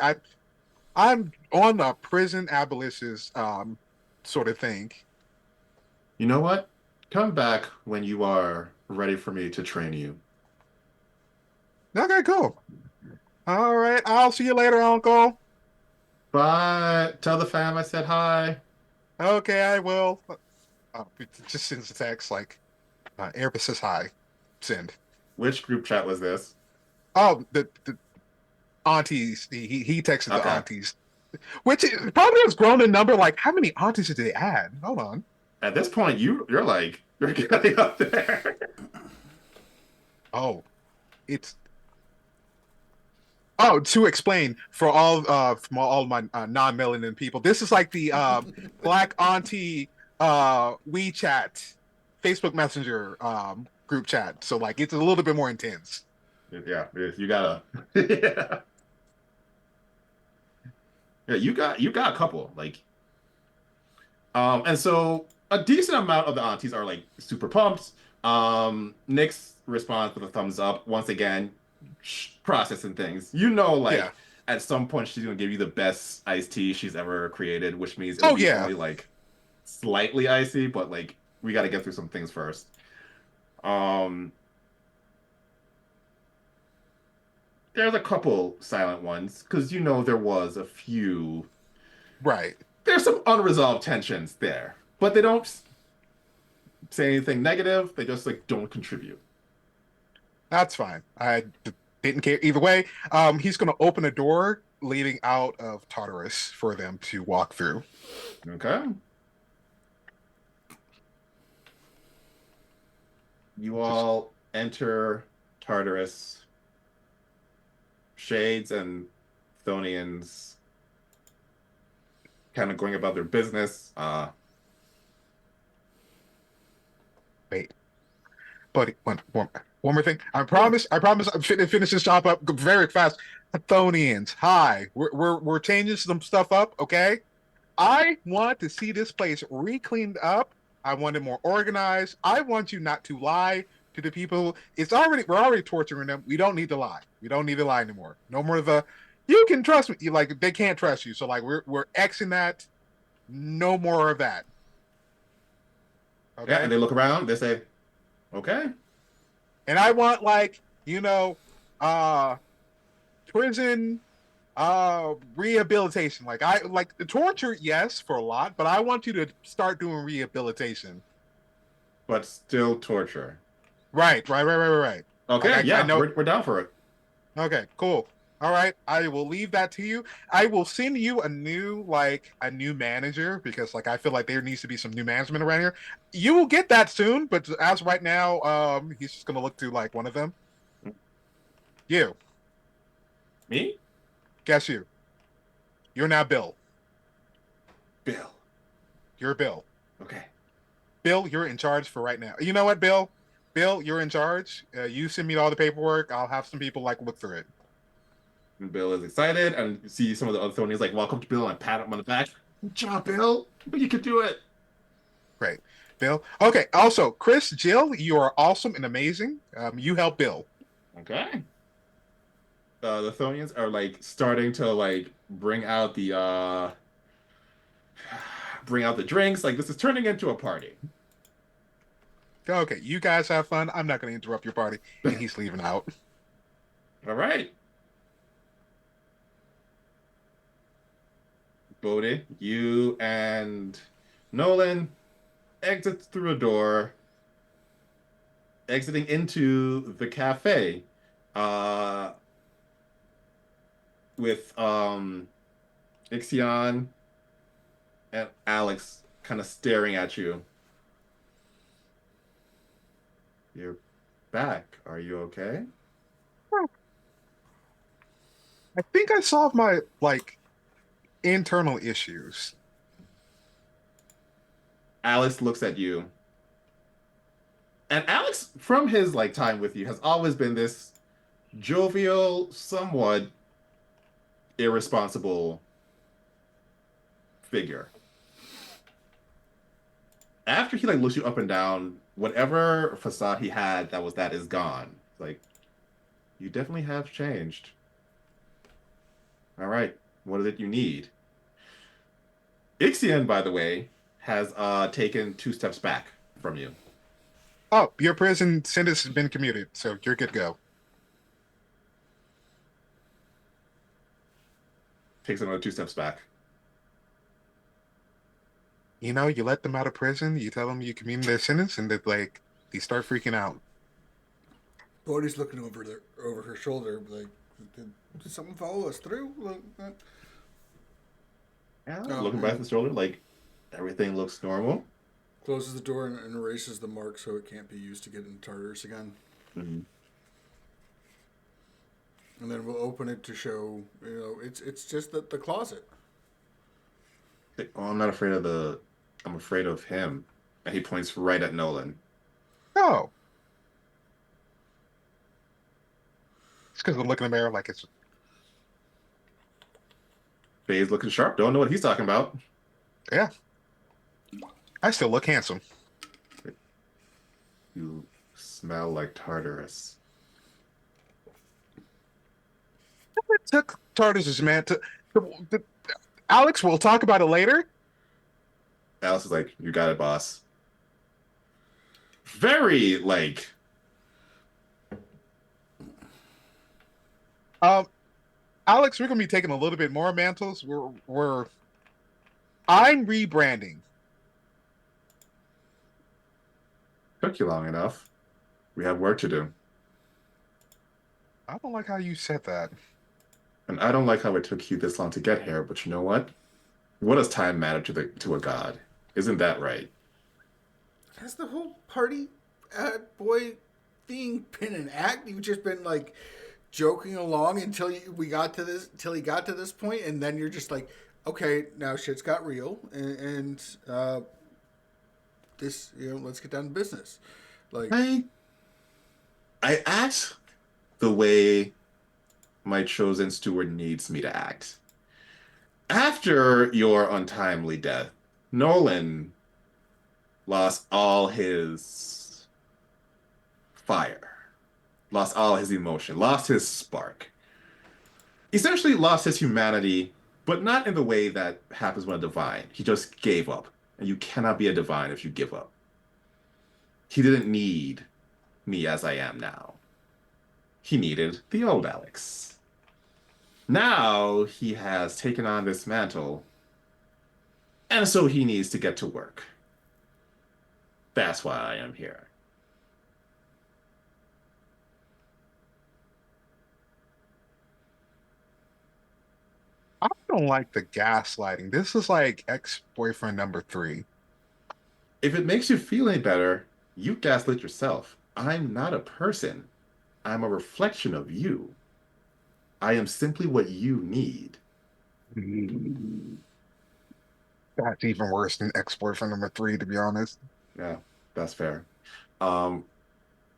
I'm on a prison abolitionist sort of thing. You know what? Come back when you are ready for me to train you. Okay, cool. All right, I'll see you later, Uncle. Bye. Tell the fam I said hi. Okay, I will. It just sends a text like, Airbus says hi. Send. Which group chat was this? Oh, the aunties. He texted the Okay. aunties, which probably has grown in number. Like, how many aunties did they add? Hold on. At this point, you're like you're getting up there. Oh, it's to explain for all from all my non-melanin people. This is like the Black Auntie WeChat, Facebook Messenger group chat. So like it's a little bit more intense. Yeah, you gotta. Yeah. Yeah, you got a couple. Like and so a decent amount of the aunties are like super pumped. Nick's response with a thumbs up. Once again, processing things. You know, Yeah. like at some point she's gonna give you the best iced tea she's ever created, which means it'll Oh be yeah. only like slightly icy, but like we got to get through some things first. Um, there's a couple silent ones because you know there was a few. Right. There's some unresolved tensions there, but they don't say anything negative. They just like don't contribute. That's fine. Didn't care either way. He's gonna open a door leading out of Tartarus for them to walk through. Okay. You Just all enter Tartarus. Shades and Thonians kind of going about their business. wait. Buddy, one more thing. Yeah. I promise I'm finish this shop up very fast. Athonians, hi. We're changing some stuff up, okay? I want to see this place re-cleaned up. I want it more organized. I want you not to lie to the people. We're already torturing them. We don't need to lie. We don't need to lie anymore. No more of the you can trust me. Like they can't trust you. So like we're Xing that. No more of that. Yeah, Okay. and they look around. They say, "Okay, And I want like, uh prison rehabilitation. Like I like the torture, yes, for a lot, but I want you to start doing rehabilitation. but still torture." Right. Like Okay, I yeah, know. we're down for it. Okay, cool. All right, I will leave that to you. I will send you a new manager because like I feel like there needs to be some new management around here. You will get that soon, but as right now, he's just gonna look to like one of them. You, Me, guess you. You're now Bill. Bill. You're Bill. Okay. Bill, you're in charge for right now. You know what, Bill? Bill, you're in charge. You send me all the paperwork. I'll have some people like look through it. And Bill is excited, and you see some of the other Thonians like, "Welcome to Bill," and pat him on the back. Good job, Bill. But you can do it. Great, Bill. Okay. Also, Chris, Jill, you are awesome and amazing. You help Bill. Okay. The Thonians are like starting to like bring out the drinks. Like this is turning into a party. Okay, you guys have fun. I'm not going to interrupt your party, and he's leaving out. All right. Bodhi, you and Nolan exit through a door, exiting into the cafe, uh, with Ixion and Alex kind of staring at you. You're back. Are you okay? I think I solved my like internal issues. Alex looks at you. And Alex, from his like time with you, has always been this jovial, somewhat irresponsible figure. After he like looks you up and down, whatever facade he had that is gone. Like, you definitely have changed. All right, what is it you need? Ixion, by the way, has taken 2 steps back from you. Oh, your prison sentence has been commuted, so you're good to go. Takes another 2 steps back. You let them out of prison, you tell them you commuted their sentence, and they start freaking out. Bodhi's looking over her shoulder, like, did someone follow us through? Yeah, Oh, looking back and at the shoulder, like everything looks normal. closes the door and erases the mark so it can't be used to get into Tartarus again. Mhm. And then we'll open it to show, it's just the closet. Like, oh, I'm not afraid of the. I'm afraid of him. And he points right at Nolan. Oh, it's because I'm looking in the mirror like it's Faye's looking sharp. Don't know what he's talking about. yeah. I still look handsome. You smell like Tartarus. It took Tartarus, man. To Alex, we'll talk about it later. Alice is like, you got it, boss. Very like, Um, Alex, we're gonna be taking a little bit more mantles. I'm rebranding. took you long enough. We have work to do. I don't like how you said that. And I don't like how it took you this long to get here, but you know what? What does time matter to a god? Isn't that right? Has the whole party boy thing been an act? You've just been like joking along until he got to this point, and then you're just like, okay, now shit's got real, and this, let's get down to business. Like, I I act the way my chosen steward needs me to act. After your untimely death, Nolan lost all his fire, lost all his emotion, lost his spark. Essentially lost his humanity, but not in the way that happens when a divine. He just gave up. And you cannot be a divine if you give up. He didn't need me as I am now. He needed the old Alex. Now he has taken on this mantle, and so he needs to get to work. That's why I am here. I don't like the gaslighting. This is like ex-boyfriend number three. If it makes you feel any better, you gaslit yourself. I'm not a person. I'm a reflection of you. I am simply what you need. Mm, That's even worse than ex-boyfriend number three, to be honest. Yeah, that's fair. Um,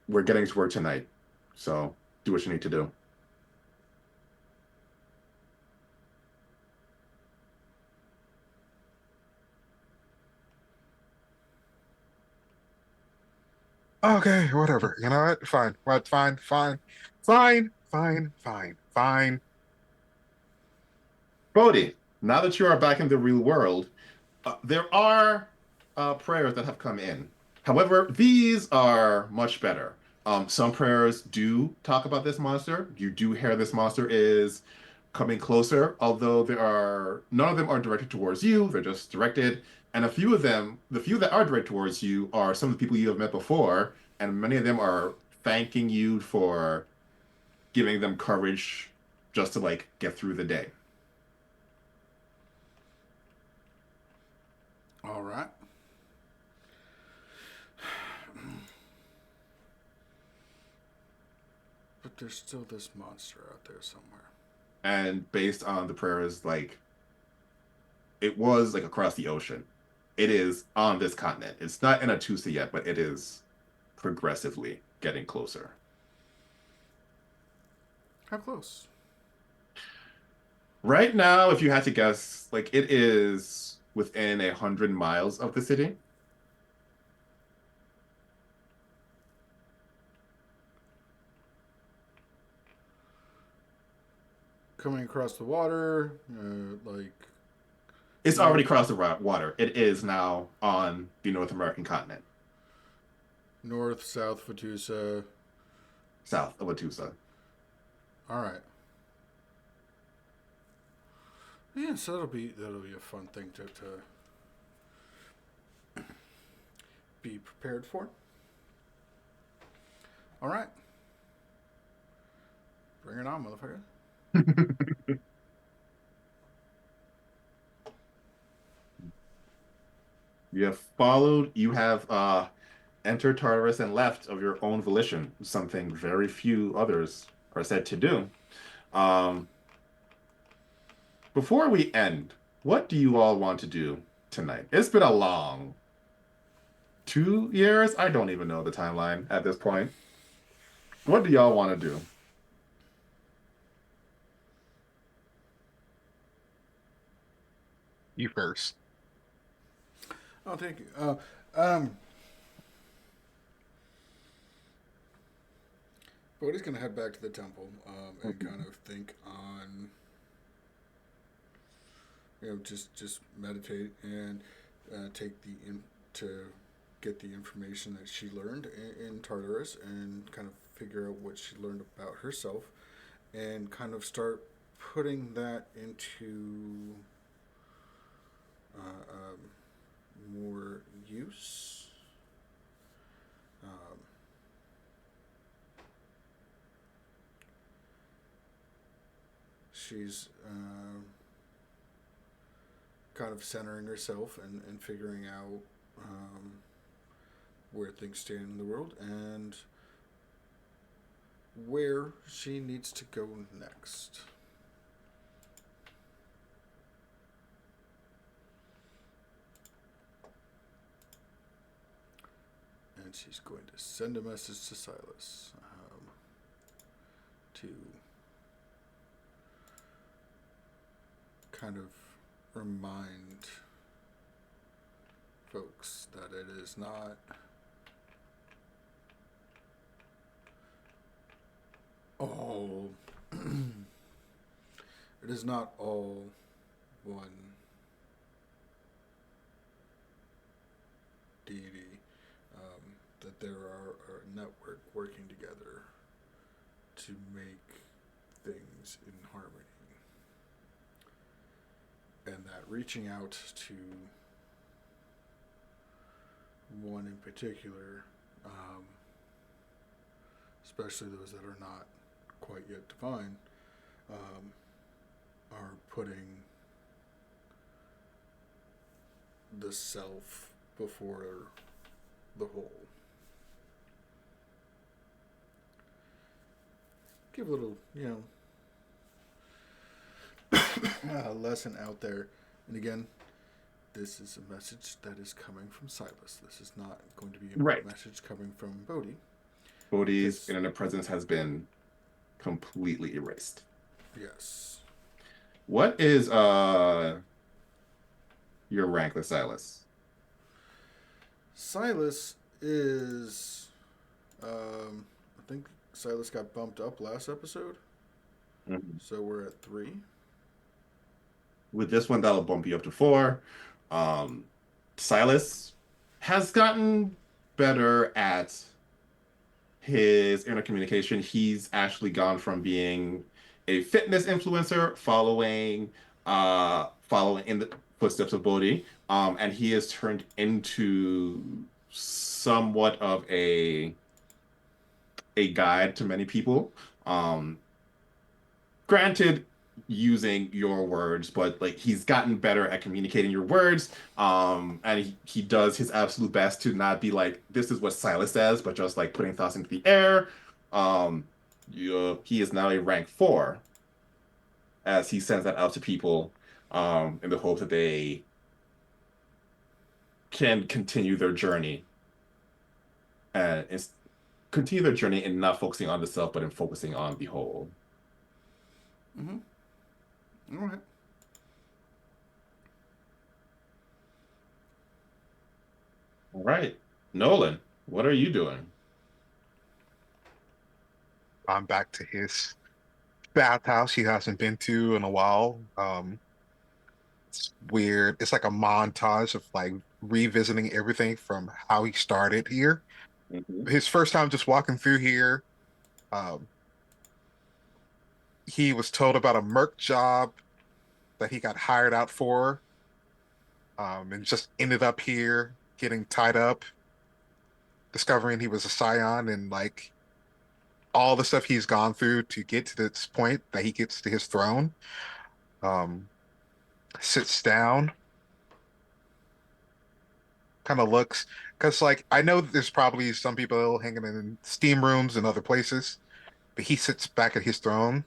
we're getting to work tonight, so do what you need to do. Okay, whatever. You know what? Fine. What? Fine. Fine. Fine. Fine. Fine. Fine. Bodhi, now that you are back in the real world, there are prayers that have come in. However, these are much better. Some prayers do talk about this monster. You do hear this monster is coming closer, although there are none of them are directed towards you. They're just directed, and a few of them, the few that are directed towards you, are some of the people you have met before, and many of them are thanking you for giving them courage just to like get through the day. All right. But there's still this monster out there somewhere. And based on the prayers, like it was like across the ocean. It is on this continent. It's not in Atusa yet, but it is progressively getting closer. How close? Right now, if you had to guess, like it is within 100 miles of the city. Coming across the water, like It's already north, crossed the water. It is now on the North American continent, north, south, Fatusa. south of Atusa. All right. Yeah, so that'll be a fun thing to be prepared for. All right. Bring it on, motherfucker. You have entered Tartarus and left of your own volition, something very few others are said to do. Um, Before we end, what do you all want to do tonight? It's been a long 2 years. I don't even know the timeline at this point. What do y'all want to do? You first. Oh, thank you. Um, Bodhi's gonna head back to the temple and kind of think on, just meditate and take to get the information that she learned in Tartarus and kind of figure out what she learned about herself and kind of start putting that into more use. Um, she's kind of centering herself and figuring out where things stand in the world and where she needs to go next. And she's going to send a message to Silas to kind of remind folks that it is not all it is not all one deity. The that there are a network working together to make things in harmony, and that reaching out to one in particular, um, especially those that are not quite yet defined, um, are putting the self before the whole. Give a little, lesson out there. And again, this is a message that is coming from Silas. This is not going to be a Right. message coming from Bodhi. Bodhi's Because, internet presence has been completely erased. yes. What is your rank with Silas? Silas is. I think Silas got bumped up last episode. Mhm. So we're at 3. With this one, that'll bump you up to 4. Um, Silas has gotten better at his internet communication. He's actually gone from being a fitness influencer, following in the footsteps of Bodhi, and he has turned into somewhat of a guide to many people. Um, Granted, using your words, but like he's gotten better at communicating your words. And he does his absolute best to not be like, this is what Silas says, but just like putting thoughts into the air. Um, he is now a rank 4 as he sends that out to people, in the hope that they can continue their journey and continue their journey in not focusing on the self, but in focusing on the whole. Mm-hmm. All right. All right. Nolan, what are you doing? I'm back to his bathhouse he hasn't been to in a while. It's weird. It's like a montage of like revisiting everything from how he started here. Mhm. His first time just walking through here, um, he was told about a merc job that he got hired out for, and just ended up here getting tied up, discovering he was a Scion, and like all the stuff he's gone through to get to this point that he gets to his throne. Um, Sits down, kind of looks, because like I know there's probably some people hanging in steam rooms and other places, but he sits back at his throne,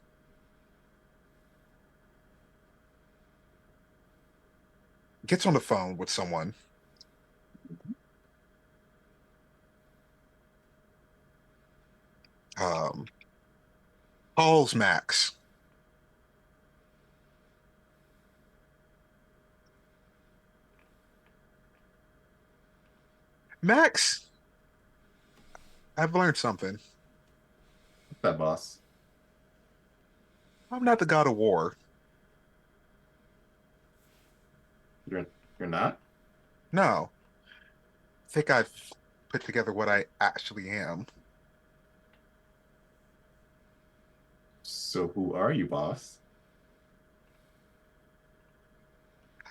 gets on the phone with someone, um, calls Max. Max, I've learned something. What's that, boss? I'm not the god of war. You're you're not? No, I think I've put together what I actually am. So who are you, boss?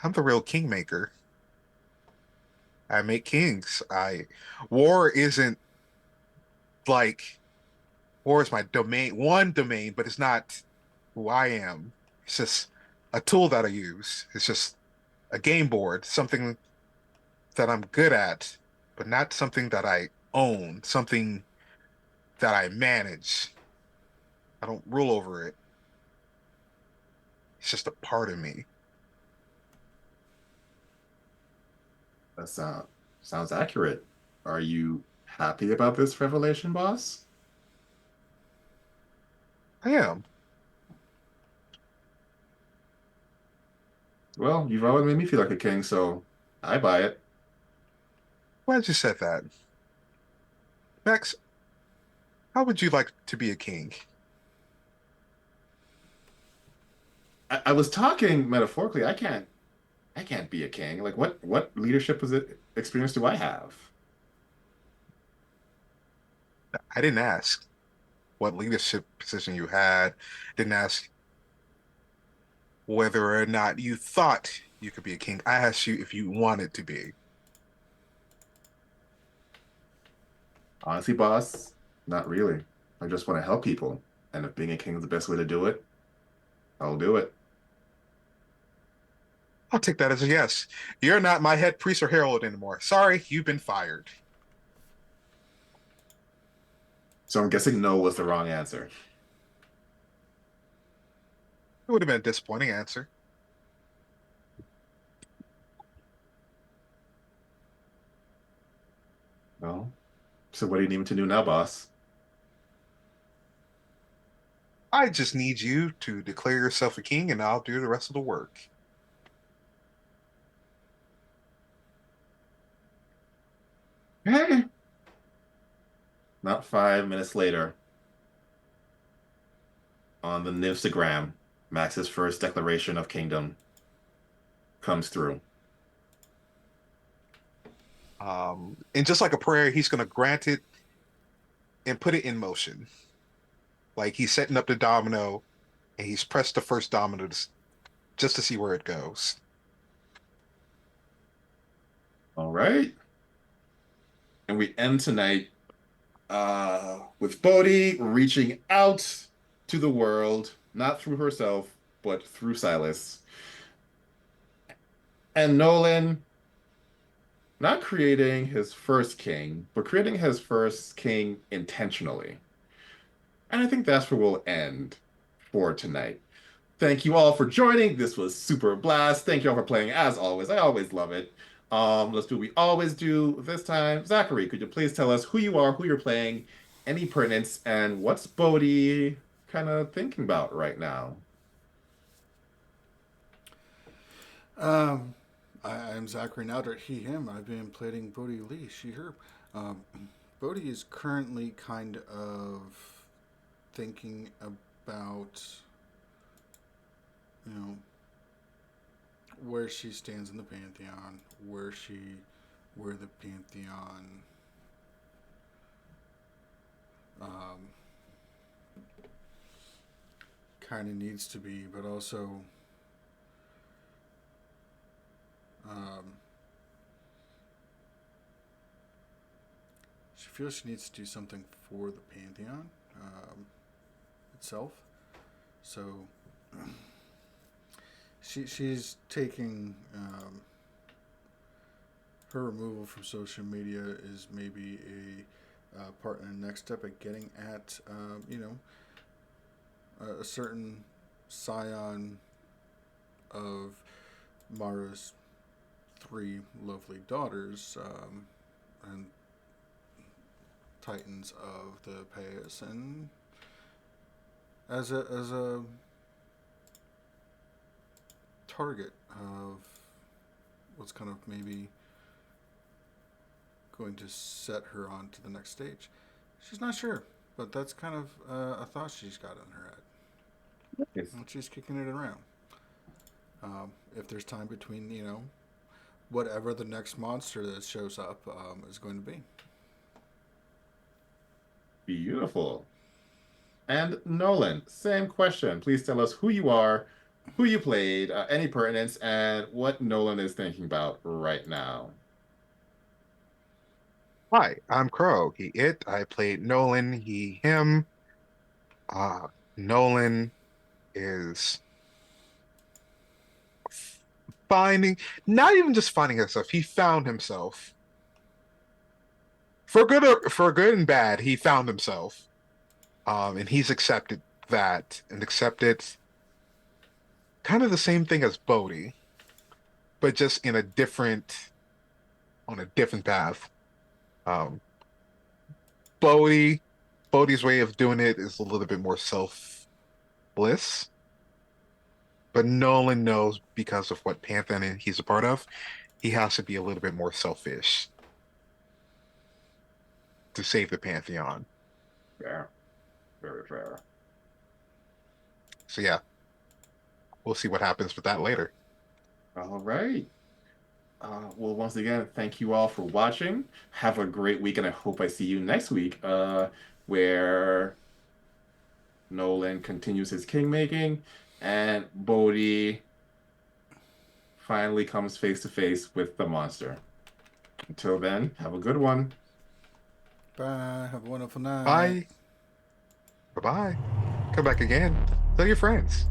I'm the real kingmaker. I make kings. I War isn't like war is my domain, one domain, but it's not who I am. It's just a tool that I use. It's just a game board, something that I'm good at, but not something that I own, something that I manage. I don't rule over it. It's just a part of me. That sounds accurate. Are you happy about this revelation, boss? I am. Well, you've always made me feel like a king, so I buy it. Glad you said that. Max, how would you like to be a king? I was talking metaphorically. I can't be a king. Like what leadership experience do I have? I didn't ask what leadership position you had. Didn't ask whether or not you thought you could be a king. I asked you if you wanted to be. Honestly, boss, not really. I just want to help people. And if being a king is the best way to do it, I'll do it. I'll take that as a yes. You're not my head priest or herald anymore. Sorry, you've been fired. So I'm guessing no was the wrong answer. It would have been a disappointing answer. Well, so what do you need me to do now, boss? I just need you to declare yourself a king and I'll do the rest of the work. Hey. Not 5 minutes later, on the Nivstagram, Max's first declaration of kingdom comes through. And just like a prayer, he's going to grant it and put it in motion. Like he's setting up the domino and he's pressed the first domino just to see where it goes. All right. And we end tonight with Bodhi reaching out to the world, not through herself, but through Silas. And Nolan not creating his first king, but creating his first king intentionally. And I think that's where we'll end for tonight. Thank you all for joining. This was super blast. Thank you all for playing as always. I always love it. Let's do what we always do this time. Zachary, could you please tell us who you are, who you're playing, any pertinence, and what's Bodhi kind of thinking about right now? Um, I'm Zachary Nowdert, he, him. I've been playing Bodhi Lee, she, her. Um, Bodhi is currently kind of thinking about, you know, where she stands in the pantheon, where the pantheon, um, kind of needs to be, but also, um, she feels she needs to do something for the pantheon itself. So she's taking her removal from social media is maybe a part in the next step at getting at a certain scion of Mara's three lovely daughters and titans of the Pais, and as a target of what's kind of maybe going to set her on to the next stage. She's not sure, but that's kind of a thought she's got in her head. Yes. And she's kicking it around. If there's time between, whatever the next monster that shows up is going to be. Beautiful. And Nolan, same question. Please tell us who you are, who you played, any pertinence, and what Nolan is thinking about right now. Hi, I'm Crow. He, it. I played Nolan. He, him. Uh, Nolan is finding, not even just finding himself. He found himself for good and bad. He found himself, and he's accepted that and accepted kind of the same thing as Bodhi, but just in a on a different path. Um, Bodhi, Bodhi's way of doing it is a little bit more selfless, but Nolan knows because of what Pantheon he's a part of, he has to be a little bit more selfish to save the Pantheon. Fair. Very fair. So yeah, we'll see what happens with that later. All right. Well, once again, thank you all for watching. Have a great week, and I hope I see you next week, where Nolan continues his king making, and Bodhi finally comes face to face with the monster. Until then, have a good one. Bye. Have a wonderful night. Bye. Bye bye. Come back again. Tell your friends.